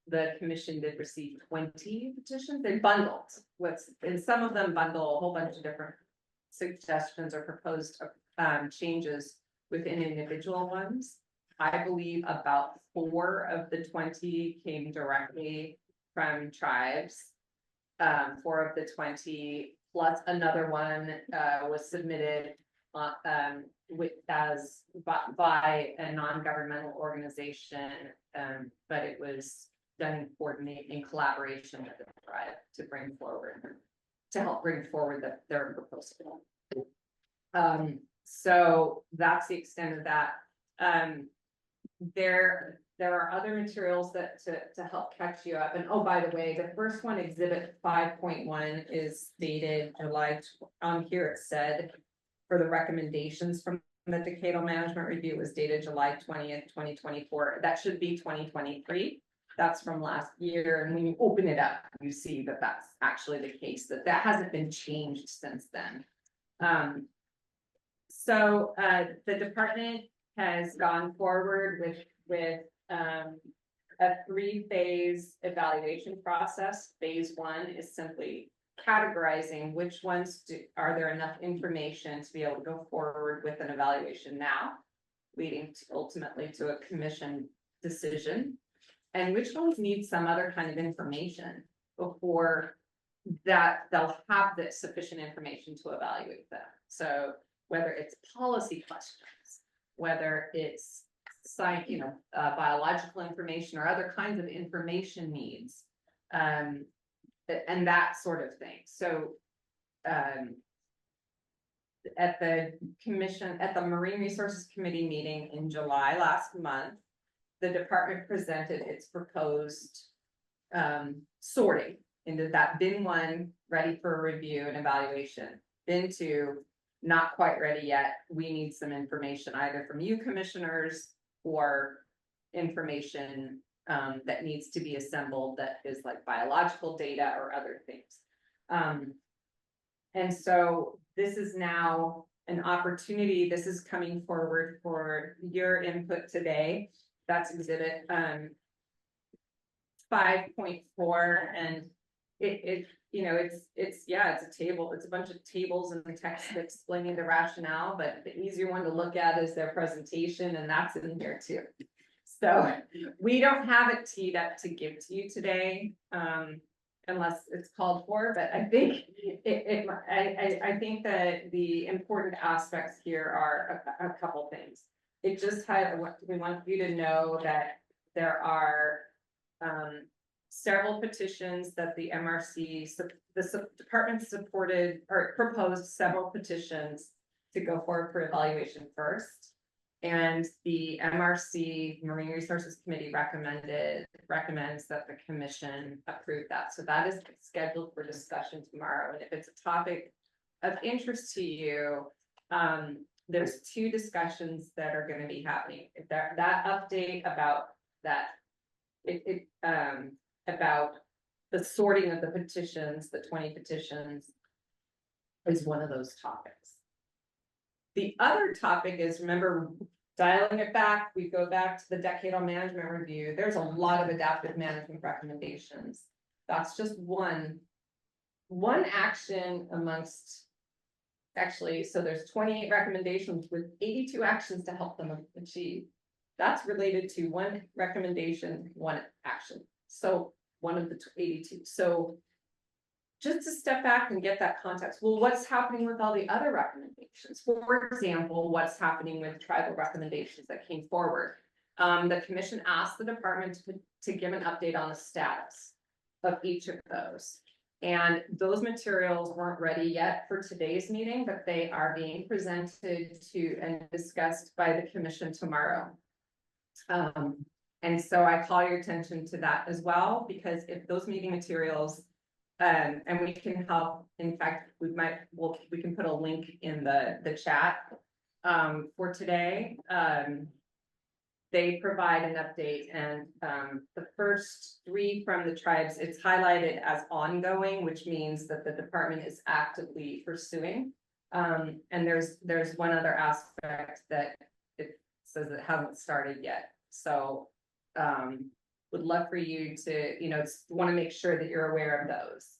the commission did receive 20 petitions. They bundled and some of them bundle a whole bunch of different suggestions or proposed changes within individual ones. I believe about 4 of the 20 came directly from tribes. 4 of the 20 plus another one was submitted by a non-governmental organization, but it was done in collaboration with the tribe to help bring forward their proposal. So that's the extent of that. There are other materials that to help catch you up. And oh, by the way, the first one, exhibit 5.1, is dated July. On here it said for the recommendations from the decadal management review was dated July 20th, 2024. That should be 2023. That's from last year, and when you open it up, you see that that's actually the case, that hasn't been changed since then. So the department has gone forward with a 3-phase evaluation process. Phase 1 is simply categorizing which ones are there enough information to be able to go forward with an evaluation now, leading ultimately to a commission decision, and which ones need some other kind of information before that they'll have the sufficient information to evaluate them. So whether it's policy questions, whether it's biological information or other kinds of information needs, and that sort of thing. So at the Marine Resources Committee meeting in July last month, the department presented its proposed sorting into that bin 1, ready for review and evaluation, bin 2, not quite ready yet. We need some information either from you commissioners or information that needs to be assembled that is like biological data or other things. And so this is now an opportunity. This is coming forward for your input today. That's exhibit 5.4, and it's a table. It's a bunch of tables and text explaining the rationale, but the easier one to look at is their presentation, and that's in here too. So we don't have it teed up to give to you today, unless it's called for, but I think I think that the important aspects here are a couple things. It just we want you to know that there are several petitions that the MRC, the department supported or proposed several petitions to go forward for evaluation first. And the MRC Marine Resources Committee recommends that the commission approve that. So that is scheduled for discussion tomorrow. And if it's a topic of interest to you, there's 2 discussions that are going to be happening. That update about that, about the sorting of the petitions, the 20 petitions, is one of those topics. The other topic is, remember, dialing it back, we go back to the decadal management review. There's a lot of adaptive management recommendations. That's just one action amongst, actually, so there's 28 recommendations with 82 actions to help them achieve. That's related to 1 recommendation, 1 action. So one of the 82. So just to step back and get that context, well, what's happening with all the other recommendations? For example, what's happening with tribal recommendations that came forward? The commission asked the department to give an update on the status of each of those. And those materials weren't ready yet for today's meeting, but they are being presented to and discussed by the commission tomorrow. And so I call your attention to that as well, because if those meeting materials, and we can help, in fact, we can put a link in the chat for today. They provide an update, and the first 3 from the tribes, it's highlighted as ongoing, which means that the department is actively pursuing. And there's one other aspect that it says it hasn't started yet. So would love for you to, want to make sure that you're aware of those.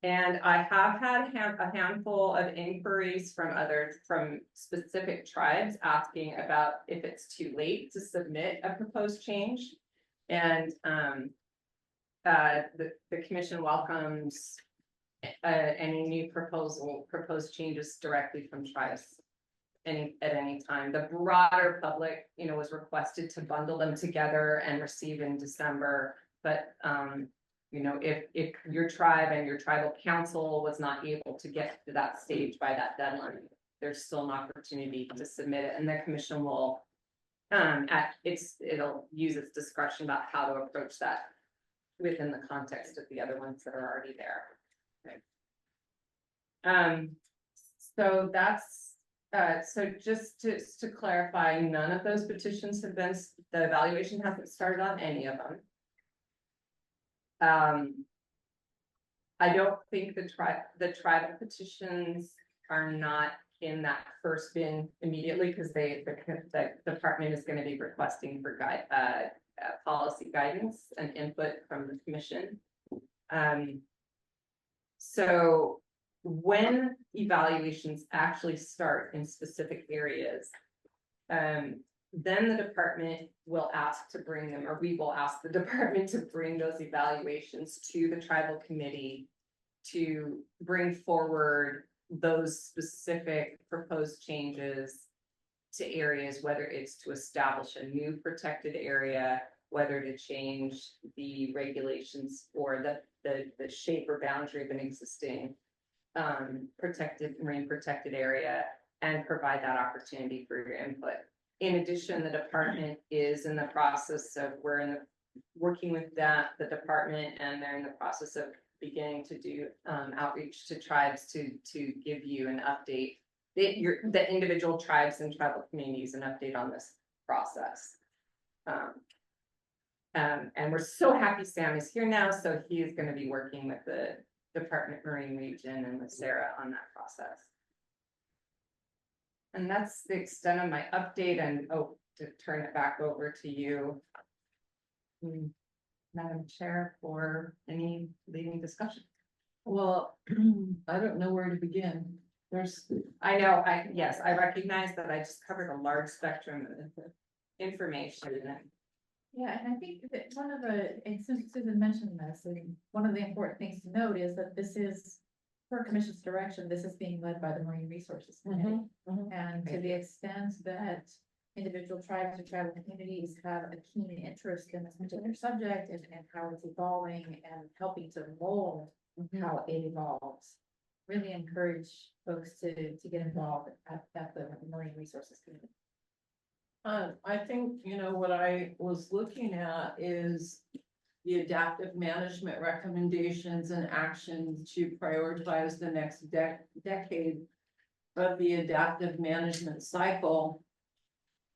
And I have had a handful of inquiries from specific tribes asking about if it's too late to submit a proposed change. And the commission welcomes any new proposed changes directly from tribes at any time. The broader public, was requested to bundle them together and receive in December. But if your tribe and your tribal council was not able to get to that stage by that deadline, there's still an opportunity to submit it, and the commission will it'll use its discretion about how to approach that within the context of the other ones that are already there. Okay. So that's So just to clarify, none of those petitions have been, the evaluation hasn't started on any of them. I don't think the tribal petitions are not in that first bin immediately, because the department is going to be requesting for policy guidance and input from the commission. So when evaluations actually start in specific areas, then the department will ask to bring them, or we will ask the department to bring those evaluations to the tribal committee to bring forward those specific proposed changes to areas, whether it's to establish a new protected area, whether to change the regulations or the shape or boundary of an existing marine protected area, and provide that opportunity for your input. In addition, the department is in the process of, working with the department, and they're in the process of beginning to do outreach to tribes to give you an update, the individual tribes and tribal communities, an update on this process. And we're so happy Sam is here now, so he is going to be working with the Department Marine Region and with Sarah on that process. And that's the extent of my update, and to turn it back over to you, Madam Chair, for any leading discussion. Well, I don't know where to begin. I know, yes, I recognize that I just covered a large spectrum of information. Yeah, and I think that one of the, and Susan mentioned this, and one of the important things to note is that this is, per commission's direction, this is being led by the Marine Resources Committee. And to the extent that individual tribes or tribal communities have a keen interest in this particular subject and how it's evolving and helping to mold how it evolves, really encourage folks to get involved at the Marine Resources Committee. I think, what I was looking at is the adaptive management recommendations and actions to prioritize the next decade of the adaptive management cycle.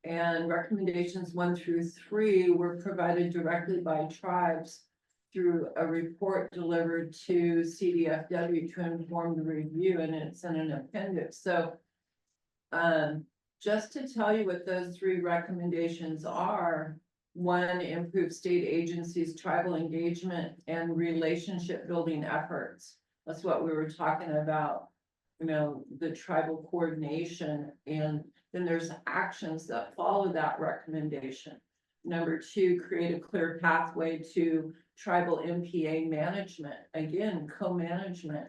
And recommendations 1 through 3 were provided directly by tribes through a report delivered to CDFW to inform the review, and it's in an appendix. So, just to tell you what those 3 recommendations are: 1, improve state agencies' tribal engagement and relationship building efforts. That's what we were talking about, the tribal coordination, and then there's actions that follow that recommendation. Number 2, create a clear pathway to tribal MPA management, again, co-management.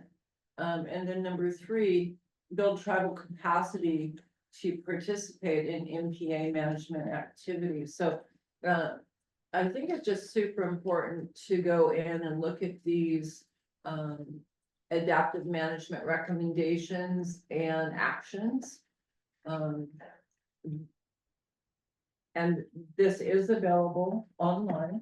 And then number 3, build tribal capacity to participate in MPA management activities. So I think it's just super important to go in and look at these adaptive management recommendations and actions. And this is available online,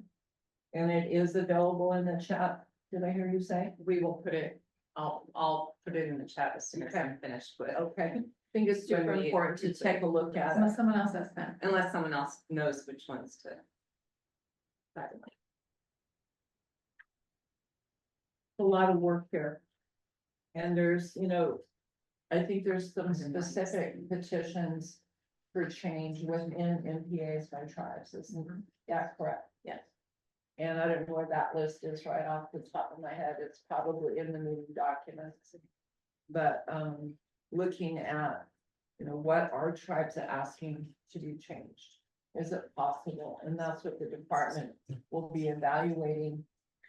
and it is available in the chat. Did I hear you say? We will put it, I'll put it in the chat as soon as I'm finished with. Okay. I think it's super important to take a look at it. Unless someone else has that. Unless someone else knows which ones to. A lot of work here. And there's, I think there's some specific petitions for change within MPAs by tribes. Yeah, correct. Yes. And I don't know where that list is right off the top of my head. It's probably in the meeting documents. But looking at, what are tribes asking to be changed? Is it possible? And that's what the department will be evaluating,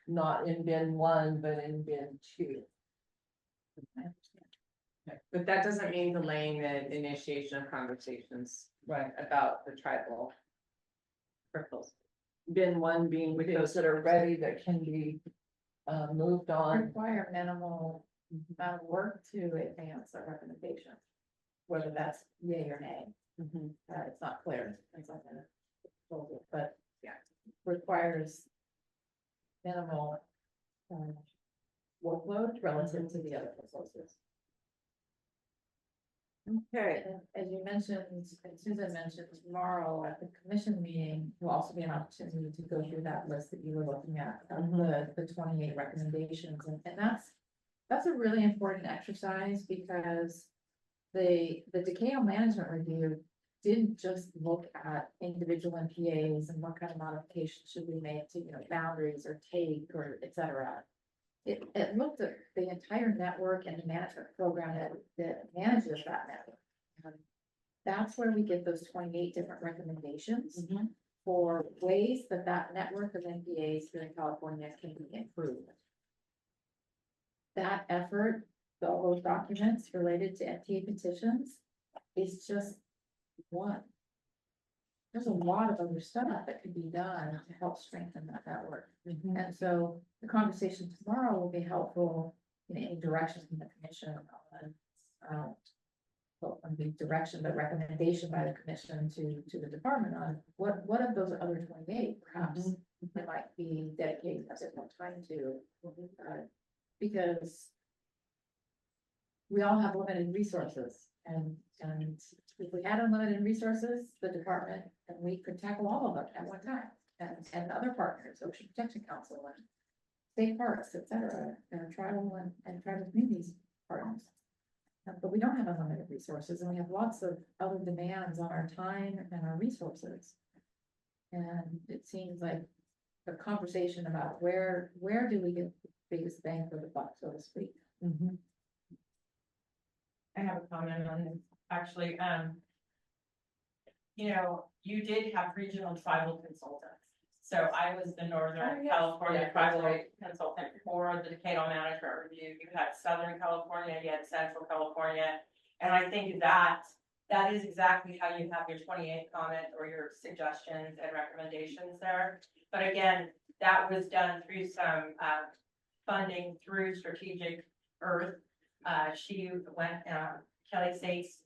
not in bin 1, but in bin 2. But that doesn't mean delaying the initiation of conversations about the tribal proposal. Bin 1 being those that are ready, that can be moved on. Require minimal amount of work to advance a recommendation, whether that's yay or nay. It's not clear. It's not in the proposal, but yeah, requires minimal workload relative to the other proposals. Okay, And as you mentioned, and Susan mentioned, tomorrow at the commission meeting, will also be an opportunity to go through that list that you were looking at, of the 28 recommendations, and that's a really important exercise, because the decadal management review didn't just look at individual MPAs and what kind of modifications should we make to, boundaries or take or et cetera. It looked at the entire network and the management program that manages that network. And that's where we get those 28 different recommendations for ways that network of MPAs here in California can be improved. That effort, all those documents related to MTA petitions, is just one. There's a lot of other stuff that could be done to help strengthen that network. And so the conversation tomorrow will be helpful in any direction from the commission on, well, on the direction, the recommendation by the commission to the department on what of those other 28 perhaps they might be dedicating a bit more time to, because we all have limited resources, and if we had unlimited resources, the department and we could tackle all of them at one time, and other partners, Ocean Protection Council and state parks, et cetera, and tribal and tribal communities partners. But we don't have unlimited resources, and we have lots of other demands on our time and our resources. And it seems like a conversation about where do we get the biggest bang for the buck, so to speak. I have a comment on this, actually, you did have regional tribal consultants. So I was the Northern California tribal consultant for the decadal management review. You had Southern California, you had Central California. And I think that is exactly how you have your 28 comment or your suggestions and recommendations there. But again, that was done through some funding through Strategic Earth. She went, Kelly Sates,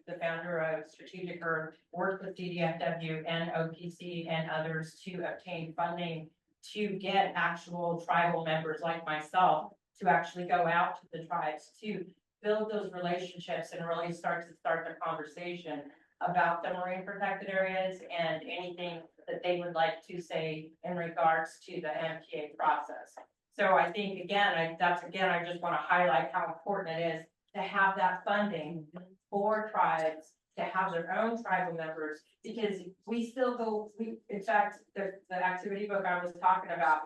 the founder of Strategic Earth, worked with DDFW and OPC and others to obtain funding to get actual tribal members like myself to actually go out to the tribes to build those relationships and really start the conversation about the marine protected areas and anything that they would like to say in regards to the MPA process. So I think, again, I just want to highlight how important it is to have that funding for tribes, to have their own tribal members, because we still in fact, the activity book I was talking about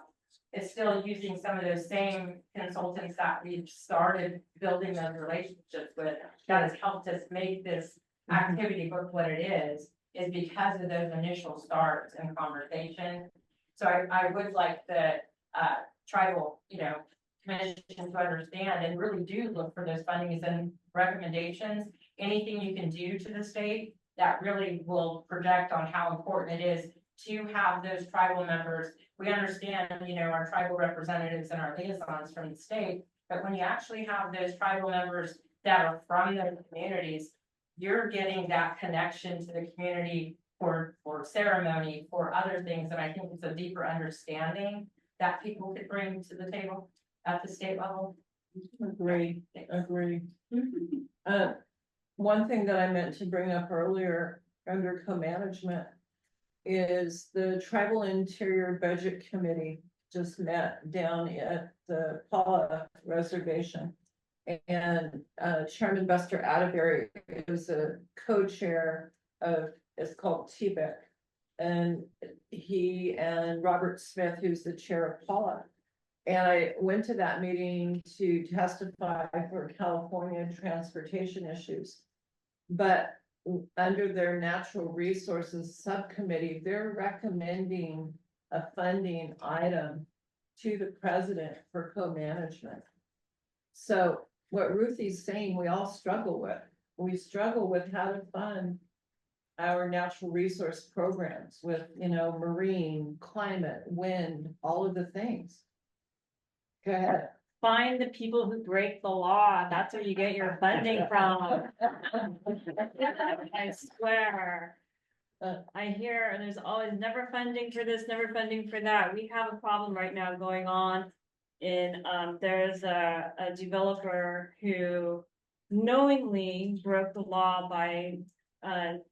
is still using some of those same consultants that we've started building those relationships with, that has helped us make this activity book what it is because of those initial starts and conversation. So I would like the tribal, commission to understand and really do look for those fundings and recommendations. Anything you can do to the state that really will project on how important it is to have those tribal members. We understand, our tribal representatives and our liaisons from the state, but when you actually have those tribal members that are from those communities, you're getting that connection to the community for ceremony, for other things. And I think it's a deeper understanding that people could bring to the table at the state level. Agree. One thing that I meant to bring up earlier under co-management is the Tribal Interior Budget Committee just met down at the Paula Reservation. And Chairman Buster Atterbury is a co-chair of, it's called TBEC. And he and Robert Smith, who's the chair of Paula. And I went to that meeting to testify for California transportation issues. But under their natural resources subcommittee, they're recommending a funding item to the president for co-management. So what Ruthie's saying, we all struggle with. We struggle with how to fund our natural resource programs with, marine, climate, wind, all of the things. Go ahead. Find the people who break the law. That's where you get your funding from. I swear. I hear there's always never funding for this, never funding for that. We have a problem right now going on in, there's a developer who knowingly broke the law by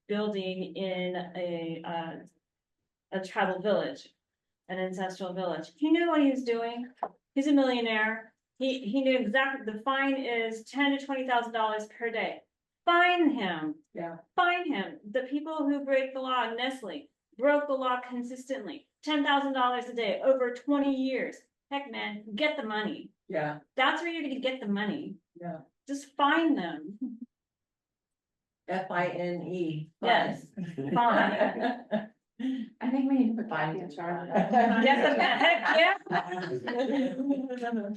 building in a tribal village, an ancestral village. He knew what he was doing. He's a millionaire. He knew exactly, the fine is $10,000 to $20,000 per day. Fine him. Yeah. Fine him. The people who break the law in Nestle broke the law consistently. $10,000 a day over 20 years. Heck, man, get the money. Yeah. That's where you're gonna get the money. Yeah. Just fine them. FINE. Yes, fine. I think we need to put Kathy in charge of that. Yes, heck, yeah.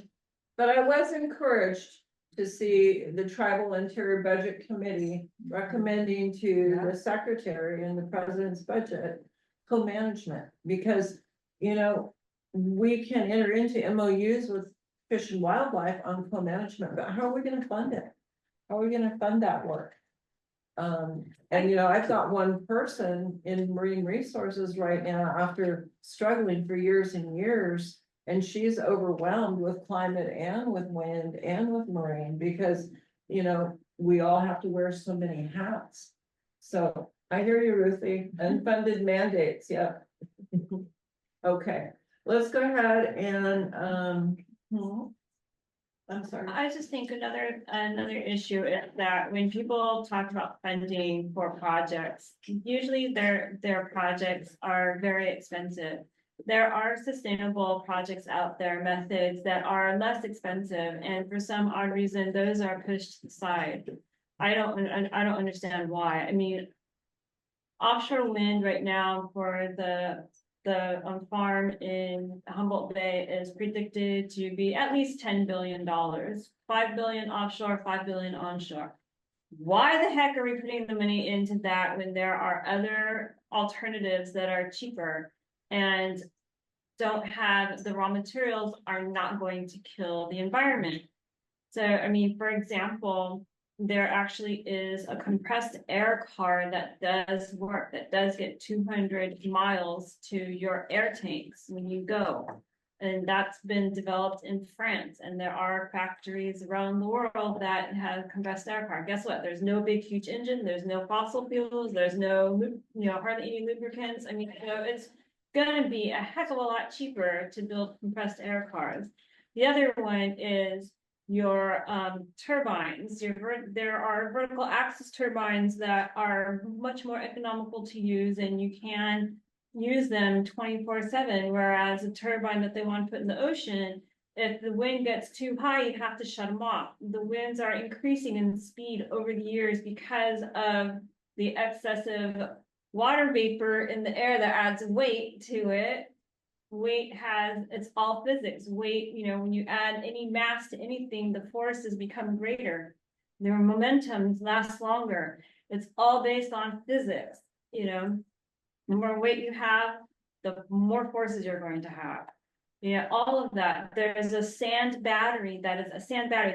But I was encouraged to see the Tribal Interior Budget Committee recommending to the secretary in the president's budget co-management, because, you know, we can enter into MOUs with Fish and Wildlife on co-management, but how are we gonna fund it? How are we gonna fund that work? And you know, I've got one person in marine resources right now after struggling for years and years. And she's overwhelmed with climate and with wind and with marine because, you know, we all have to wear so many hats. So I hear you, Ruthie, unfunded mandates, yep. Okay, let's go ahead and, I'm sorry. I just think another issue is that when people talk about funding for projects, usually their projects are very expensive. There are sustainable projects out there, methods that are less expensive, and for some odd reason, those are pushed to the side. I don't understand why. I mean, offshore wind right now for the farm in Humboldt Bay is predicted to be at least $10 billion, 5 billion offshore, 5 billion onshore. Why the heck are we putting the money into that when there are other alternatives that are cheaper and don't have the raw materials, are not going to kill the environment? So, I mean, for example, there actually is a compressed air car that does work, that does get 200 miles to your air tanks when you go. And that's been developed in France, and there are factories around the world that have compressed air car. Guess what? There's no big, huge engine. There's no fossil fuels. There's no, hardly any lubricants. I mean, it's gonna be a heck of a lot cheaper to build compressed air cars. The other one is your turbines. There are vertical axis turbines that are much more economical to use, and you can use them 24/7, whereas a turbine that they want to put in the ocean, if the wind gets too high, you have to shut them off. The winds are increasing in speed over the years because of the excessive water vapor in the air that adds weight to it. It's all physics. Weight, when you add any mass to anything, the forces become greater. Their momentums last longer. It's all based on physics. The more weight you have, the more forces you're going to have. Yeah, all of that. There's a sand battery that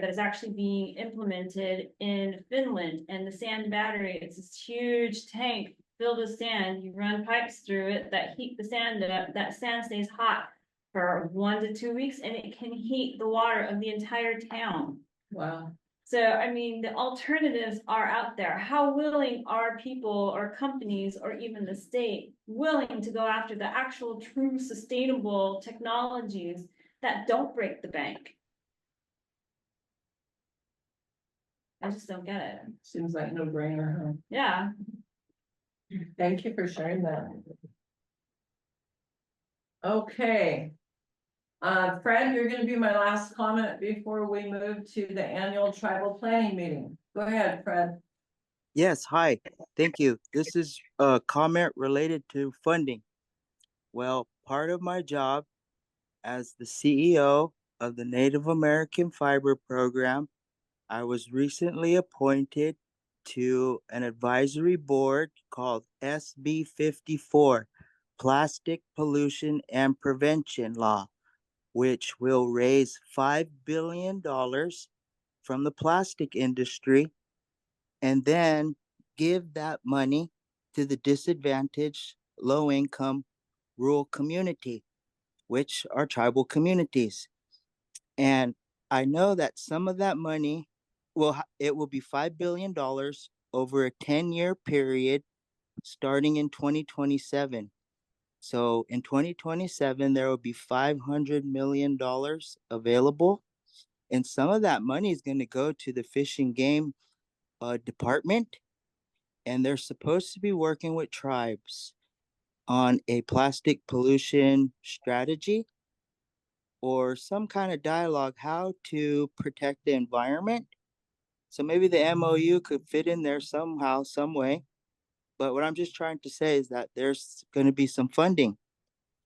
is actually being implemented in Finland. And the sand battery, it's this huge tank filled with sand. You run pipes through it that heat the sand up. That sand stays hot for 1 to 2 weeks, and it can heat the water of the entire town. Wow. So, I mean, the alternatives are out there. How willing are people or companies or even the state willing to go after the actual true sustainable technologies that don't break the bank? I just don't get it. Seems like no brainer, huh? Yeah. Thank you for sharing that. Okay. Fred, you're gonna be my last comment before we move to the annual tribal planning meeting. Go ahead, Fred. Yes, hi. Thank you. This is a comment related to funding. Well, part of my job as the CEO of the Native American Fiber Program, I was recently appointed to an advisory board called SB 54, Plastic Pollution and Prevention Law, which will raise $5 billion from the plastic industry and then give that money to the disadvantaged, low-income rural community, which are tribal communities. And I know that some of that money it will be $5 billion over a 10-year period starting in 2027. So in 2027, there will be $500 million available. And some of that money is going to go to the Fish and Game department. And they're supposed to be working with tribes on a plastic pollution strategy or some kind of dialogue how to protect the environment. So maybe the MOU could fit in there somehow, some way. But what I'm just trying to say is that there's going to be some funding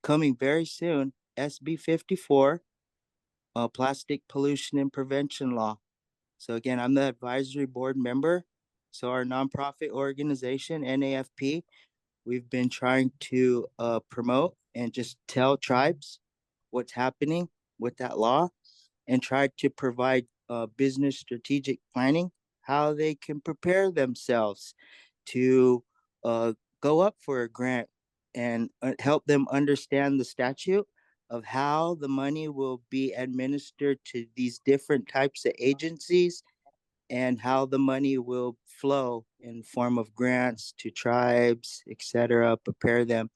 coming very soon. SB 54, plastic pollution and prevention law. So again, I'm the advisory board member. So our nonprofit organization, NAFP, we've been trying to promote and just tell tribes what's happening with that law and try to provide business strategic planning, how they can prepare themselves to go up for a grant and help them understand the statute of how the money will be administered to these different types of agencies and how the money will flow in form of grants to tribes, etc. Prepare them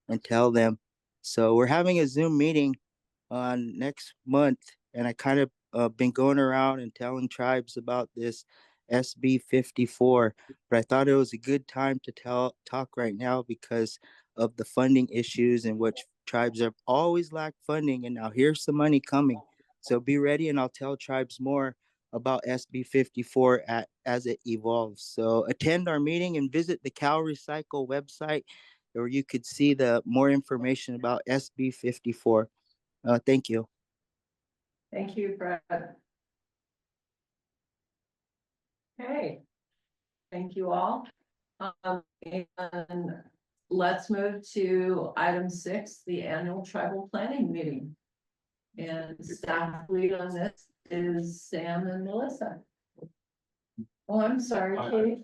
and tell them. So we're having a Zoom meeting on next month, and I kind of been going around and telling tribes about this SB 54, but I thought it was a good time to talk right now because of the funding issues in which tribes have always lacked funding, and now here's some money coming. So be ready, and I'll tell tribes more about SB 54 as it evolves. So attend our meeting and visit the Cal Recycle website, where you could see the more information about SB 54. Thank you. Thank you, Brad. Okay, thank you all. And let's move to item 6, the annual tribal planning meeting. And staff lead on this is Sam and Melissa. Oh, I'm sorry, Katie.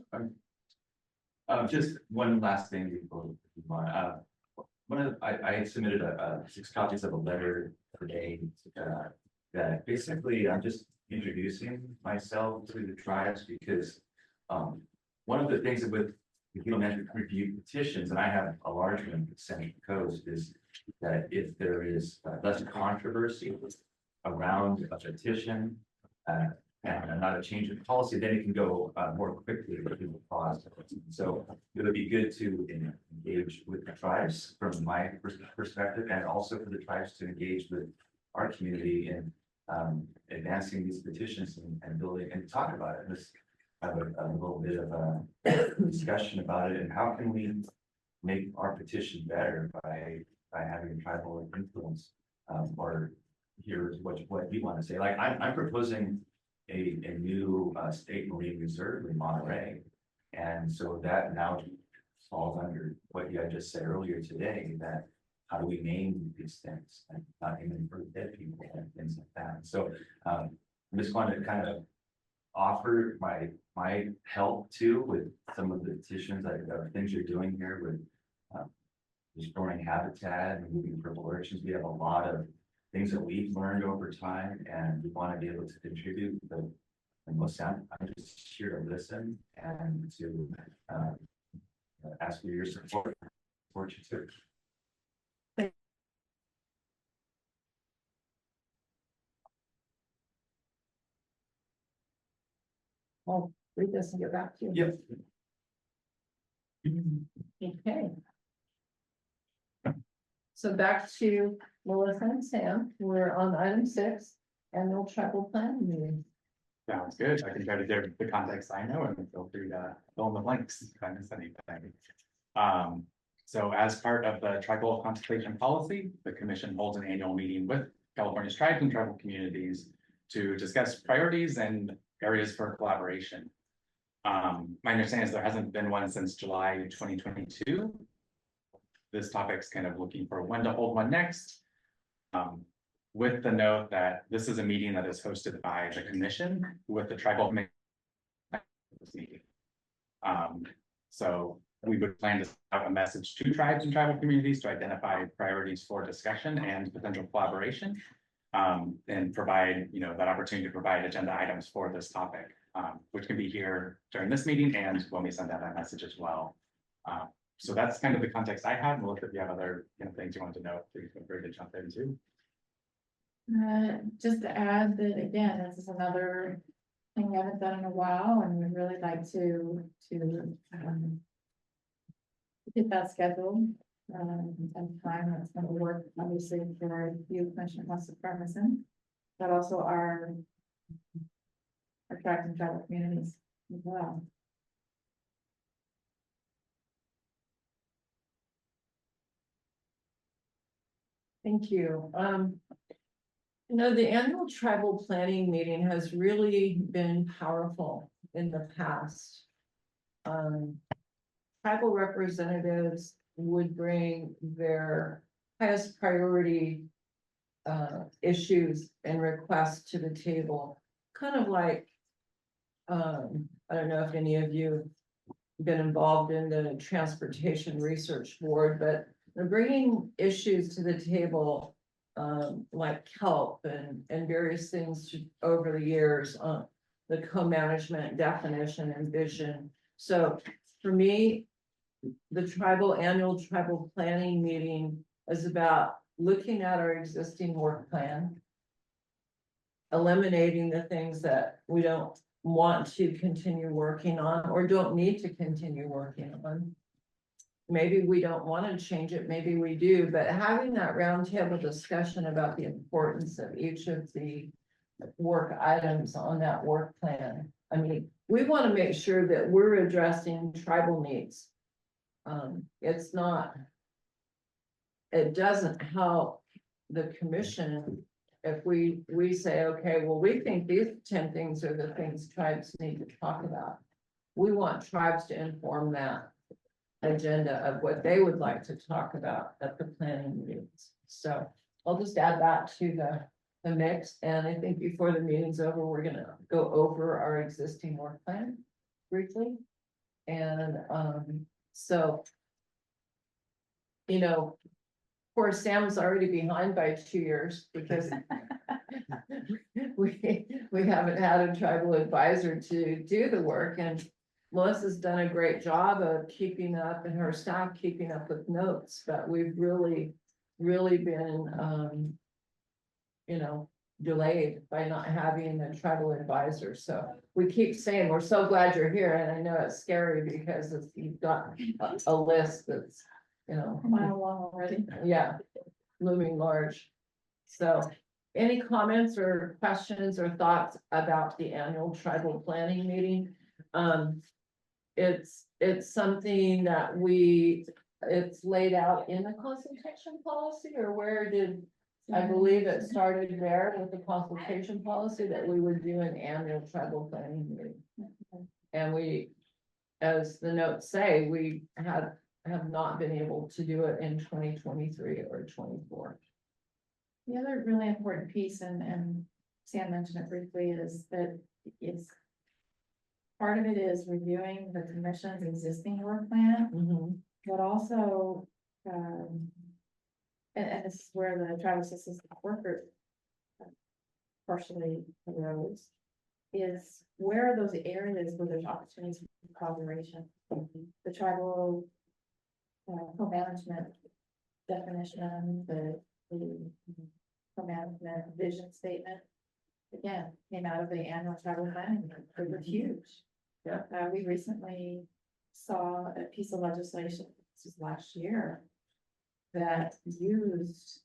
Just one last thing before I submitted 6 copies of a letter today that basically I'm just introducing myself to the tribes because one of the things with the Field Management Review petitions, and I have a large one with Central Coast, is that if there is less controversy around a petition and not a change in policy, then it can go more quickly through the process. So it would be good to engage with the tribes from my perspective, and also for the tribes to engage with our community in advancing these petitions and building and talk about it. Let's have a little bit of a discussion about it and how can we make our petition better by having tribal influence or hear what we want to say. Like I'm proposing a new state marine reserve in Monterey, and so that now falls under what you had just said earlier today, that how do we name these things and not even for dead people and things like that. So I just wanted to kind of offer my help too with some of the petitions, like things you're doing here with restoring habitat and moving purple urchins. We have a lot of things that we've learned over time, and we want to be able to contribute. And most I'm just here to listen and to ask for your support you too. I'll read this and get back to you. Yep. Okay. So back to Melissa and Sam. We're on item 6, annual tribal planning meeting. Sounds good. I can try to give the context I know and feel free to fill in the blanks if I miss anything. So as part of the tribal consultation policy, the commission holds an annual meeting with California's tribes and tribal communities to discuss priorities and areas for collaboration. My understanding is there hasn't been one since July 2022. This topic's kind of looking for when to hold one next. With the note that this is a meeting that is hosted by the commission with the tribal meeting. So we would plan to have a message to tribes and tribal communities to identify priorities for discussion and potential collaboration, and provide, that opportunity to provide agenda items for this topic. which can be here during this meeting and when we send out that message as well. So that's kind of the context I have. Melissa, if you have other things you want to know, please feel free to jump in too. Just to add that, again, this is another thing we haven't done in a while, and we'd really like to get that scheduled, and time that's gonna work, obviously, for you, Commissioner Ferguson, but also our tract and travel communities as well. Thank you. The annual tribal planning meeting has really been powerful in the past. Tribal representatives would bring their highest priority issues and requests to the table, kind of like, I don't know if any of you have been involved in the Transportation Research Board, but they're bringing issues to the table, like kelp and various things over the years on the co-management definition and vision. So for me, the annual tribal planning meeting is about looking at our existing work plan, eliminating the things that we don't want to continue working on or don't need to continue working on. Maybe we don't want to change it, maybe we do, but having that roundtable discussion about the importance of each of the work items on that work plan. I mean, we want to make sure that we're addressing tribal needs. It doesn't help the commission if we say, okay, well, we think these 10 things are the things tribes need to talk about. We want tribes to inform that agenda of what they would like to talk about at the planning meetings. So I'll just add that to the mix. And I think before the meeting's over, we're gonna go over our existing work plan briefly. And so, poor Sam's already behind by 2 years because we haven't had a tribal advisor to do the work, and Melissa's done a great job of keeping up and her staff keeping up with notes, but we've really been delayed by not having a tribal advisor. So we keep saying, we're so glad you're here. And I know it's scary because you've got a list that's, a mile long already. yeah, looming large. So any comments or questions or thoughts about the annual tribal planning meeting? It's something that it's laid out in the consultation policy, or where did, I believe it started there with the consultation policy that we would do an annual tribal planning meeting. And we, as the notes say, we have not been able to do it in 2023 or 24. The other really important piece, and Sam mentioned it briefly, is that part of it is reviewing the commission's existing work plan, but also, and this is where the tribal assistance worker partially arose, is where are those areas where there's opportunities for collaboration? The tribal co-management definition, the co-management vision statement, again, came out of the annual tribal planning. It was huge. Yeah. We recently saw a piece of legislation, this was last year, that used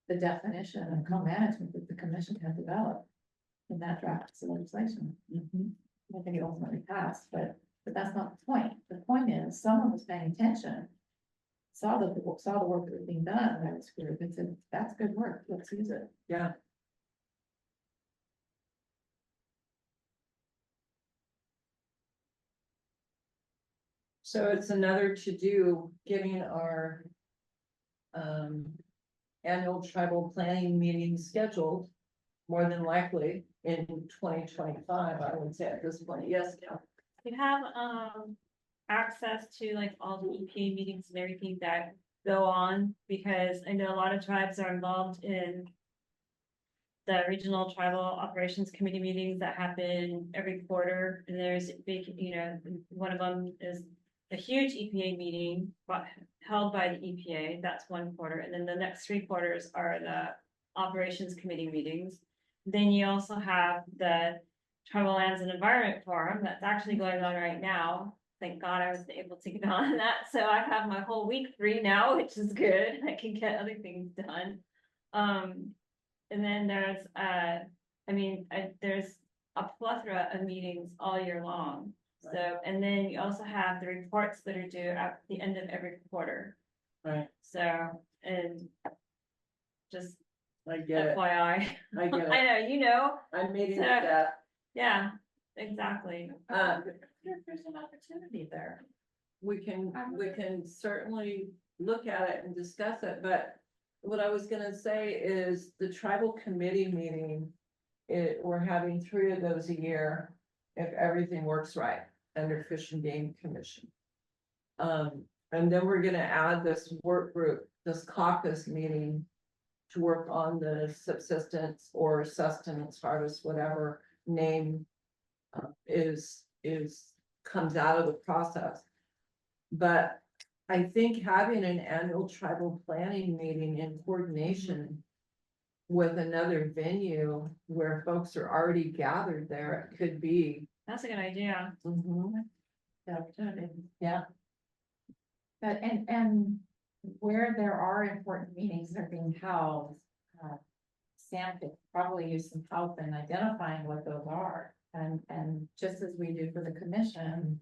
the definition of co-management that the commission had developed in that draft of legislation. I think it ultimately passed, but that's not the point. The point is someone was paying attention, saw the work that was being done by this group and said, that's good work, let's use it. Yeah. So it's another to do getting our annual tribal planning meeting scheduled, more than likely in 2025, I would say at this point. Yes, Cal? You have access to like all the EPA meetings and everything that go on, because I know a lot of tribes are involved in the regional tribal operations committee meetings that happen every quarter. And there's big, one of them is a huge EPA meeting held by the EPA. That's one quarter. And then the next 3 quarters are the operations committee meetings. Then you also have the Tribal Lands and Environment Forum that's actually going on right now. Thank God I was able to get on that. So I have my whole week free now, which is good. I can get other things done. And then there's, there's a plethora of meetings all year long. So, and then you also have the reports that are due at the end of every quarter. Right. So, and just I get it. FYI. I get it. I know, I'm meeting So- that. yeah, exactly. There's an opportunity there. We can certainly look at it and discuss it, but what I was gonna say is the tribal committee meeting. We're having 3 of those a year if everything works right under Fish and Game Commission. And then we're gonna add this work group, this caucus meeting to work on the subsistence or sustenance harvest, whatever name comes out of the process. But I think having an annual tribal planning meeting in coordination with another venue where folks are already gathered there, it could be. That's a good idea. The opportunity, yeah. But, and where there are important meetings that are being held, Sam could probably use some help in identifying what those are. And just as we do for the commission,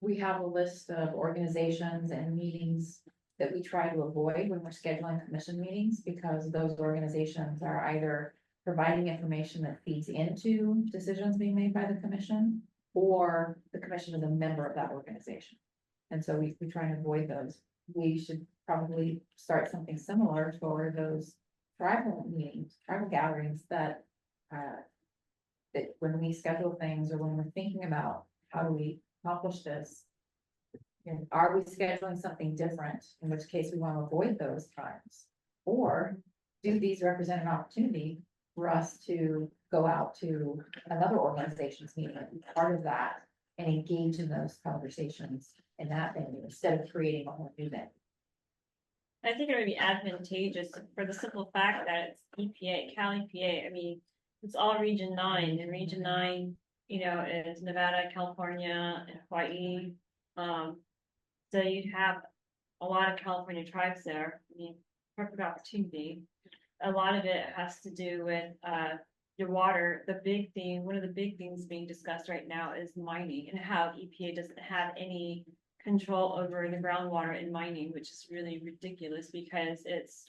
we have a list of organizations and meetings that we try to avoid when we're scheduling commission meetings, because those organizations are either providing information that feeds into decisions being made by the commission, or the commission is a member of that organization. And so we try and avoid those. We should probably start something similar for those tribal meetings, tribal gatherings that when we schedule things or when we're thinking about how do we accomplish this, and are we scheduling something different, in which case we want to avoid those times? Or do these represent an opportunity for us to go out to another organization's meeting, and be part of that, and engage in those conversations in that venue instead of creating a whole new venue? I think it would be advantageous for the simple fact that it's EPA, Cal EPA. I mean, it's all Region 9, and Region 9, is Nevada, California, and Hawaii. So you'd have a lot of California tribes there. I mean, perfect opportunity. A lot of it has to do with your water. One of the big things being discussed right now is mining, and how EPA doesn't have any control over the groundwater in mining, which is really ridiculous because it's,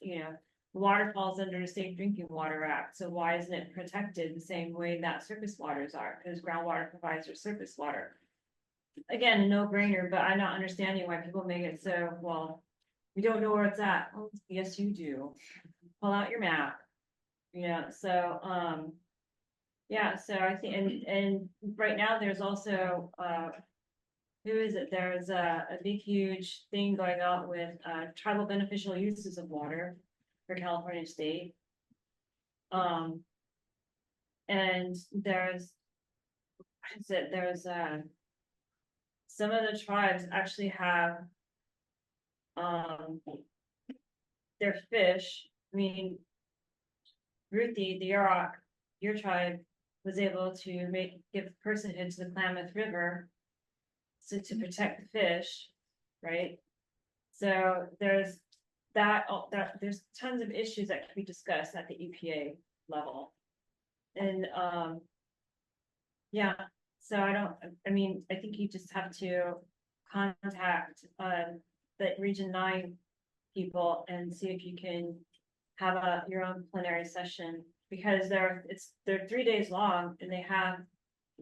water falls under the Safe Drinking Water Act. So why isn't it protected the same way that surface waters are? Because groundwater provides your surface water. Again, no brainer, but I'm not understanding why people make it so, well, we don't know where it's at. Oh, yes, you do. Pull out your map. So I think, and right now there's also, who is it? There's a big, huge thing going on with tribal beneficial uses of water for California state. And there's some of the tribes actually have their fish. I mean, Ruthie, the Yurok, your tribe was able to give personhood to the Klamath River to protect the fish, right? So there's there's tons of issues that can be discussed at the EPA level. And so I think you just have to contact the Region 9 people and see if you can have your own plenary session, because they're 3 days long, and they have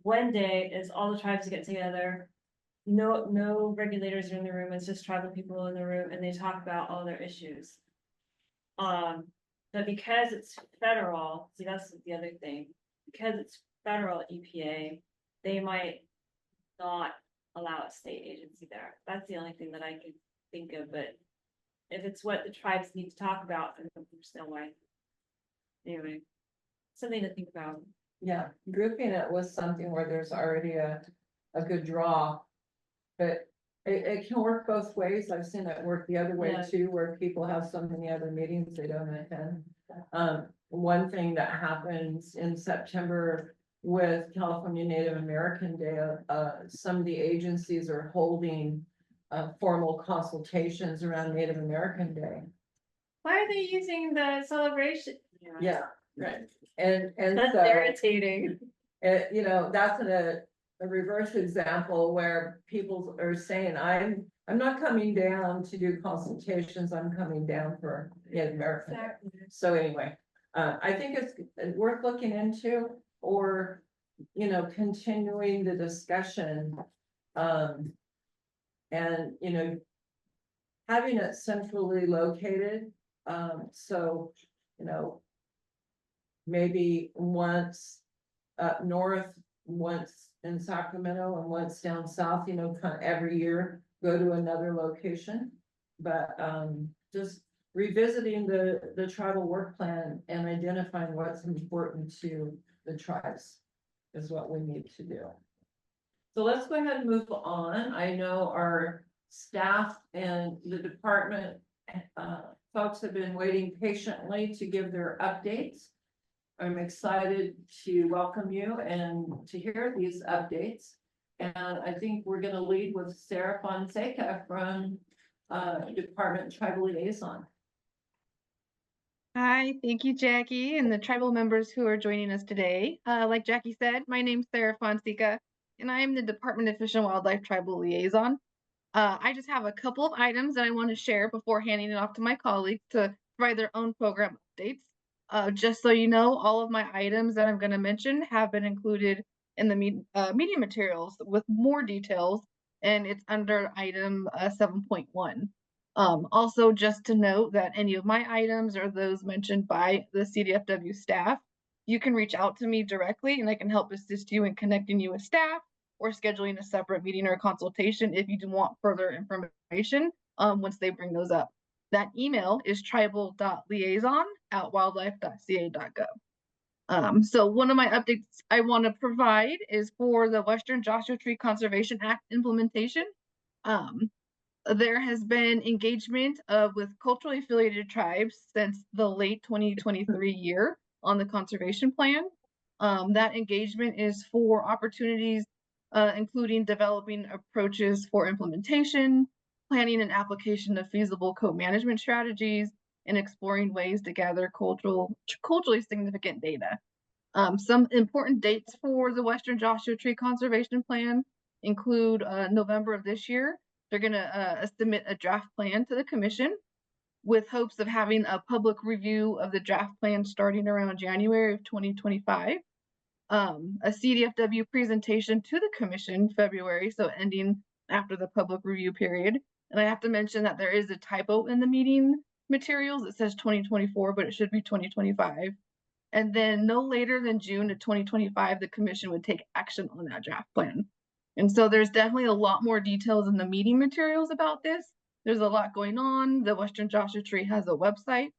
one day is all the tribes get together. No regulators are in the room. It's just tribal people in the room, and they talk about all their issues. But because it's federal, see, that's the other thing. Because it's federal EPA, they might not allow a state agency there. That's the only thing that I can think of. But if it's what the tribes need to talk about, then there's no way. Anyway, something to think about. Yeah, grouping it with something where there's already a good draw. But it can work both ways. I've seen it work the other way Yeah. too, where people have so many other meetings they don't attend. One thing that happens in September with California Native American Day, some of the agencies are holding formal consultations around Native American Day. Why are they using the celebration? Yeah, right. And That's so irritating. you know, that's a reverse example where people are saying, I'm not coming down to do consultations, I'm coming down for Native American. Exactly. So anyway, I think it's worth looking into, or, you know, continuing the discussion. And, you know, having it centrally located, so, you know, maybe once up north, once in Sacramento, and once down south, you know, kind of every year, go to another location. But just revisiting the tribal work plan and identifying what's important to the tribes is what we need to do. So let's go ahead and move on. I know our staff and the department folks have been waiting patiently to give their updates. I'm excited to welcome you and to hear these updates. And I think we're going to lead with Sarah Fonseca from Department Tribal Liaison. Hi, thank you, Jackie, and the tribal members who are joining us today. Like Jackie said, my name's Sarah Fonseca, and I am the Department of Fish and Wildlife Tribal Liaison. I just have a couple of items that I want to share before handing it off to my colleagues to provide their own program updates. Just so you know, all of my items that I'm going to mention have been included in the media materials with more details, and it's under item 7.1. Also, just to note that any of my items or those mentioned by the CDFW staff, you can reach out to me directly and I can help assist you in connecting you with staff or scheduling a separate meeting or consultation if you do want further information once they bring those up. That email is tribal.liaison@wildlife.ca.gov. So one of my updates I want to provide is for the Western Joshua Tree Conservation Act implementation. There has been engagement with culturally affiliated tribes since the late 2023 year on the conservation plan. That engagement is for opportunities including developing approaches for implementation, planning and application of feasible co-management strategies, and exploring ways to gather culturally significant data. Some important dates for the Western Joshua Tree Conservation Plan include November of this year. They're going to submit a draft plan to the commission with hopes of having a public review of the draft plan starting around January of 2025. A CDFW presentation to the commission February, so ending after the public review period. And I have to mention that there is a typo in the meeting materials. It says 2024, but it should be 2025. And then no later than June of 2025, the commission would take action on that draft plan. And so there's definitely a lot more details in the meeting materials about this. There's a lot going on. The Western Joshua Tree has a website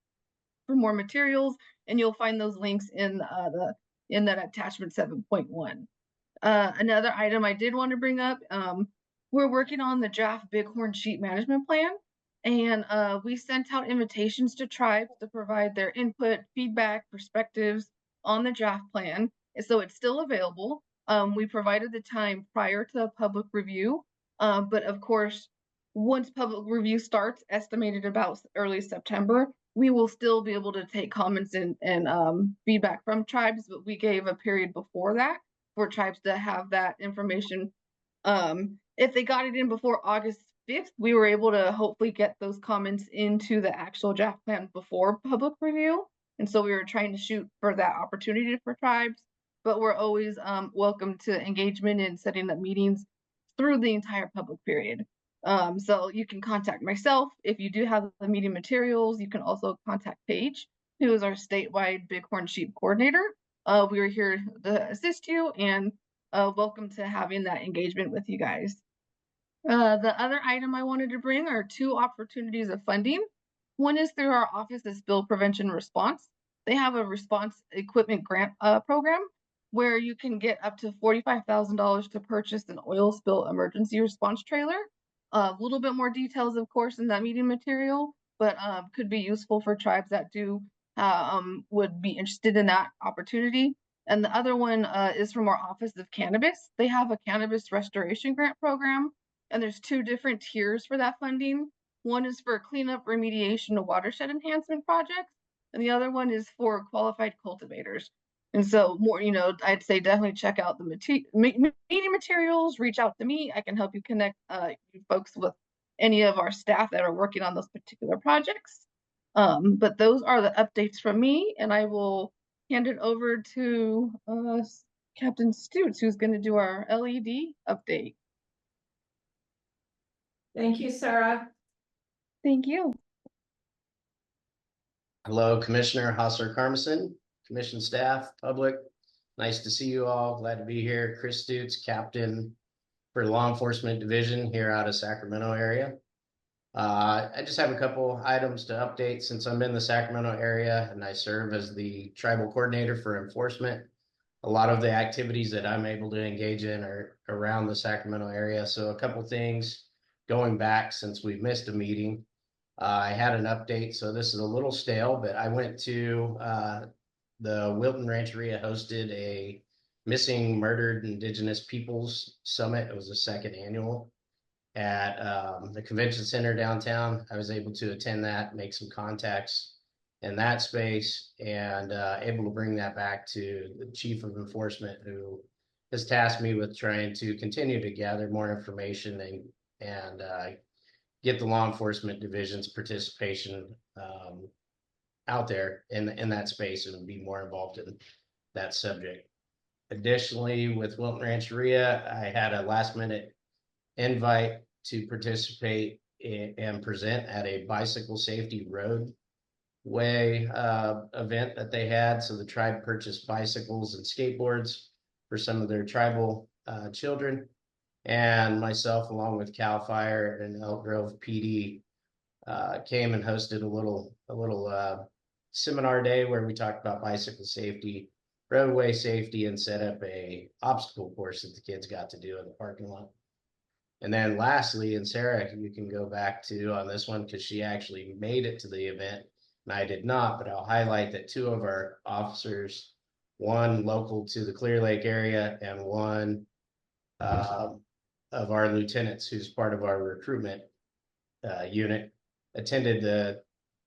for more materials, and you'll find those links in that attachment 7.1. Another item I did want to bring up, we're working on the draft Bighorn Sheep Management Plan, and we sent out invitations to tribes to provide their input, feedback, perspectives on the draft plan. So it's still available. We provided the time prior to a public review, but of course, once public review starts, estimated about early September, we will still be able to take comments and feedback from tribes, but we gave a period before that for tribes to have that information. If they got it in before August 5th, we were able to hopefully get those comments into the actual draft plan before public review. And so we were trying to shoot for that opportunity for tribes, but we're always welcome to engagement in setting up meetings through the entire public period. So you can contact myself if you do have the meeting materials. You can also contact Paige, who is our statewide Bighorn Sheep coordinator. We are here to assist you and welcome to having that engagement with you guys. The other item I wanted to bring are two opportunities of funding. One is through our Office of Spill Prevention Response. they have a response equipment grant program where you can get up to $45,000 to purchase an oil spill emergency response trailer. A little bit more details, of course, in that meeting material, but could be useful for tribes that do would be interested in that opportunity. And the other one is from our Office of Cannabis. They have a cannabis restoration grant program, and there's 2 different tiers for that funding. One is for cleanup, remediation, and watershed enhancement projects, and the other one is for qualified cultivators. And so more, I'd say definitely check out the meeting materials, reach out to me. I can help you connect you folks with any of our staff that are working on those particular projects. But those are the updates from me, and I will hand it over to Captain Stutes, who's going to do our LED update. Thank you, Sarah. Thank you. Hello, Commissioner Hassler Carmison, Commission staff, public. Nice to see you all. Glad to be here. Chris Stutes, Captain for Law Enforcement Division here out of Sacramento area. I just have a couple items to update since I'm in the Sacramento area and I serve as the tribal coordinator for enforcement. A lot of the activities that I'm able to engage in are around the Sacramento area. So a couple things going back since we've missed a meeting. I had an update, so this is a little stale, but I went to the Wilton Rancheria hosted a Missing Murdered Indigenous Peoples Summit. It was the 2nd annual at the convention center downtown. I was able to attend that, make some contacts in that space, and able to bring that back to the chief of enforcement, who has tasked me with trying to continue to gather more information and get the law enforcement division's participation out there in that space and be more involved in that subject. Additionally, with Wilton Rancheria, I had a last minute invite to participate and present at a bicycle safety roadway event that they had. So the tribe purchased bicycles and skateboards for some of their tribal children. And myself, along with CAL FIRE and Elk Grove PD, came and hosted a little seminar day where we talked about bicycle safety, roadway safety, and set up a obstacle course that the kids got to do in the parking lot. And then lastly, and Sarah, you can go back to on this one because she actually made it to the event and I did not, but I'll highlight that 2 of our officers, one local to the Clear Lake area and one of our lieutenants who's part of our recruitment unit, attended the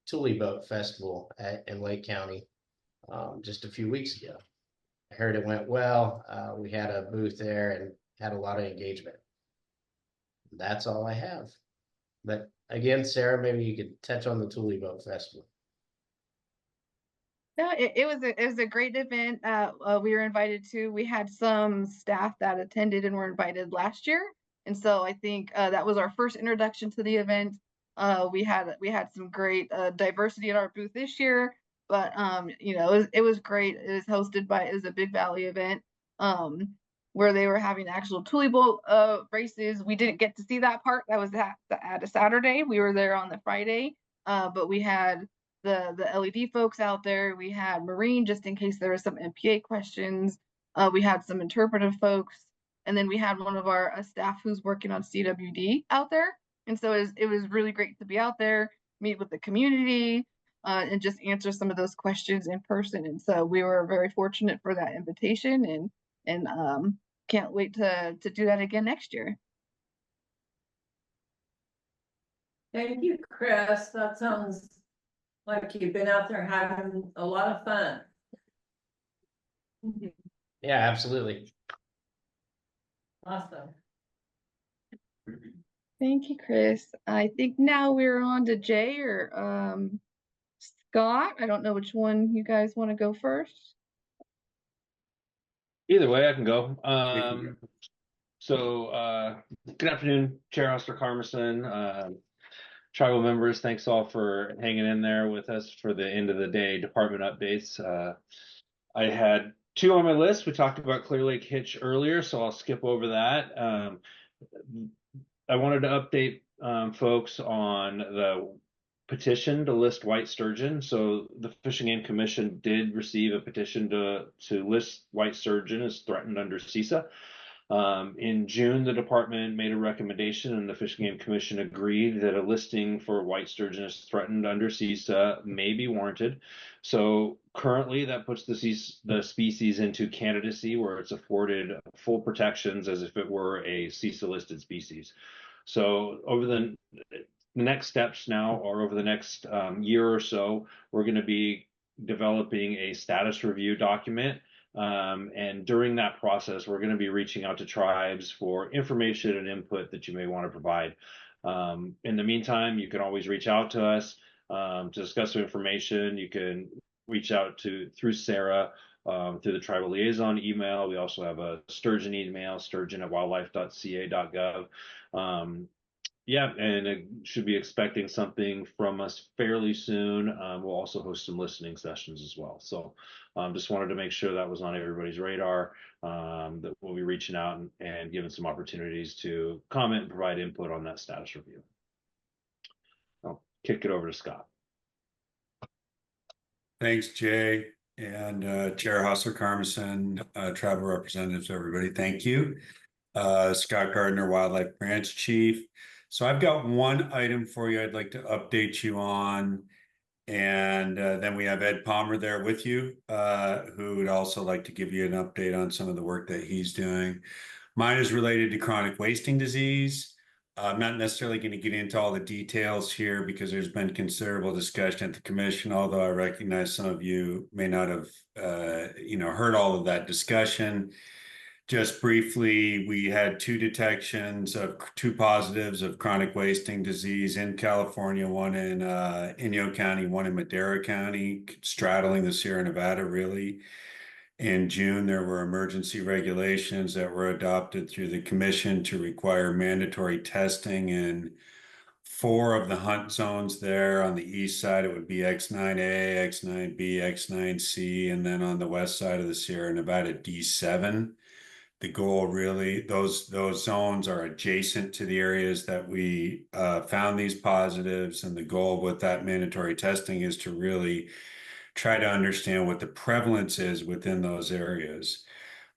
Tule Boat Festival in Lake County just a few weeks ago. I heard it went well. We had a booth there and had a lot of engagement. That's all I have. But again, Sarah, maybe you could touch on the Tule Boat Festival. No, it was a great event. We were invited to. We had some staff that attended and were invited last year, and so I think that was our first introduction to the event. We had some great diversity at our booth this year, but it was great. It was hosted by it was a Big Valley event where they were having actual Tule boat races. We didn't get to see that part. That was at a Saturday. We were there on the Friday, but we had the LED folks out there. We had Marine just in case there was some MPA questions. We had some interpretive folks, and then we had one of our staff who's working on CWD out there. And so it was really great to be out there, meet with the community, and just answer some of those questions in person. And so we were very fortunate for that invitation, and can't wait to do that again next year. Thank you, Chris. That sounds like you've been out there having a lot of fun. Yeah, absolutely. Awesome. Thank you, Chris. I think now we're on to Jay or Scott. I don't know which one you guys want to go first. Either way, I can go. Good afternoon, Chair Hustler Carmison, tribal members. Thanks all for hanging in there with us for the end of the day department updates. I had 2 on my list. We talked about Clear Lake Hitch earlier, so I'll skip over that. I wanted to update folks on the petition to list white sturgeon. So the Fish and Game Commission did receive a petition to list white sturgeon as threatened under CISA. In June, the department made a recommendation and the Fish and Game Commission agreed that a listing for white sturgeon as threatened under CISA may be warranted. So currently that puts the species into candidacy where it's afforded full protections as if it were a CISA listed species. So over the next steps now, or over the next year or so, we're going to be developing a status review document. And during that process, we're going to be reaching out to tribes for information and input that you may want to provide. In the meantime, you can always reach out to us to discuss some information. You can reach out through Sarah, through the tribal liaison email. We also have a sturgeon email, sturgeon@wildlife.ca.gov. Yeah, and it should be expecting something from us fairly soon. We'll also host some listening sessions as well. So just wanted to make sure that was on everybody's radar, that we'll be reaching out and giving some opportunities to comment and provide input on that status review. I'll kick it over to Scott. Thanks, Jay, and Chair Hostler Carmison, tribal representatives, everybody. Thank you. Scott Gardner, Wildlife Branch Chief. So I've got one item for you I'd like to update you on. And then we have Ed Palmer there with you, who would also like to give you an update on some of the work that he's doing. Mine is related to chronic wasting disease. I'm not necessarily going to get into all the details here because there's been considerable discussion at the commission, although I recognize some of you may not have heard all of that discussion. Just briefly, we had two positives of chronic wasting disease in California, one in Inyo County, one in Madera County, straddling the Sierra Nevada really. In June, there were emergency regulations that were adopted through the commission to require mandatory testing in 4 of the hunt zones there. On the east side, it would be X9A, X9B, X9C, and then on the west side of the Sierra Nevada, D7. The goal really, those zones are adjacent to the areas that we found these positives, and the goal with that mandatory testing is to really try to understand what the prevalence is within those areas.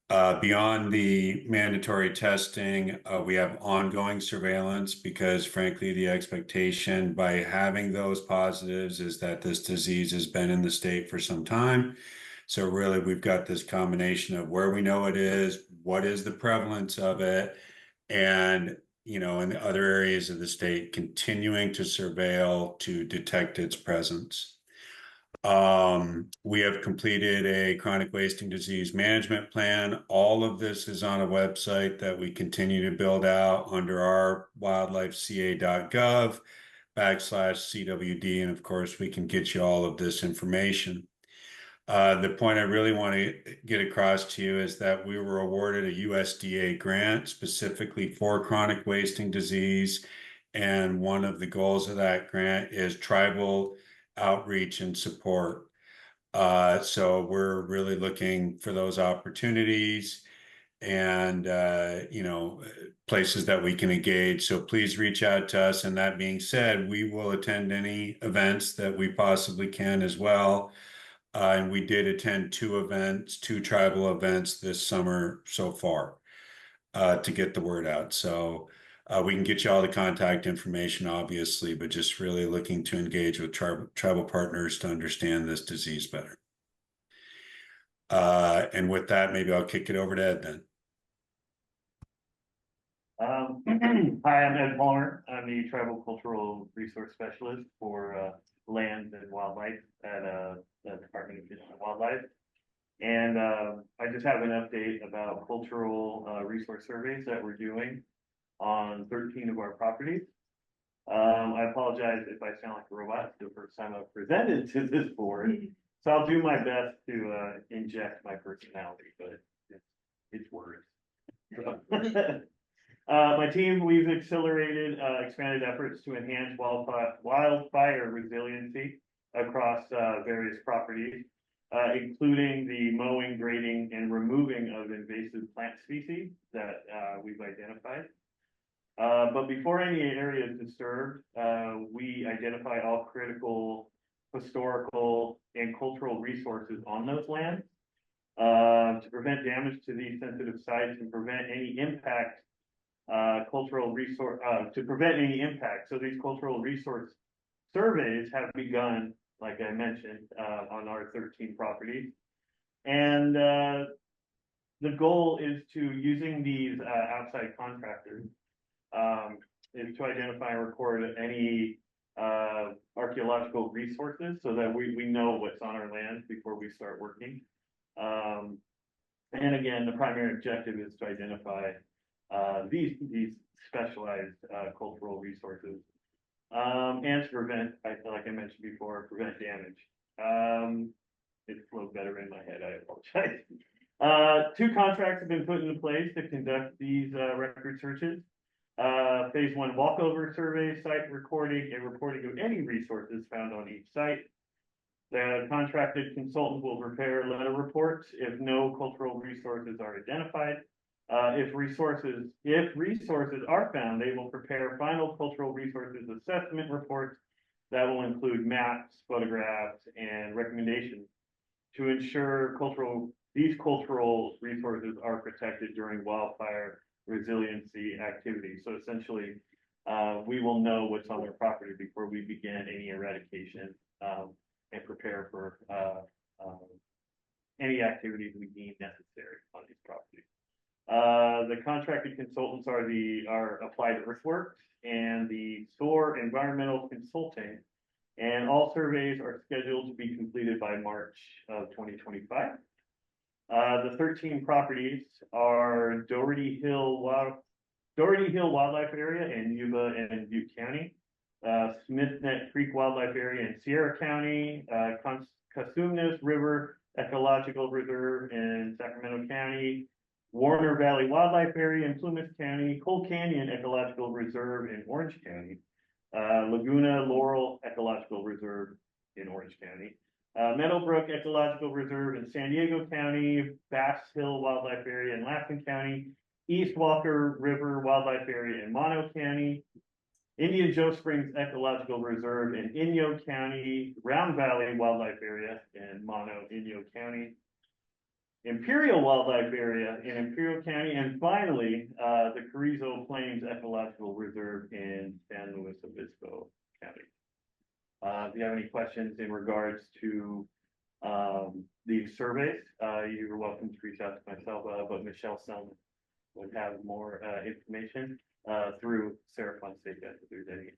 Beyond the mandatory testing, we have ongoing surveillance because frankly, the expectation by having those positives is that this disease has been in the state for some time. So really, we've got this combination of where we know it is, what is the prevalence of it, and, in the other areas of the state, continuing to surveil to detect its presence. We have completed a chronic wasting disease management plan. All of this is on a website that we continue to build out under our wildlifeca.gov/CWD. And of course, we can get you all of this information. The point I really want to get across to you is that we were awarded a USDA grant specifically for chronic wasting disease. And one of the goals of that grant is tribal outreach and support. So we're really looking for those opportunities and, places that we can engage. So please reach out to us. And that being said, we will attend any events that we possibly can as well. And we did attend 2 tribal events this summer so far to get the word out. So we can get you all the contact information, obviously, but just really looking to engage with tribal partners to understand this disease better. And with that, maybe I'll kick it over to Ed then. Hi, I'm Ed Palmer. I'm the Tribal Cultural Resource Specialist for Land and Wildlife at the Department of Fish and Wildlife. And I just have an update about cultural resource surveys that we're doing on 13 of our properties. I apologize if I sound like a robot. It's the first time I've presented to this board. So I'll do my best to inject my personality, but it's words. My team, we've accelerated expanded efforts to enhance wildfire resiliency across various properties, including the mowing, grading, and removing of invasive plant species that we've identified. But before any area is disturbed, we identify all critical historical and cultural resources on those lands to prevent damage to these sensitive sites and prevent any impact, to prevent any impact. So these cultural resource surveys have begun, like I mentioned, on our 13 properties. And the goal is to, using these outside contractors, is to identify and record any archaeological resources so that we know what's on our land before we start working. And again, the primary objective is to identify these specialized cultural resources and to prevent, like I mentioned before, prevent damage. It flowed better in my head, I apologize. 2 contracts have been put into place to conduct these record searches. Phase 1 walkover survey, site recording, and reporting of any resources found on each site. The contracted consultant will prepare letter reports if no cultural resources are identified. If resources are found, they will prepare final cultural resources assessment reports that will include maps, photographs, and recommendations to ensure these cultural resources are protected during wildfire resiliency activities. So essentially, we will know what's on their property before we begin any eradication and prepare for any activities we deem necessary on these properties. The contracted consultants are Applied Earthworks and the SOAR Environmental Consulting, and all surveys are scheduled to be completed by March of 2025. The 13 properties are Doherty Hill Wildlife Area in Yuba and Butte County, Smith Neck Creek Wildlife Area in Sierra County, Cosumnes River Ecological Reserve in Sacramento County, Warner Valley Wildlife Area in Plumas County, Coal Canyon Ecological Reserve in Orange County, Laguna Laurel Ecological Reserve in Orange County, Meadowbrook Ecological Reserve in San Diego County, Bass Hill Wildlife Area in Laughlin County, East Walker River Wildlife Area in Mono County, Indian Joe Springs Ecological Reserve in Inyo County, Round Valley Wildlife Area in Mono, Inyo County, Imperial Wildlife Area in Imperial County, and finally, the Carrizo Plains Ecological Reserve in San Luis Obispo County. If you have any questions in regards to these surveys, you're welcome to reach out to myself, but Michelle Selman would have more information through Sarah Fonseca if there's any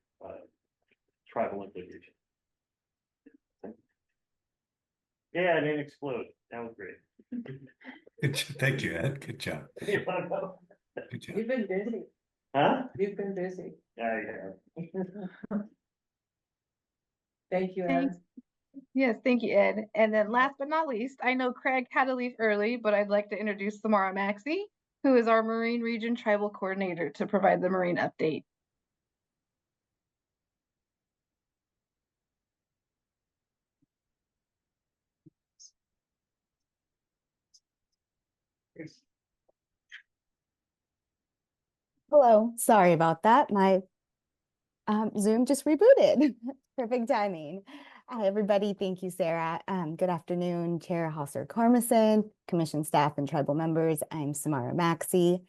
tribal implication. Yeah, it didn't explode. That was great. Thank you, Ed. Good job. Good job. You've been busy. Huh? You've been busy. I have. Thank you, Ed. Thanks. Yes, thank you, Ed. And then last but not least, I know Craig had to leave early, but I'd like to introduce Samara Maxey, who is our Marine Region Tribal Coordinator, to provide the Marine update. Hello, sorry about that. My Zoom just rebooted. Perfect timing. Hi, everybody. Thank you, Sarah. Good afternoon, Chair Hosser-Carmison, Commission staff and tribal members. I'm Samara Maxey.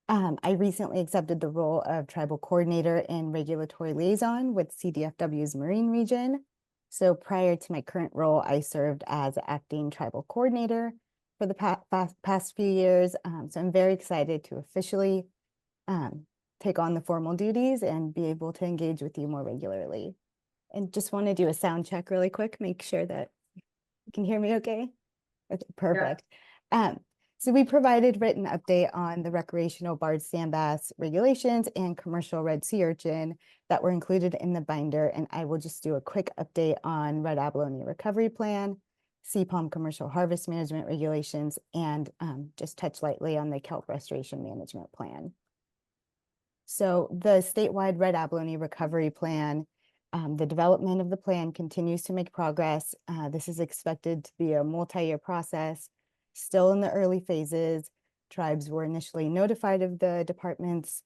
I recently accepted the role of Tribal Coordinator and Regulatory Liaison with CDFW's Marine Region. So prior to my current role, I served as Acting Tribal Coordinator for the past few years. So I'm very excited to officially take on the formal duties and be able to engage with you more regularly. And just want to do a sound check really quick, make sure that you can hear me okay. Okay, perfect. Yeah. So we provided written update on the recreational barred sand bass regulations and commercial red sea urchin that were included in the binder. And I will just do a quick update on red abalone recovery plan, sea palm commercial harvest management regulations, and just touch lightly on the kelp restoration management plan. So the statewide red abalone recovery plan, the development of the plan continues to make progress. This is expected to be a multi-year process, still in the early phases. Tribes were initially notified of the department's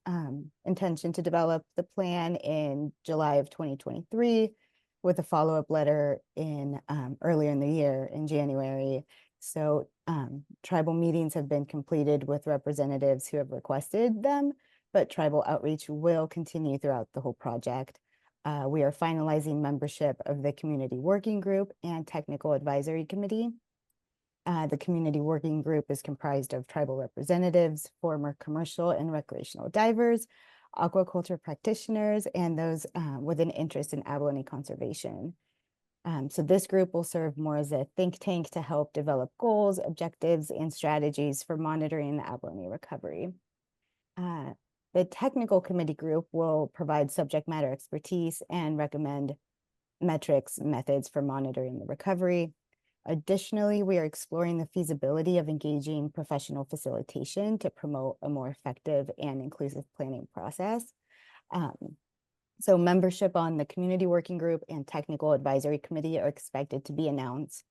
intention to develop the plan in July of 2023, with a follow-up letter in earlier in the year in January. So tribal meetings have been completed with representatives who have requested them, but tribal outreach will continue throughout the whole project. We are finalizing membership of the community working group and technical advisory committee. The community working group is comprised of tribal representatives, former commercial and recreational divers, aquaculture practitioners, and those with an interest in abalone conservation. So this group will serve more as a think tank to help develop goals, objectives, and strategies for monitoring the abalone recovery. The technical committee group will provide subject matter expertise and recommend metrics, methods for monitoring the recovery. Additionally, we are exploring the feasibility of engaging professional facilitation to promote a more effective and inclusive planning process. So membership on the community working group and technical advisory committee are expected to be announced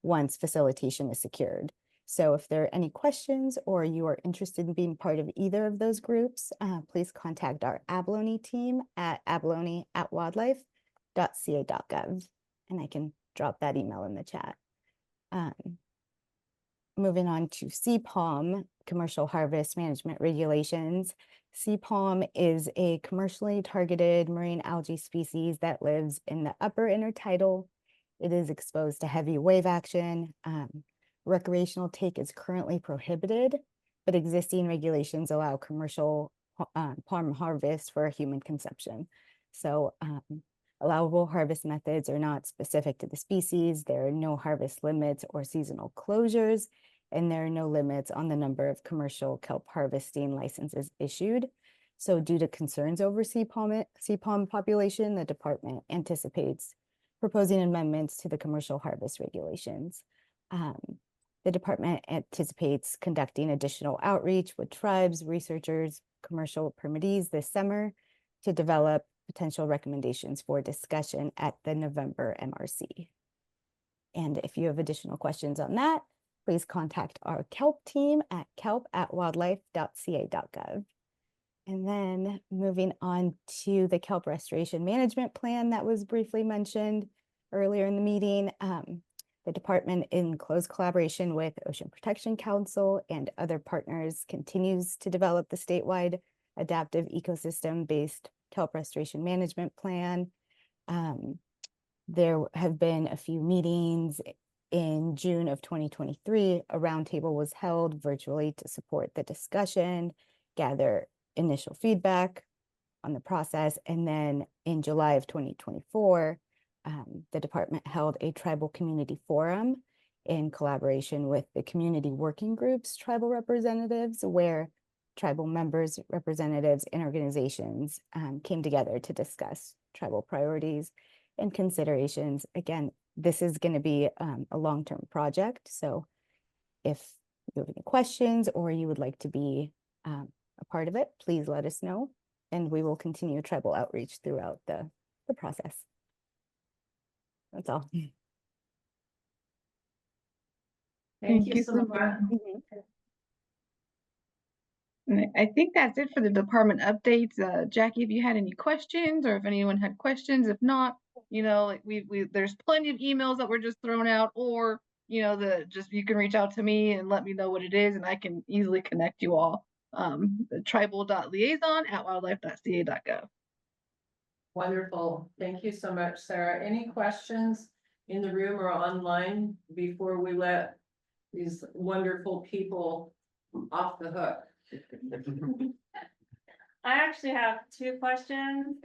once facilitation is secured. So if there are any questions or you are interested in being part of either of those groups, please contact our abalone team at abalone@wildlife.ca.gov, and I can drop that email in the chat. Moving on to CPALM, Commercial Harvest Management Regulations. CPALM is a commercially targeted marine algae species that lives in the upper intertidal. It is exposed to heavy wave action. Recreational take is currently prohibited, but existing regulations allow commercial palm harvest for human consumption. So allowable harvest methods are not specific to the species. There are no harvest limits or seasonal closures, and there are no limits on the number of commercial kelp harvesting licenses issued. So due to concerns over CPALM population, the department anticipates proposing amendments to the commercial harvest regulations. The department anticipates conducting additional outreach with tribes, researchers, commercial permittees this summer to develop potential recommendations for discussion at the November MRC. And if you have additional questions on that, please contact our kelp team at kelp@wildlife.ca.gov. And then moving on to the kelp restoration management plan that was briefly mentioned earlier in the meeting. The department, in close collaboration with Ocean Protection Council and other partners, continues to develop the statewide adaptive ecosystem-based kelp restoration management plan. There have been a few meetings. In June of 2023, a roundtable was held virtually to support the discussion, gather initial feedback on the process, and then in July of 2024, the department held a tribal community forum in collaboration with the community working groups, tribal representatives, where tribal members, representatives, and organizations came together to discuss tribal priorities and considerations. Again, this is going to be a long-term project. So if you have any questions or you would like to be a part of it, please let us know, and we will continue tribal outreach throughout the process. That's all. Thank you so much. And I think that's it for the department updates. Jackie, if you had any questions or if anyone had questions, if not, like there's plenty of emails that were just thrown out, or, you can reach out to me and let me know what it is and I can easily connect you all. The tribal.liaison@wildlife.ca.gov. Wonderful. Thank you so much, Sarah. Any questions in the room or online before we let these wonderful people off the hook? I actually have 2 questions.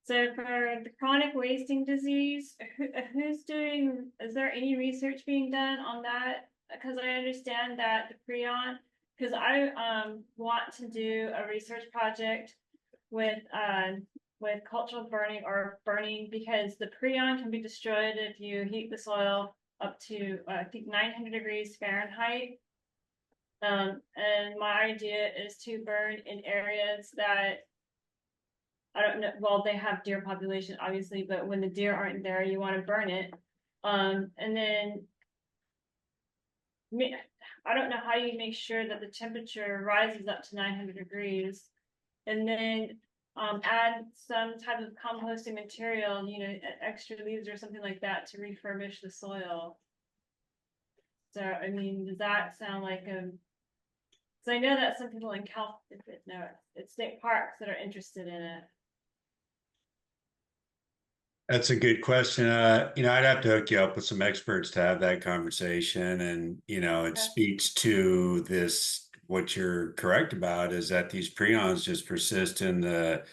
So for the chronic wasting disease, is there any research being done on that? Because I understand that the prion, because I want to do a research project with cultural burning or burning, because the prion can be destroyed if you heat the soil up to I think 900 degrees Fahrenheit. And my idea is to burn in areas that I don't know, well, they have deer population obviously, but when the deer aren't there, you want to burn it. And then I don't know how you make sure that the temperature rises up to 900 degrees. And then add some type of composting material, you know, extra leaves or something like that to refurbish the soil. So, I mean, does that sound like a, so I know that some people in it's state parks that are interested in it. That's a good question. I'd have to hook you up with some experts to have that conversation. And, it speaks to this, what you're correct about is that these prions just persist in the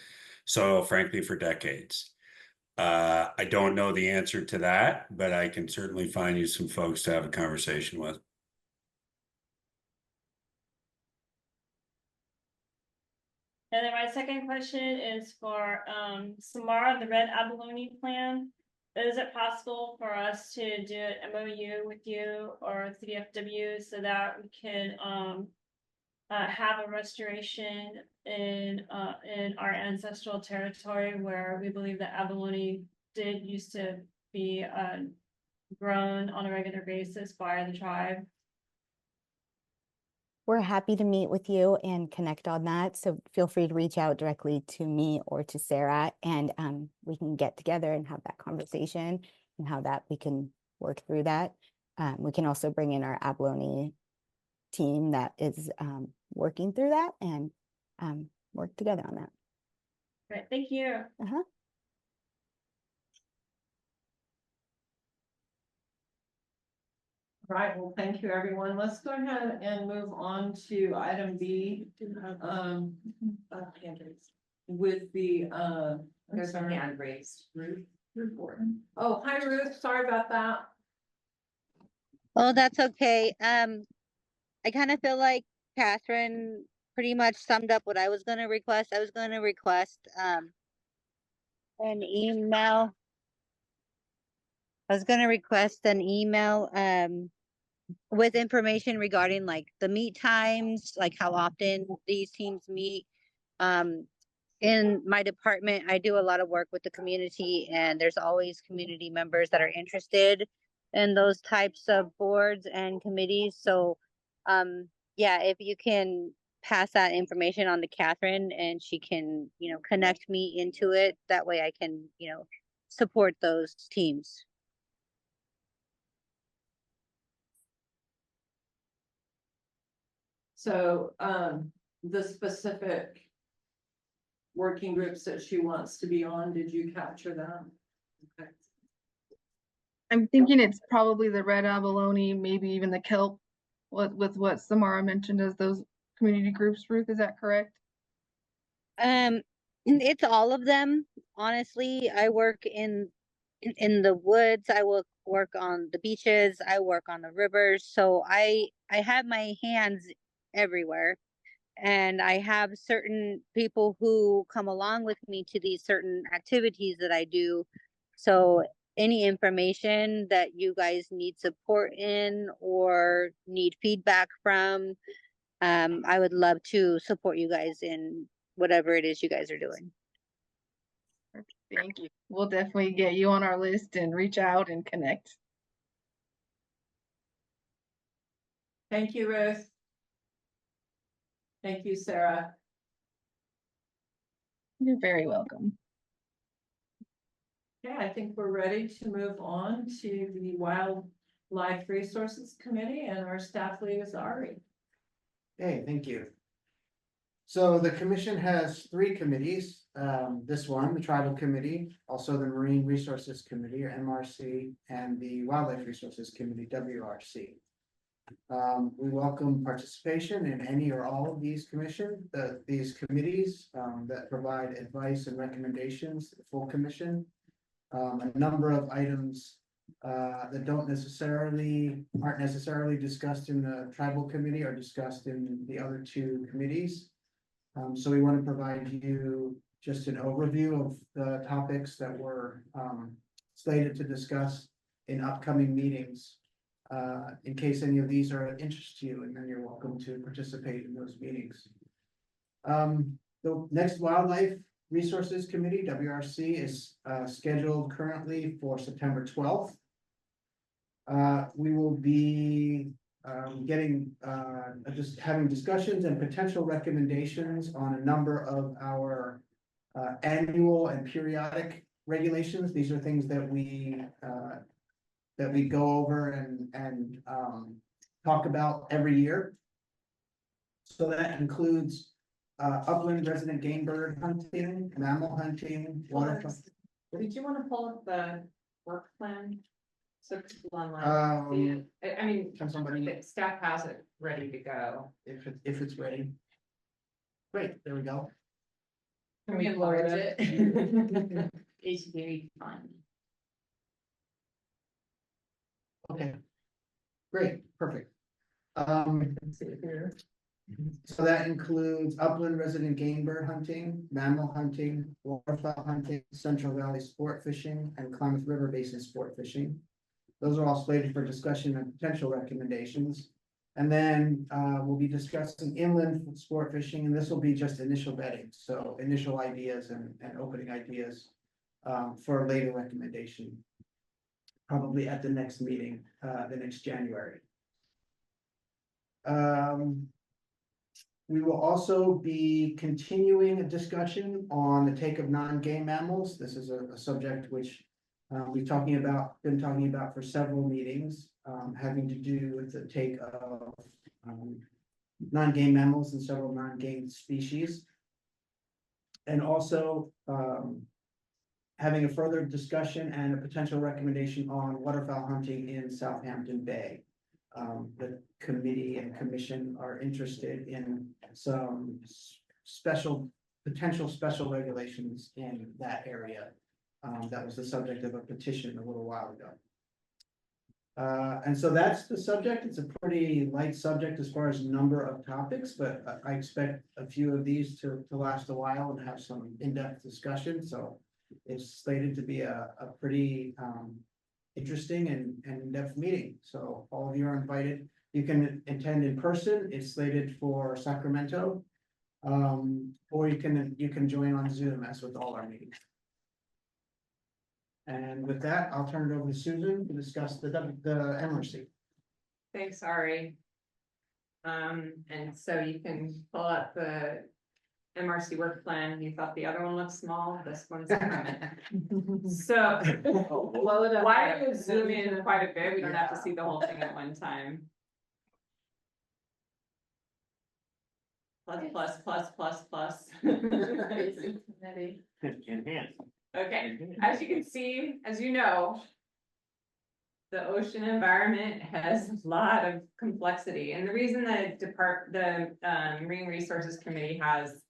soil, frankly, for decades. I don't know the answer to that, but I can certainly find you some folks to have a conversation with. And then my second question is for Samara, the red abalone plan. Is it possible for us to do an MOU with you or CDFW so that we can have a restoration in our ancestral territory where we believe that abalone did used to be grown on a regular basis by the tribe? We're happy to meet with you and connect on that. So feel free to reach out directly to me or to Sarah, and we can get together and have that conversation and how that we can work through that. We can also bring in our abalone team that is working through that and work together on that. Great, thank you. Right, well, thank you, everyone. Let's go ahead and move on to item B. With the There's a hand raised. Ruth. Oh, hi, Ruth. Sorry about that. Oh, that's okay. I kind of feel like Catherine pretty much summed up what I was going to request. I was going to request an email. With information regarding like the meet times, like how often these teams meet. In my department, I do a lot of work with the community, and there's always community members that are interested in those types of boards and committees. So, yeah, if you can pass that information on to Catherine and she can, connect me into it, that way I can, support those teams. So the specific working groups that she wants to be on, did you capture them? Okay. I'm thinking it's probably the red abalone, maybe even the kelp, with what Samara mentioned as those community groups. Ruth, is that correct? It's all of them. Honestly, I work in the woods. I will work on the beaches. I work on the rivers. So I have my hands everywhere. And I have certain people who come along with me to these certain activities that I do. So any information that you guys need support in or need feedback from, I would love to support you guys in whatever it is you guys are doing. Thank you. We'll definitely get you on our list and reach out and connect. Thank you, Ruth. Thank you, Sarah. You're very welcome. Okay, I think we're ready to move on to the Wildlife Resources Committee, and our staff lead is Ari. Hey, thank you. So the commission has 3 committees. This one, the Tribal Committee, also the Marine Resources Committee, or MRC, and the Wildlife Resources Committee, WRC. We welcome participation in any or all of these these committees that provide advice and recommendations to the full commission. A number of items that aren't necessarily discussed in the Tribal Committee are discussed in the other 2 committees. So we want to provide you just an overview of the topics that we're slated to discuss in upcoming meetings. In case any of these are of interest to you, and then you're welcome to participate in those meetings. The next Wildlife Resources Committee, WRC, is scheduled currently for September 12th. We will be just having discussions and potential recommendations on a number of our annual and periodic regulations. These are things that we go over and talk about every year. So that includes upland resident game bird hunting, mammal hunting, waterfowl. Did you want to pull up the work plan? So people online see it? I mean, Can somebody, the staff has it ready to go. if it's ready? Great, there we go. Can we forward it? It's very fun. Okay. Great, perfect. So that includes upland resident game bird hunting, mammal hunting, waterfowl hunting, Central Valley sport fishing, and Klamath River Basin sport fishing. Those are all slated for discussion and potential recommendations. And then we'll be discussing inland sport fishing, and this will be just initial vetting, so initial ideas and opening ideas for a later recommendation. Probably at the next meeting, the next January. We will also be continuing a discussion on the take of non-game mammals. This is a subject which been talking about for several meetings, having to do with the take of non-game mammals and several non-game species. And also having a further discussion and a potential recommendation on waterfowl hunting in Southampton Bay. The committee and commission are interested in some potential special regulations in that area. That was the subject of a petition a little while ago. And so that's the subject. It's a pretty light subject as far as number of topics, but I expect a few of these to last a while and have some in-depth discussion. So it's slated to be a pretty interesting and in-depth meeting. So all of you are invited. You can attend in person. It's slated for Sacramento. Or you can join on Zoom as with all our meetings. And with that, I'll turn it over to Susan to discuss the MRC. Thanks, Ari. And so you can pull up the MRC work plan. You thought the other one looked small, this one's coming. So why don't you zoom in quite a bit? We don't have to see the whole thing at one time. Plus. Enhance. Okay, as you can see, as you know, the ocean environment has a lot of complexity, and the reason the Marine Resources Committee has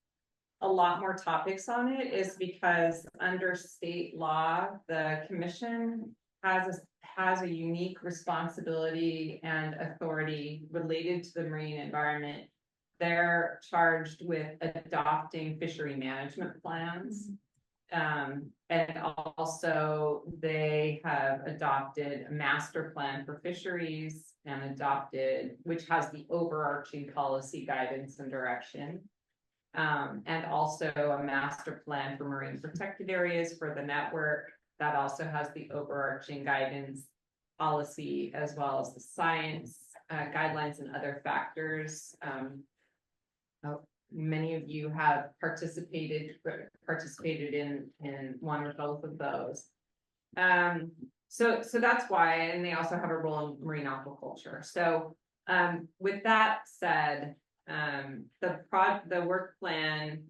a lot more topics on it is because under state law, the commission has a unique responsibility and authority related to the marine environment. They're charged with adopting fishery management plans. And also they have adopted a master plan for fisheries and which has the overarching policy guidance and direction. And also a master plan for marine protected areas for the network that also has the overarching guidance policy as well as the science guidelines and other factors. Many of you have participated in one or both of those. So that's why, and they also have a role in marine aquaculture. So with that said, the work plan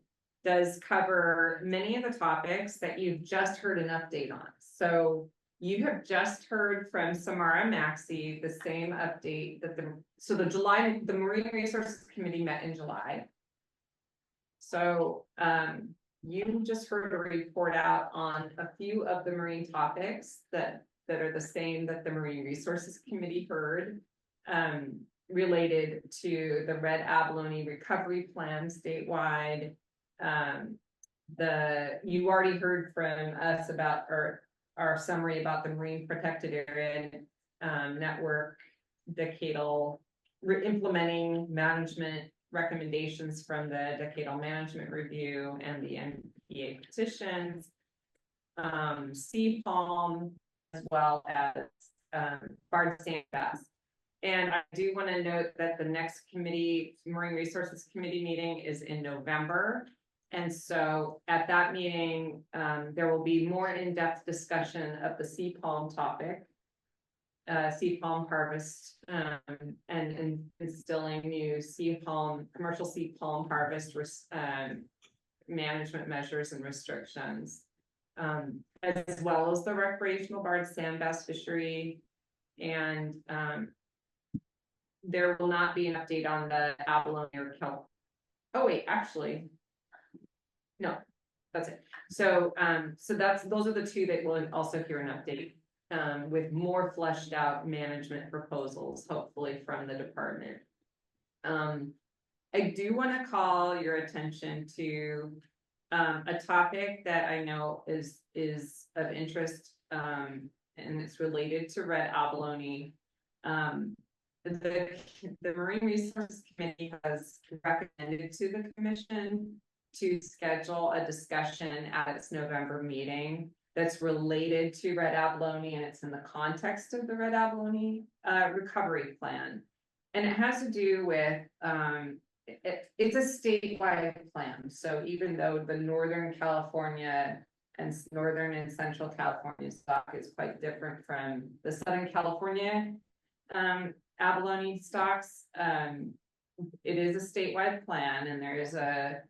does cover many of the topics that you've just heard an update on. So you have just heard from Samara Maxey the same update that the Marine Resources Committee met in July. So you just heard a report out on a few of the marine topics that are the same that the Marine Resources Committee heard related to the red abalone recovery plan statewide. You already heard from us about our summary about the marine protected area network decadal implementing management recommendations from the decadal management review and the NPA petitions, sea palm, as well as barred sand bass. And I do want to note that the next committee, Marine Resources Committee meeting is in November. And so at that meeting, there will be more in-depth discussion of the sea palm topic. Sea palm harvest, and instilling new commercial sea palm harvest, management measures and restrictions. As well as the recreational barred sand bass fishery. And, there will not be an update on the abalone or kelp. Oh wait, actually. No, that's it. So, those are the two that will also hear an update. With more fleshed out management proposals, hopefully from the department. I do want to call your attention to a topic that I know is of interest, and it's related to red abalone. The Marine Resources Committee has recommended to the commission to schedule a discussion at its November meeting that's related to red abalone, and it's in the context of the red abalone recovery plan. And it has to do with, it's a statewide plan. So even though the Northern California and Northern and Central California stock is quite different from the Southern California abalone stocks, it is a statewide plan, and there is a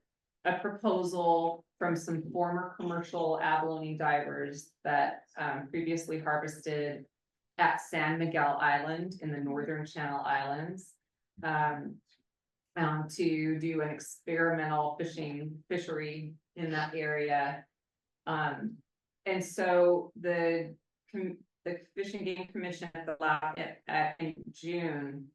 proposal from some former commercial abalone divers that previously harvested at San Miguel Island in the Northern Channel Islands, to do an experimental fishery in that area. And so the Fish and Game Commission at the lab in June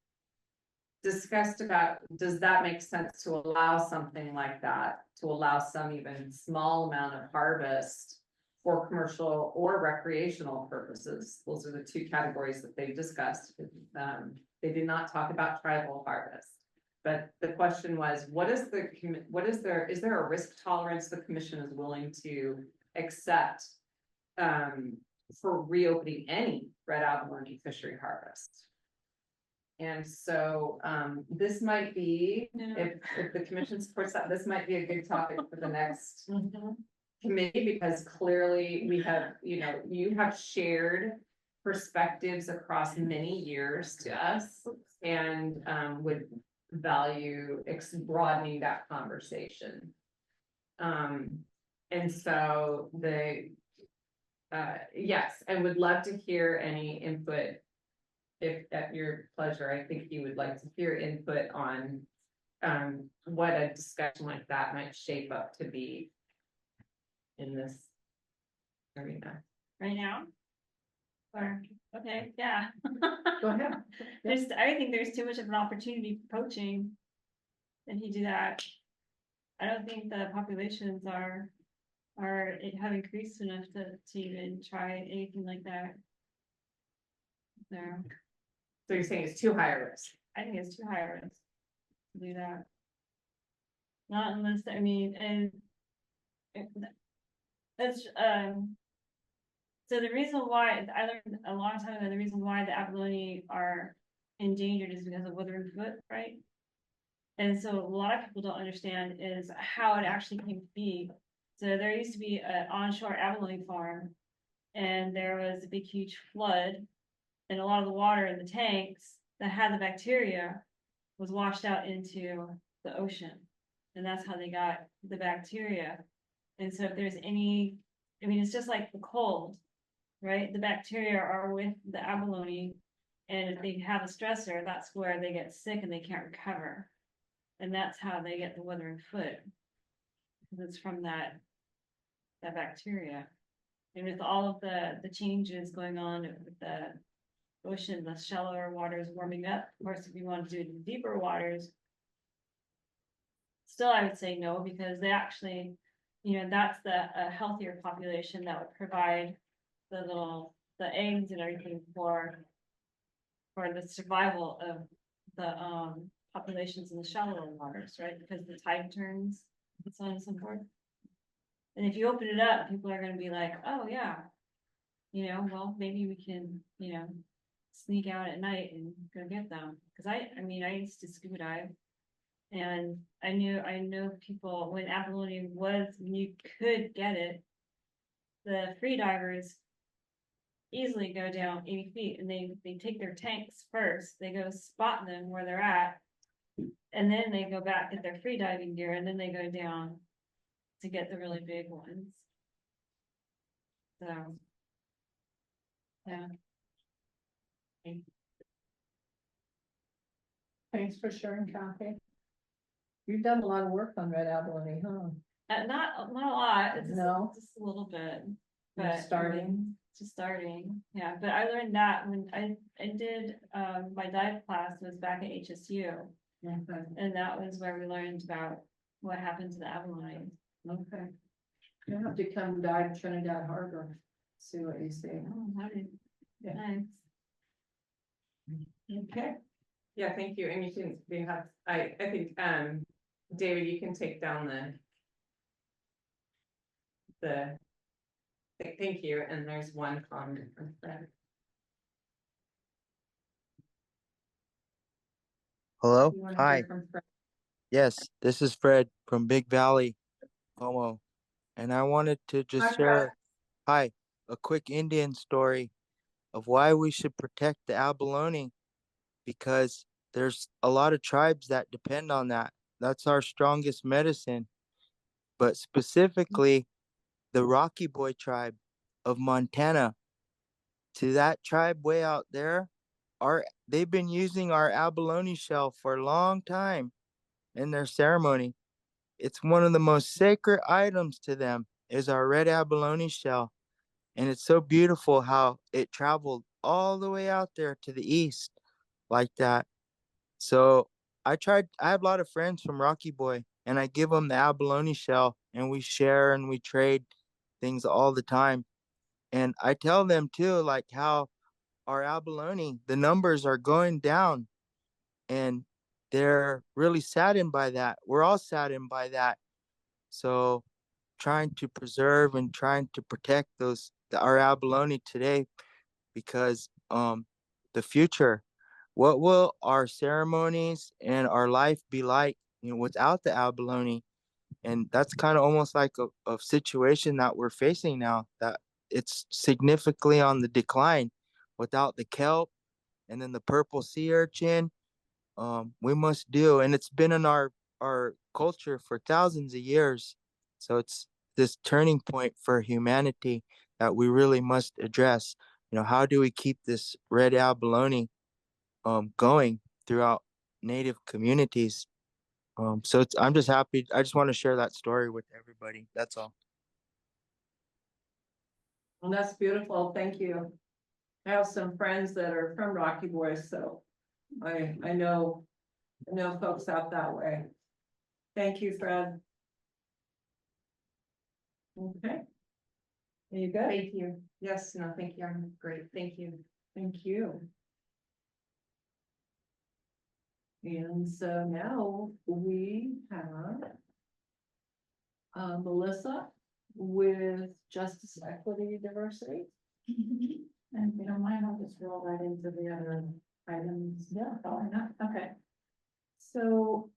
discussed about, does that make sense to allow something like that, to allow some even small amount of harvest for commercial or recreational purposes? Those are the two categories that they discussed. They did not talk about tribal harvest, but the question was, is there a risk tolerance the commission is willing to accept for reopening any red abalone fishery harvest? And so this might be, if the commission supports that, this might be a good topic for the next committee, because clearly we have, you have shared perspectives across many years to us, and would value broadening that conversation. And so yes, I would love to hear any input. If at your pleasure, I think you would like to hear input on what a discussion like that might shape up to be in this arena. Right now? Or, okay, yeah. Go ahead. I think there's too much of an opportunity for poaching. If you do that, I don't think the populations have increased enough to even try anything like that. So you're saying it's too high a risk? I think it's too high a risk to do that. Not unless, I mean, and that's, so the reason why, I learned a long time ago, the reason why the abalone are endangered is because of withering foot, right? And so a lot of people don't understand is how it actually came to be. So there used to be an onshore abalone farm, and there was a big, huge flood, and a lot of the water in the tanks that had the bacteria was washed out into the ocean. And that's how they got the bacteria. And so if there's any, I mean, it's just like the cold, right? The bacteria are with the abalone, and if they have a stressor, that's where they get sick and they can't recover. And that's how they get the withering foot. Because it's from that bacteria. And with all of the changes going on with the ocean, the shallower waters warming up. Of course, if you want to do it in deeper waters, still I would say no, because they actually, that's a healthier population that would provide the eggs and everything for the survival of the populations in the shallower waters, right? Because the tide turns and so on and so forth. And if you open it up, people are going to be like, oh yeah, well, maybe we can, sneak out at night and go get them. Cause I mean, I used to scuba dive. And I know people, when abalone was, you could get it. The free divers easily go down 80 feet and they take their tanks first. They go spot them where they're at. And then they go back get their free diving gear and then they go down to get the really big ones. So, yeah. Thanks for sharing, Kathy. You've done a lot of work on red abalone, huh? Not a lot, it's No. just a little bit. You're But starting. Just starting, yeah, but I learned that when I did, my dive class was back at HSU. Okay. And that was where we learned about what happened to the abalone. Okay. You have to come dive Trinidad Harbor, see what you see. Oh, how did, Yeah. nice. Okay. Yeah, thank you, and you can, we have, I think, David, you can take down thank you, and there's one comment from Fred. Hello, You wanna hi. hear from Fred? Yes, this is Fred from Big Valley, Como, and I wanted to just Hi, Fred. share, hi, a quick Indian story of why we should protect the abalone, because there's a lot of tribes that depend on that. That's our strongest medicine, but specifically the Rocky Boy tribe of Montana. To that tribe way out there, they've been using our abalone shell for a long time in their ceremony. It's one of the most sacred items to them is our red abalone shell. And it's so beautiful how it traveled all the way out there to the east like that. So I have a lot of friends from Rocky Boy and I give them the abalone shell and we share and we trade things all the time. And I tell them too, like how our abalone, the numbers are going down and they're really saddened by that. We're all saddened by that. So trying to preserve and trying to protect our abalone today, because the future, what will our ceremonies and our life be like, without the abalone? And that's kind of almost like a situation that we're facing now, that it's significantly on the decline without the kelp and then the purple sea urchin. We must do, and it's been in our culture for thousands of years. So it's this turning point for humanity that we really must address. How do we keep this red abalone going throughout native communities? So I'm just happy. I just want to share that story with everybody. That's all. Well, that's beautiful. Thank you. I have some friends that are from Rocky Boys, so I know folks out that way. Thank you, Fred. Okay. Are you good? Thank you. Yes, no, thank you, I'm great, thank you. Thank you. And so now we have Melissa with Justice, Equity, Diversity. And if you don't mind, I'll just roll right into the other items. Yeah. Following up, okay. So,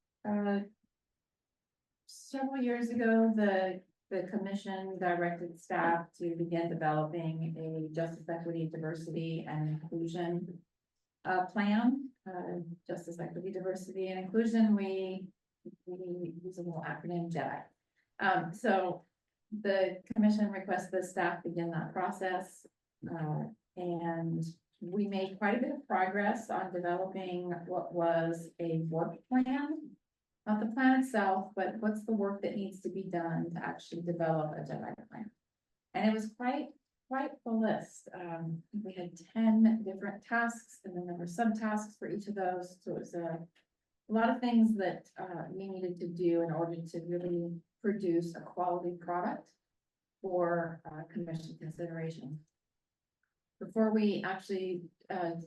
several years ago, the commission directed staff to begin developing a justice, equity, diversity, and inclusion plan. Justice, equity, diversity, and inclusion, we use a little acronym JEDI. So the commission requests the staff begin that process. And we made quite a bit of progress on developing what was a work plan. Not the plan itself, but what's the work that needs to be done to actually develop a JEDI plan. And it was quite the list. We had 10 different tasks, and then there were subtasks for each of those. So it was a lot of things that we needed to do in order to really produce a quality product for commission consideration. Before we actually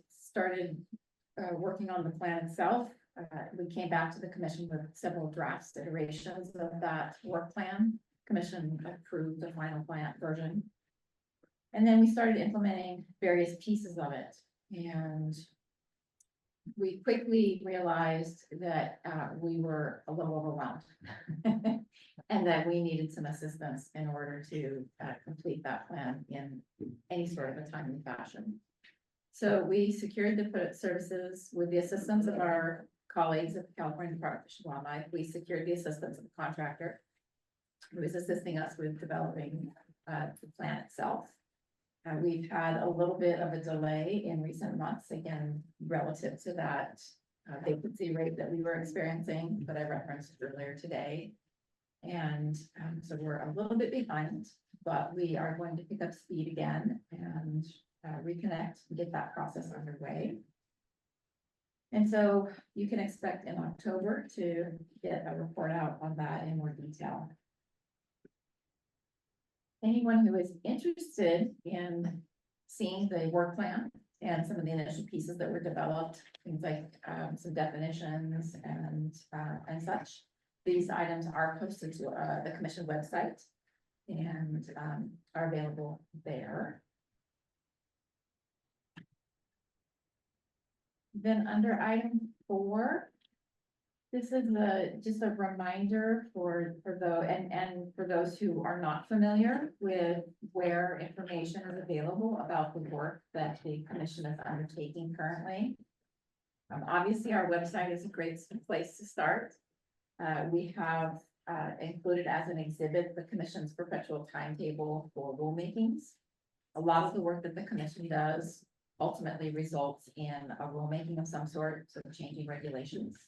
started working on the plan itself, we came back to the commission with several drafts, iterations of that work plan. Commission approved the final plan version. And then we started implementing various pieces of it. And we quickly realized that we were a little overwhelmed. And that we needed some assistance in order to complete that plan in any sort of a timely fashion. So we secured the services with the assistance of our colleagues at the California Department of Fish and Wildlife. We secured the assistance of the contractor who is assisting us with developing the plan itself. We've had a little bit of a delay in recent months, again, relative to that vacancy rate that we were experiencing, that I referenced earlier today. And so we're a little bit behind, but we are going to pick up speed again and reconnect and get that process underway. And so you can expect in October to get a report out on that in more detail. Anyone who is interested in seeing the work plan and some of the initial pieces that were developed, things like some definitions and such, these items are posted to the commission website and are available there. Then under item 4, this is just a reminder for those who are not familiar with where information is available about the work that the commission is undertaking currently. Obviously, our website is a great place to start. We have included as an exhibit the commission's perpetual timetable for rulemakings. A lot of the work that the commission does ultimately results in a rulemaking of some sort, so changing regulations.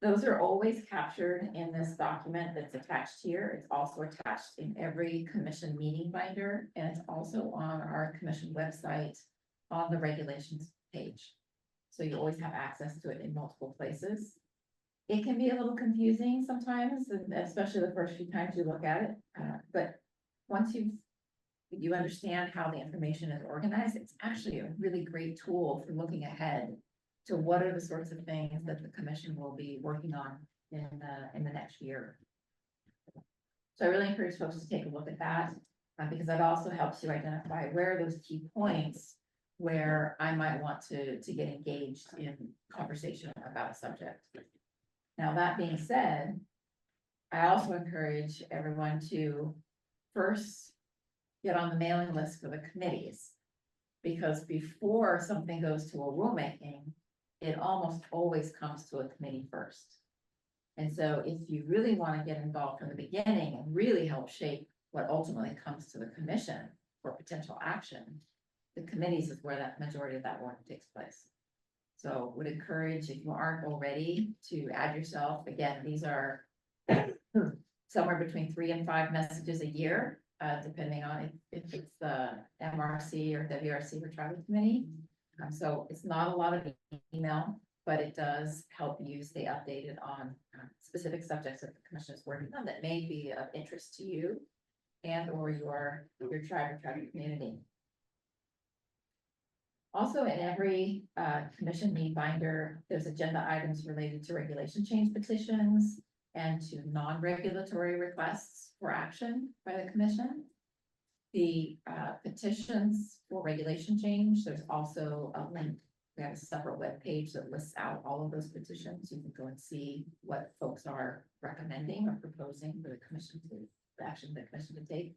Those are always captured in this document that's attached here. It's also attached in every commission meeting binder, and it's also on our commission website on the regulations page. So you always have access to it in multiple places. It can be a little confusing sometimes, and especially the first few times you look at it. But once you understand how the information is organized, it's actually a really great tool for looking ahead to what are the sorts of things that the commission will be working on in the next year. So I really encourage folks to take a look at that because that also helps you identify where are those key points where I might want to get engaged in conversation about a subject. Now, that being said, I also encourage everyone to first get on the mailing list for the committees, because before something goes to a rulemaking, it almost always comes to a committee first. And so if you really want to get involved from the beginning and really help shape what ultimately comes to the commission for potential action, the committees is where that majority of that work takes place. So would encourage, if you aren't already, to add yourself. Again, these are somewhere between 3 and 5 messages a year, depending on if it's the MRC or WRC or tribal committee. So it's not a lot of email, but it does help you stay updated on specific subjects that the commission is working on that may be of interest to you and or your tribe or tribal community. Also, in every commission need binder, there's agenda items related to regulation change petitions and to non-regulatory requests for action by the commission. The petitions for regulation change, there's also a link. We have a separate web page that lists out all of those petitions. You can go and see what folks are recommending or proposing for the commission to, the action the commission to take.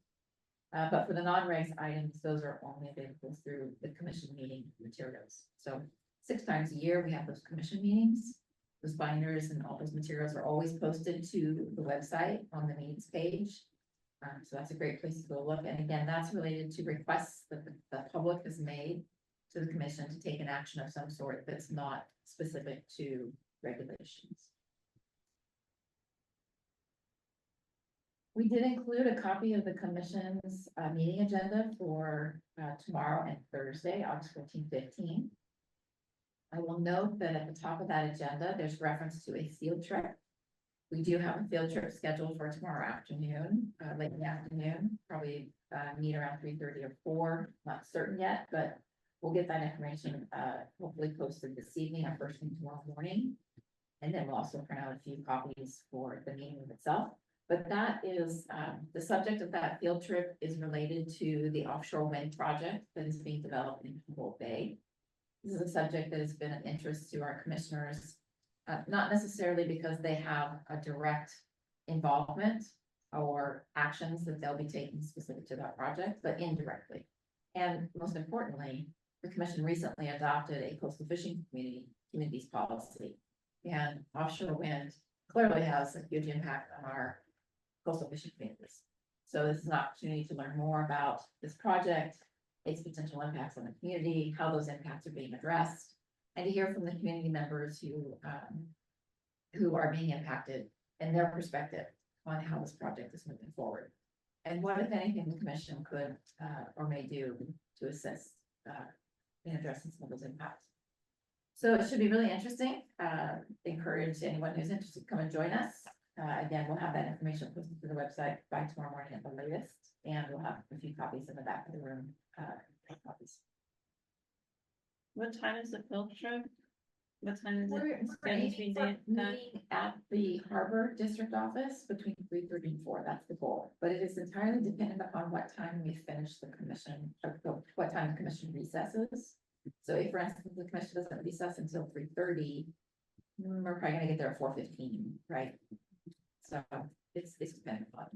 But for the non-regs items, those are only available through the commission meeting materials. So 6 times a year, we have those commission meetings. Those binders and all those materials are always posted to the website on the meetings page. So that's a great place to go look. And again, that's related to requests that the public has made to the commission to take an action of some sort that's not specific to regulations. We did include a copy of the commission's meeting agenda for tomorrow and Thursday, August 14, 15. I will note that at the top of that agenda, there's reference to a field trip. We do have a field trip scheduled for tomorrow afternoon, late in the afternoon, probably meet around 3:30 or 4, not certain yet, but we'll get that information hopefully posted this evening or first thing tomorrow morning. And then we'll also print out a few copies for the meeting itself. But that is, the subject of that field trip is related to the offshore wind project that is being developed in Humboldt Bay. This is a subject that has been of interest to our commissioners, not necessarily because they have a direct involvement or actions that they'll be taking specific to that project, but indirectly. And most importantly, the commission recently adopted a coastal fishing communities policy. And offshore wind clearly has a huge impact on our coastal fishing communities. So this is an opportunity to learn more about this project, its potential impacts on the community, how those impacts are being addressed, and to hear from the community members who are being impacted and their perspective on how this project is moving forward. And what, if anything, the commission could or may do to assist in addressing some of those impacts. So it should be really interesting. Encourage anyone who's interested to come and join us. Again, we'll have that information posted to the website by tomorrow morning at the latest, and we'll have a few copies in the back of the room. Copies. What time is the field trip? What time is We're it? aiming for meeting at the Harbor District Office between 3:30 and 4. That's the goal. But it is entirely dependent upon what time we finish the commission, or what time the commission recesses. So if, for instance, the commission doesn't recess until 3:30, we're probably gonna get there at 4:15, right? So it's dependent on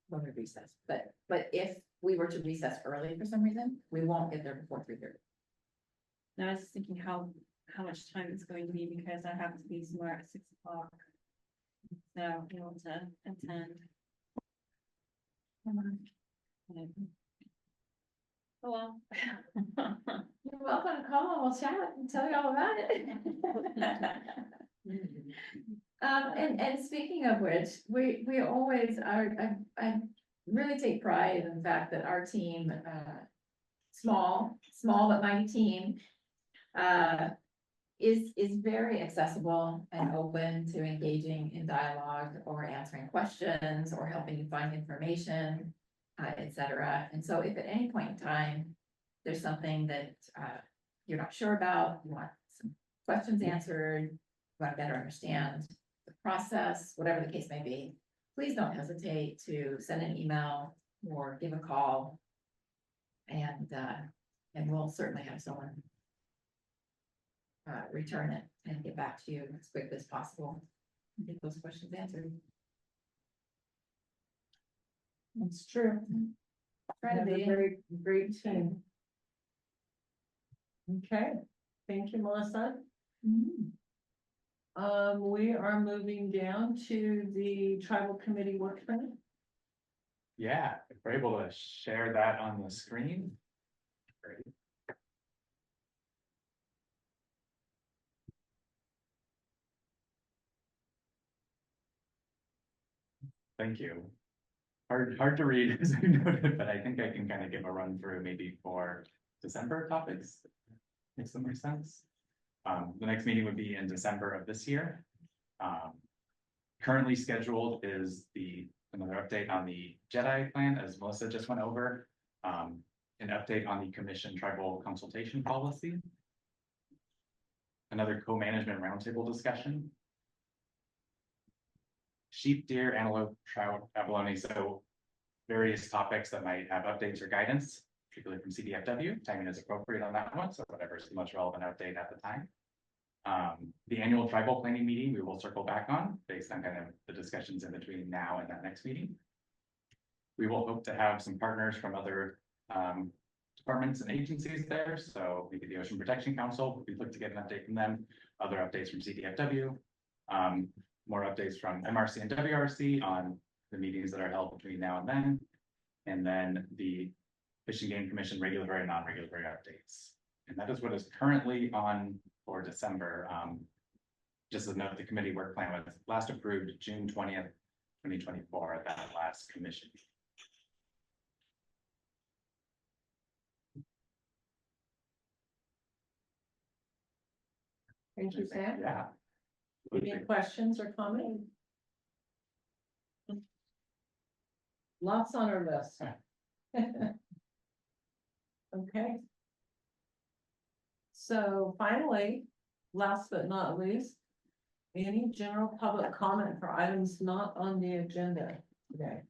when we recess. But if we were to recess early for some reason, we won't get there before 3:30. Now I was thinking how much time it's going to be because I have to be somewhere at 6 o'clock. So I want to attend. Oh, well. You're welcome to call and we'll chat and tell you all about it. And speaking of which, we always are, I really take pride in the fact that our team, small but mighty team, is very accessible and open to engaging in dialogue or answering questions or helping you find information, etc. And so if at any point in time, there's something that you're not sure about, you want some questions answered, you want to better understand the process, whatever the case may be, please don't hesitate to send an email or give a call. And we'll certainly have someone return it and get back to you as quickly as possible and get those questions answered. It's true. Try to be. A very great team. Okay, thank you, Melissa. We are moving down to the tribal committee work plan. Yeah, if we're able to share that on the screen. Great. Thank you. Hard to read as I noted, but I think I can kind of give a run through maybe for December topics. Makes some more sense. The next meeting would be in December of this year. Currently scheduled is another update on the JEDI plan, as Melissa just went over. An update on the commission tribal consultation policy. Another co-management roundtable discussion. Sheep, deer, antelope, trout, abalone, so various topics that might have updates or guidance, particularly from CDFW. Timing is appropriate on that one, so whatever's the most relevant update at the time. The annual tribal planning meeting we will circle back on based on kind of the discussions in between now and that next meeting. We will hope to have some partners from other departments and agencies there, so maybe the Ocean Protection Council, we look to get an update from them, other updates from CDFW. More updates from MRC and WRC on the meetings that are held between now and then the Fish and Game Commission regulatory and non-regulatory updates. And that is what is currently on for December. Just as a note, the committee work plan was last approved June 20th, 2024 at that last commission. Thank you, Sam. Yeah. Any questions or comments? Lots on our list. Okay. So finally, last but not least, any general public comment for items not on the agenda? today?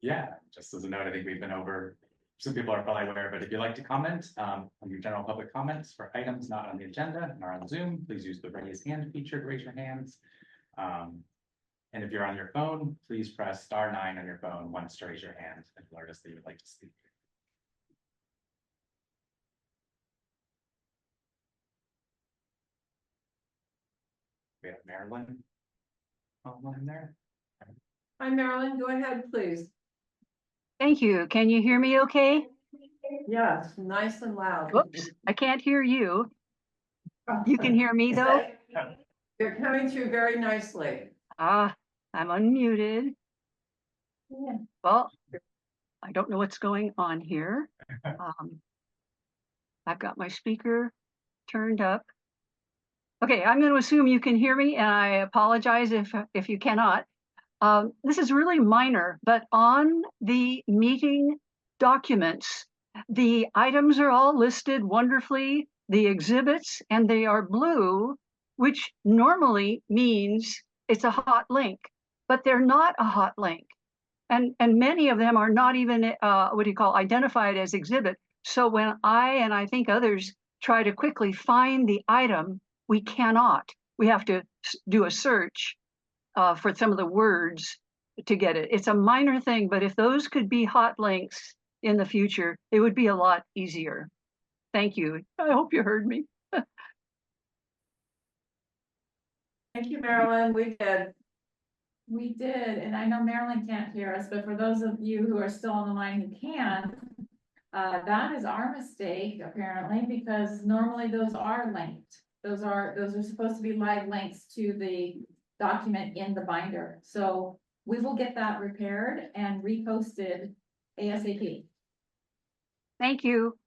Yeah, just as a note, I think we've been over, some people are probably aware, but if you'd like to comment, on your general public comments for items not on the agenda and are on Zoom, please use the raise hand feature to raise your hands. And if you're on your phone, please press *9 on your phone once to raise your hand and alert us that you would like to speak. We have Marilyn online there. Hi, Marilyn, go ahead, please. Thank you. Can you hear me okay? Yes, nice and loud. Whoops, I can't hear you. You can hear me though? You're coming through very nicely. Ah, I'm unmuted. Yeah. Well, I don't know what's going on here. I've got my speaker turned up. Okay, I'm going to assume you can hear me, and I apologize if you cannot. This is really minor, but on the meeting documents, the items are all listed wonderfully, the exhibits, and they are blue, which normally means it's a hot link, but they're not a hot link. And many of them are not even, identified as exhibit. So when I, and I think others, try to quickly find the item, we cannot. We have to do a search for some of the words to get it. It's a minor thing, but if those could be hot links in the future, it would be a lot easier. Thank you. I hope you heard me. Thank you, Marilyn. We did. We did, and I know Marilyn can't hear us, but for those of you who are still on the line who can, that is our mistake apparently, because normally those are linked. Those are supposed to be live links to the document in the binder. So we will get that repaired and reposted ASAP. Thank you.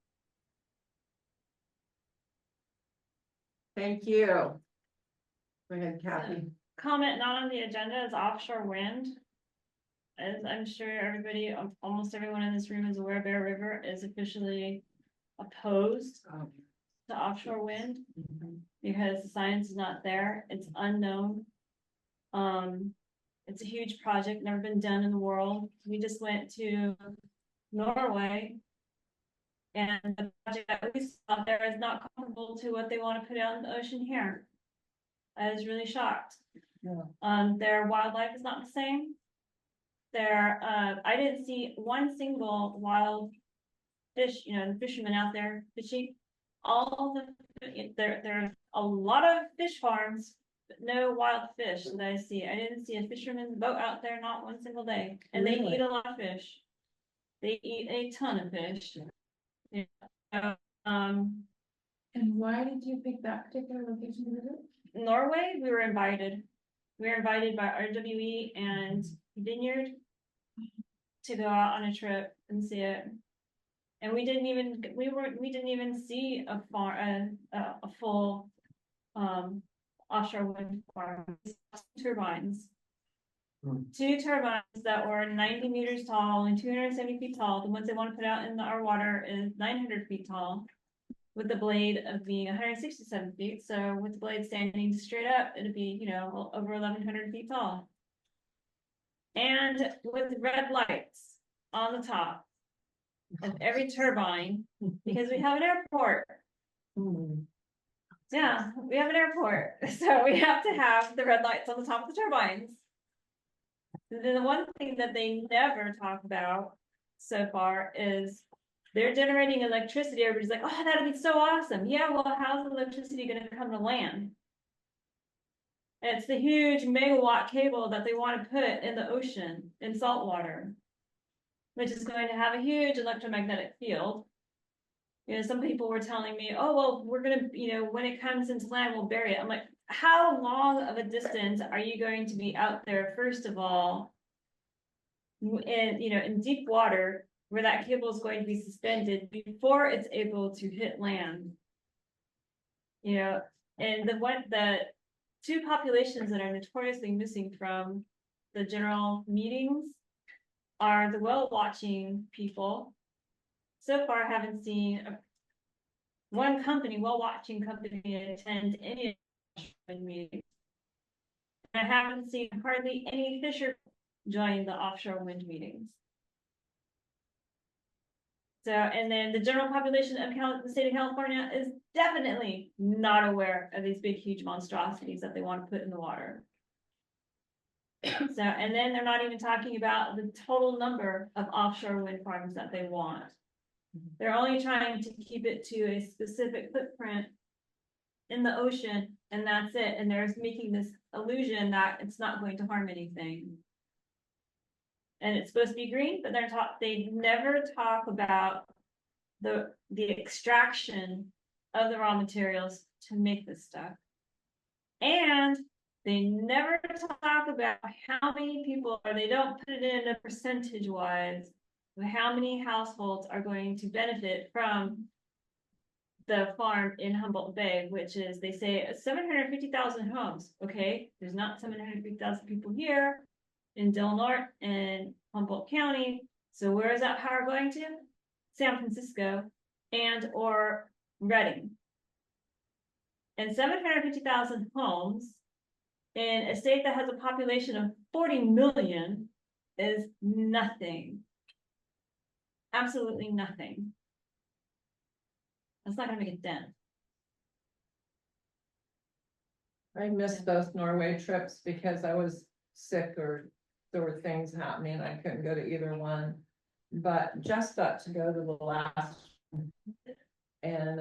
Thank you. Go ahead, Kathy. Comment not on the agenda is offshore wind. As I'm sure everybody, almost everyone in this room is aware, Bear River is officially opposed to offshore wind because the science is not there. It's unknown. It's a huge project, never been done in the world. We just went to Norway, and the project that we saw there is not comparable to what they want to put out in the ocean here. I was really shocked. Yeah. Their wildlife is not the same. I didn't see one single wild fish, the fishermen out there fishing. There are a lot of fish farms, but no wild fish that I see. I didn't see a fisherman's boat out there, not one single day. And they eat a lot of fish. They eat a ton of fish. Yeah. And why did you pick that particular location to visit? Norway, we were invited. We were invited by RWE and Vineyard to go out on a trip and see it. And we didn't even see a full offshore wind farm. Turbines. Two turbines that were 90 meters tall and 270 feet tall. The ones they want to put out in our water is 900 feet tall, with the blade of being 167 feet. So with the blade standing straight up, it'd be, over 1,100 feet tall. And with red lights on the top of every turbine, because we have an airport. Yeah, we have an airport. So we have to have the red lights on the top of the turbines. The one thing that they never talk about so far is they're generating electricity. Everybody's like, oh, that'd be so awesome. Yeah, well, how's the electricity going to come to land? And it's the huge megawatt cable that they want to put in the ocean, in salt water, which is going to have a huge electromagnetic field. Some people were telling me, oh, well, we're going to, when it comes into land, we'll bury it. I'm like, how long of a distance are you going to be out there, first of all, in deep water, where that cable is going to be suspended before it's able to hit land? And the two populations that are notoriously missing from the general meetings are the whale watching people. So far, I haven't seen one whale watching company attend any meetings. I haven't seen hardly any fishermen join the offshore wind meetings. So, and then the general population of the state of California is definitely not aware of these big, huge monstrosities that they want to put in the water. So, and then they're not even talking about the total number of offshore wind farms that they want. They're only trying to keep it to a specific footprint in the ocean, and that's it. And they're making this illusion that it's not going to harm anything. And it's supposed to be green, but they never talk about the extraction of the raw materials to make this stuff. And they never talk about how many people, or they don't put it in a percentage wise, how many households are going to benefit from the farm in Humboldt Bay, which is, they say 750,000 homes. Okay, there's not 750,000 people here in Del Norte and Humboldt County. So where is that power going to? San Francisco and or Redding. And 750,000 homes in a state that has a population of 40 million is nothing. Absolutely nothing. That's not gonna make a dent. I missed both Norway trips because I was sick or there were things happening. I couldn't go to either one. But just got to go to the last one. And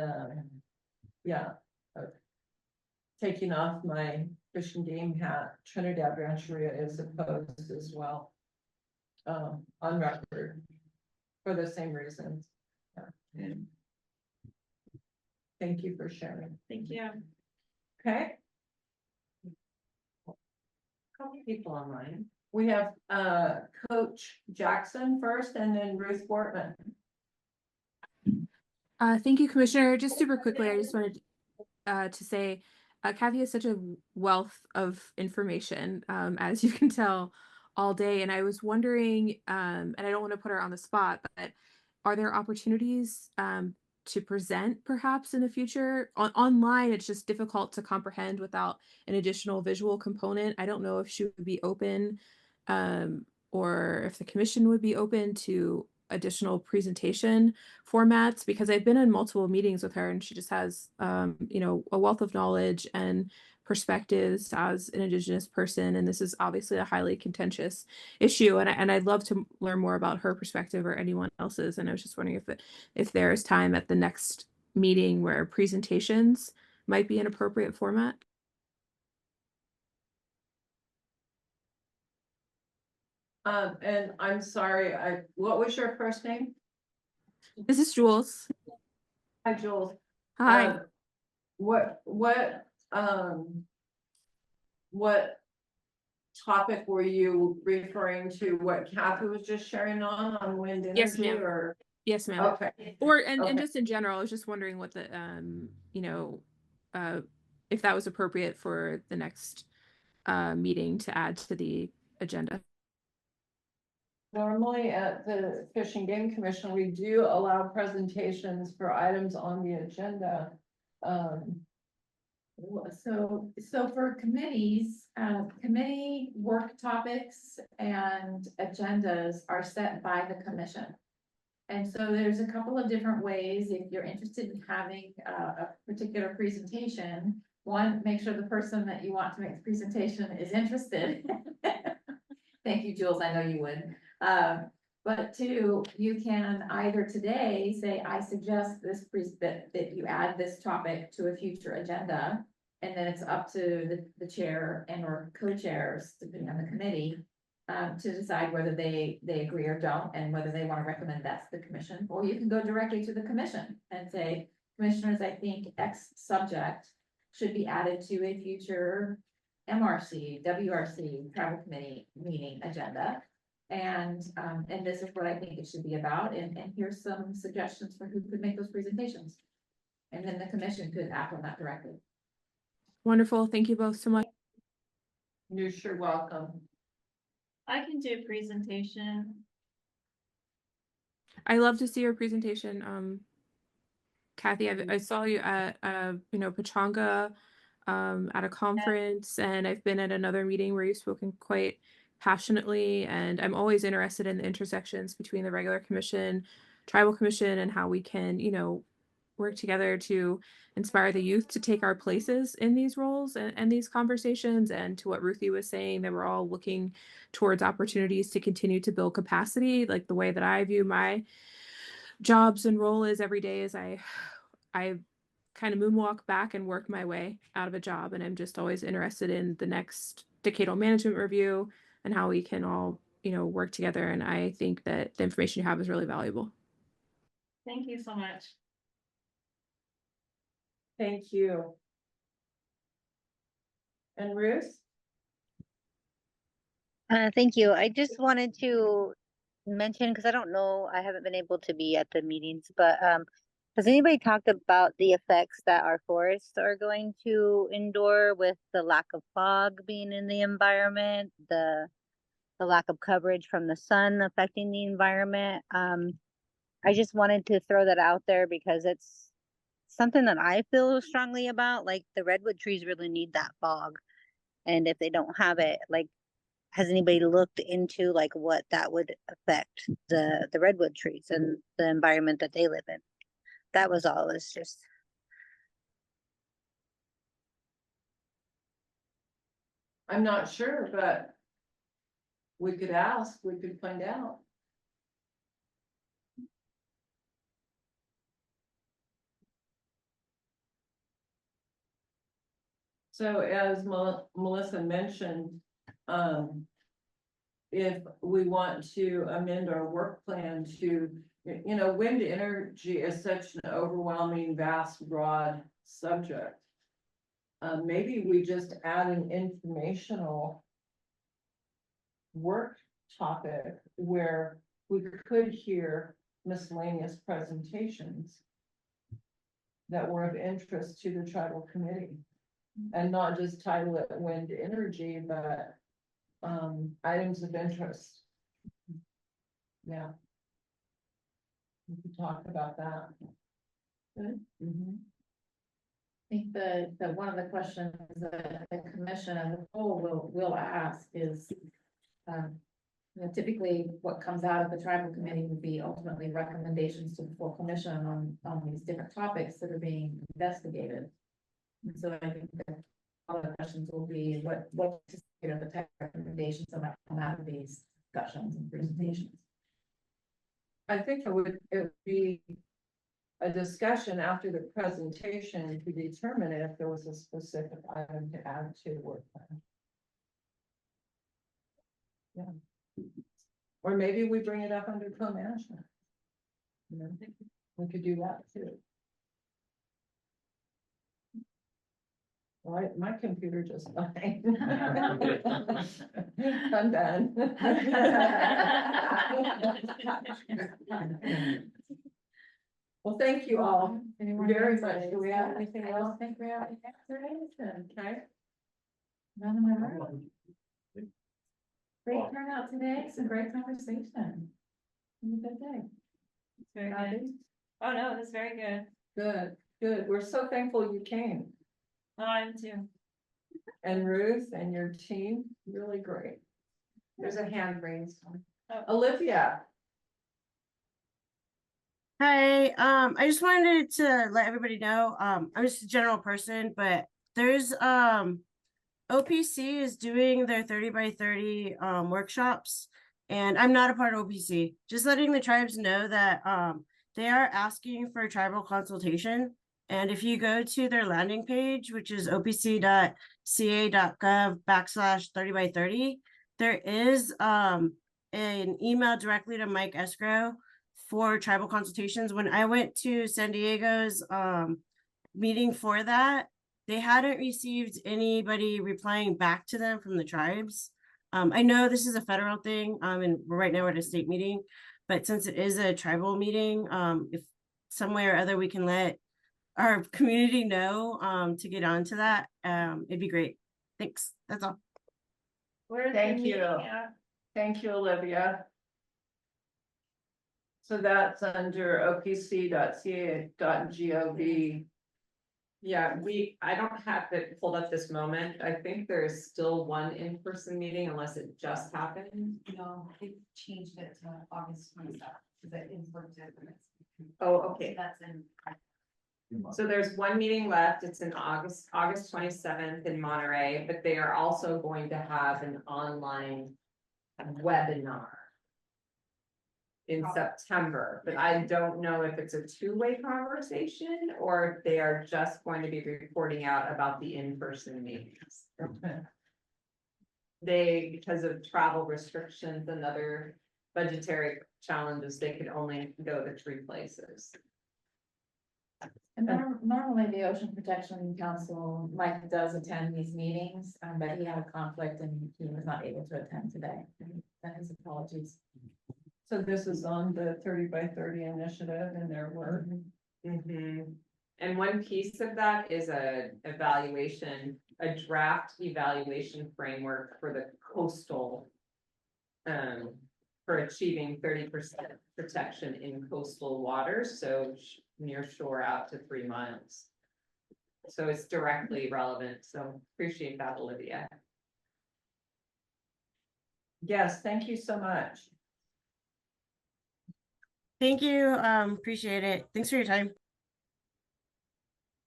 yeah, taking off my fish and game hat, Trinidad Rancheria is opposed as well. On record for the same reasons. Yeah. Thank you for sharing. Thank you. Okay. Couple people online. We have Coach Jackson first and then Ruth Wortman. Thank you, Commissioner. Just super quickly, I just wanted to say Kathy has such a wealth of information, as you can tell, all day. And I was wondering, and I don't want to put her on the spot, but are there opportunities to present perhaps in the future? Online, it's just difficult to comprehend without an additional visual component. I don't know if she would be open or if the commission would be open to additional presentation formats, because I've been in multiple meetings with her and she just has, you know, a wealth of knowledge and perspectives as an Indigenous person. And this is obviously a highly contentious issue. And I'd love to learn more about her perspective or anyone else's. And I was just wondering if there is time at the next meeting where presentations might be an appropriate format. And I'm sorry, what was your first name? This is Jules. Hi, Jules. Hi. What topic were you referring to? What Kathy was just sharing on wind energy? Yes, ma'am. Or yes, ma'am. okay. And just in general, I was just wondering what the you know, if that was appropriate for the next meeting to add to the agenda. Normally at the Fish and Game Commission, we do allow presentations for items on the agenda. So for committees, committee work topics and agendas are set by the commission. And so there's a couple of different ways if you're interested in having a particular presentation. One, make sure the person that you want to make the presentation is interested. Thank you, Jules, I know you would. But two, you can either today say, I suggest this that you add this topic to a future agenda. And then it's up to the chair and or co-chairs, depending on the committee, to decide whether they agree or don't, and whether they want to recommend that to the commission. Or you can go directly to the commission and say, commissioners, I think X subject should be added to a future MRC, WRC, travel committee meeting agenda. And this is what I think it should be about. And here's some suggestions for who could make those presentations. And then the commission could act on that directly. Wonderful. Thank you both so much. You're sure welcome. I can do a presentation. I love to see your presentation. Kathy, I saw you at you know, Pechanga at a conference, and I've been at another meeting where you've spoken quite passionately, and I'm always interested in the intersections between the regular commission, tribal commission, and how we can, work together to inspire the youth to take our places in these roles and these conversations. And to what Ruthie was saying, that we're all looking towards opportunities to continue to build capacity. Like the way that I view my jobs and role is every day is I kind of moonwalk back and work my way out of a job. And I'm just always interested in the next decadal management review and how we can all, work together. And I think that the information you have is really valuable. Thank you so much. Thank you. And Ruth? Thank you. I just wanted to mention, because I don't know, I haven't been able to be at the meetings, but has anybody talked about the effects that our forests are going to endure with the lack of fog being in the environment, the lack of coverage from the sun affecting the environment? I just wanted to throw that out there because it's something that I feel strongly about. Like the redwood trees really need that fog. And if they don't have it, like, has anybody looked into like what that would affect the redwood trees and the environment that they live in? That was all. It's just. I'm not sure, but we could ask, we could find out. So as Melissa mentioned, if we want to amend our work plan to, wind energy is such an overwhelming, vast, broad subject. Maybe we just add an informational work topic where we could hear miscellaneous presentations that were of interest to the tribal committee. And not just title it wind energy, but items of interest. Yeah. We could talk about that. Good. I think that one of the questions that the commission as a whole will ask is, typically what comes out of the tribal committee would be ultimately recommendations to the full commission on these different topics that are being investigated. And so I think that all the questions will be what the type of recommendations that might come out of these discussions and presentations. I think it would be a discussion after the presentation to determine if there was a specific item to add to the work plan. Yeah. Or maybe we bring it up under co-management. We could do that too. Well, my computer just died. I'm done. Well, thank you all very much. Do we have anything else? I don't think we have anything. Okay. None of them. Great turnout today. Some great conversation. Have a good day. It's very good. Oh no, it's very good. Good, good. We're so thankful you came. Oh, I am too. And Ruth and your team, really great. There's a hand raised. Olivia. Hi, I just wanted to let everybody know, I'm just a general person, but there's, OPC is doing their 30 by 30 workshops, and I'm not a part of OPC. Just letting the tribes know that they are asking for tribal consultation. And if you go to their landing page, which is opc.ca.gov/30 by 30, there is an email directly to Mike Escrow for tribal consultations. When I went to San Diego's meeting for that, they hadn't received anybody replying back to them from the tribes. I know this is a federal thing, and right now we're at a state meeting, but since it is a tribal meeting, if some way or other we can let our community know to get onto that, it'd be great. Thanks. That's all. Thank you. Thank you, Olivia. So that's under opc.ca.gov. Yeah, I don't have it pulled up this moment. I think there is still one in-person meeting unless it just happened. No, they changed it to August 27th, because it is for different. Oh, okay. That's in. So there's one meeting left. It's in August 27th in Monterey, but they are also going to have an online webinar in September, but I don't know if it's a two-way conversation or if they are just going to be reporting out about the in-person meetings. Because of travel restrictions and other budgetary challenges, they could only go to 3 places. And normally the Ocean Protection Council, Mike does attend these meetings, but he had a conflict and he was not able to attend today. And his apologies. So this is on the 30 by 30 initiative and their work. And one piece of that is a draft evaluation framework for the coastal. For achieving 30% protection in coastal waters, so near shore out to 3 miles. So it's directly relevant, so appreciate that, Olivia. Yes, thank you so much. Thank you. Appreciate it. Thanks for your time.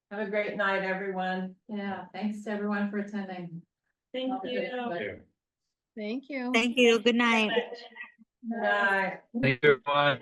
Have a great night, everyone. Yeah, thanks to everyone for attending. Thank you. Thank you. Thank you. Good night. Good night. Thank you, everyone.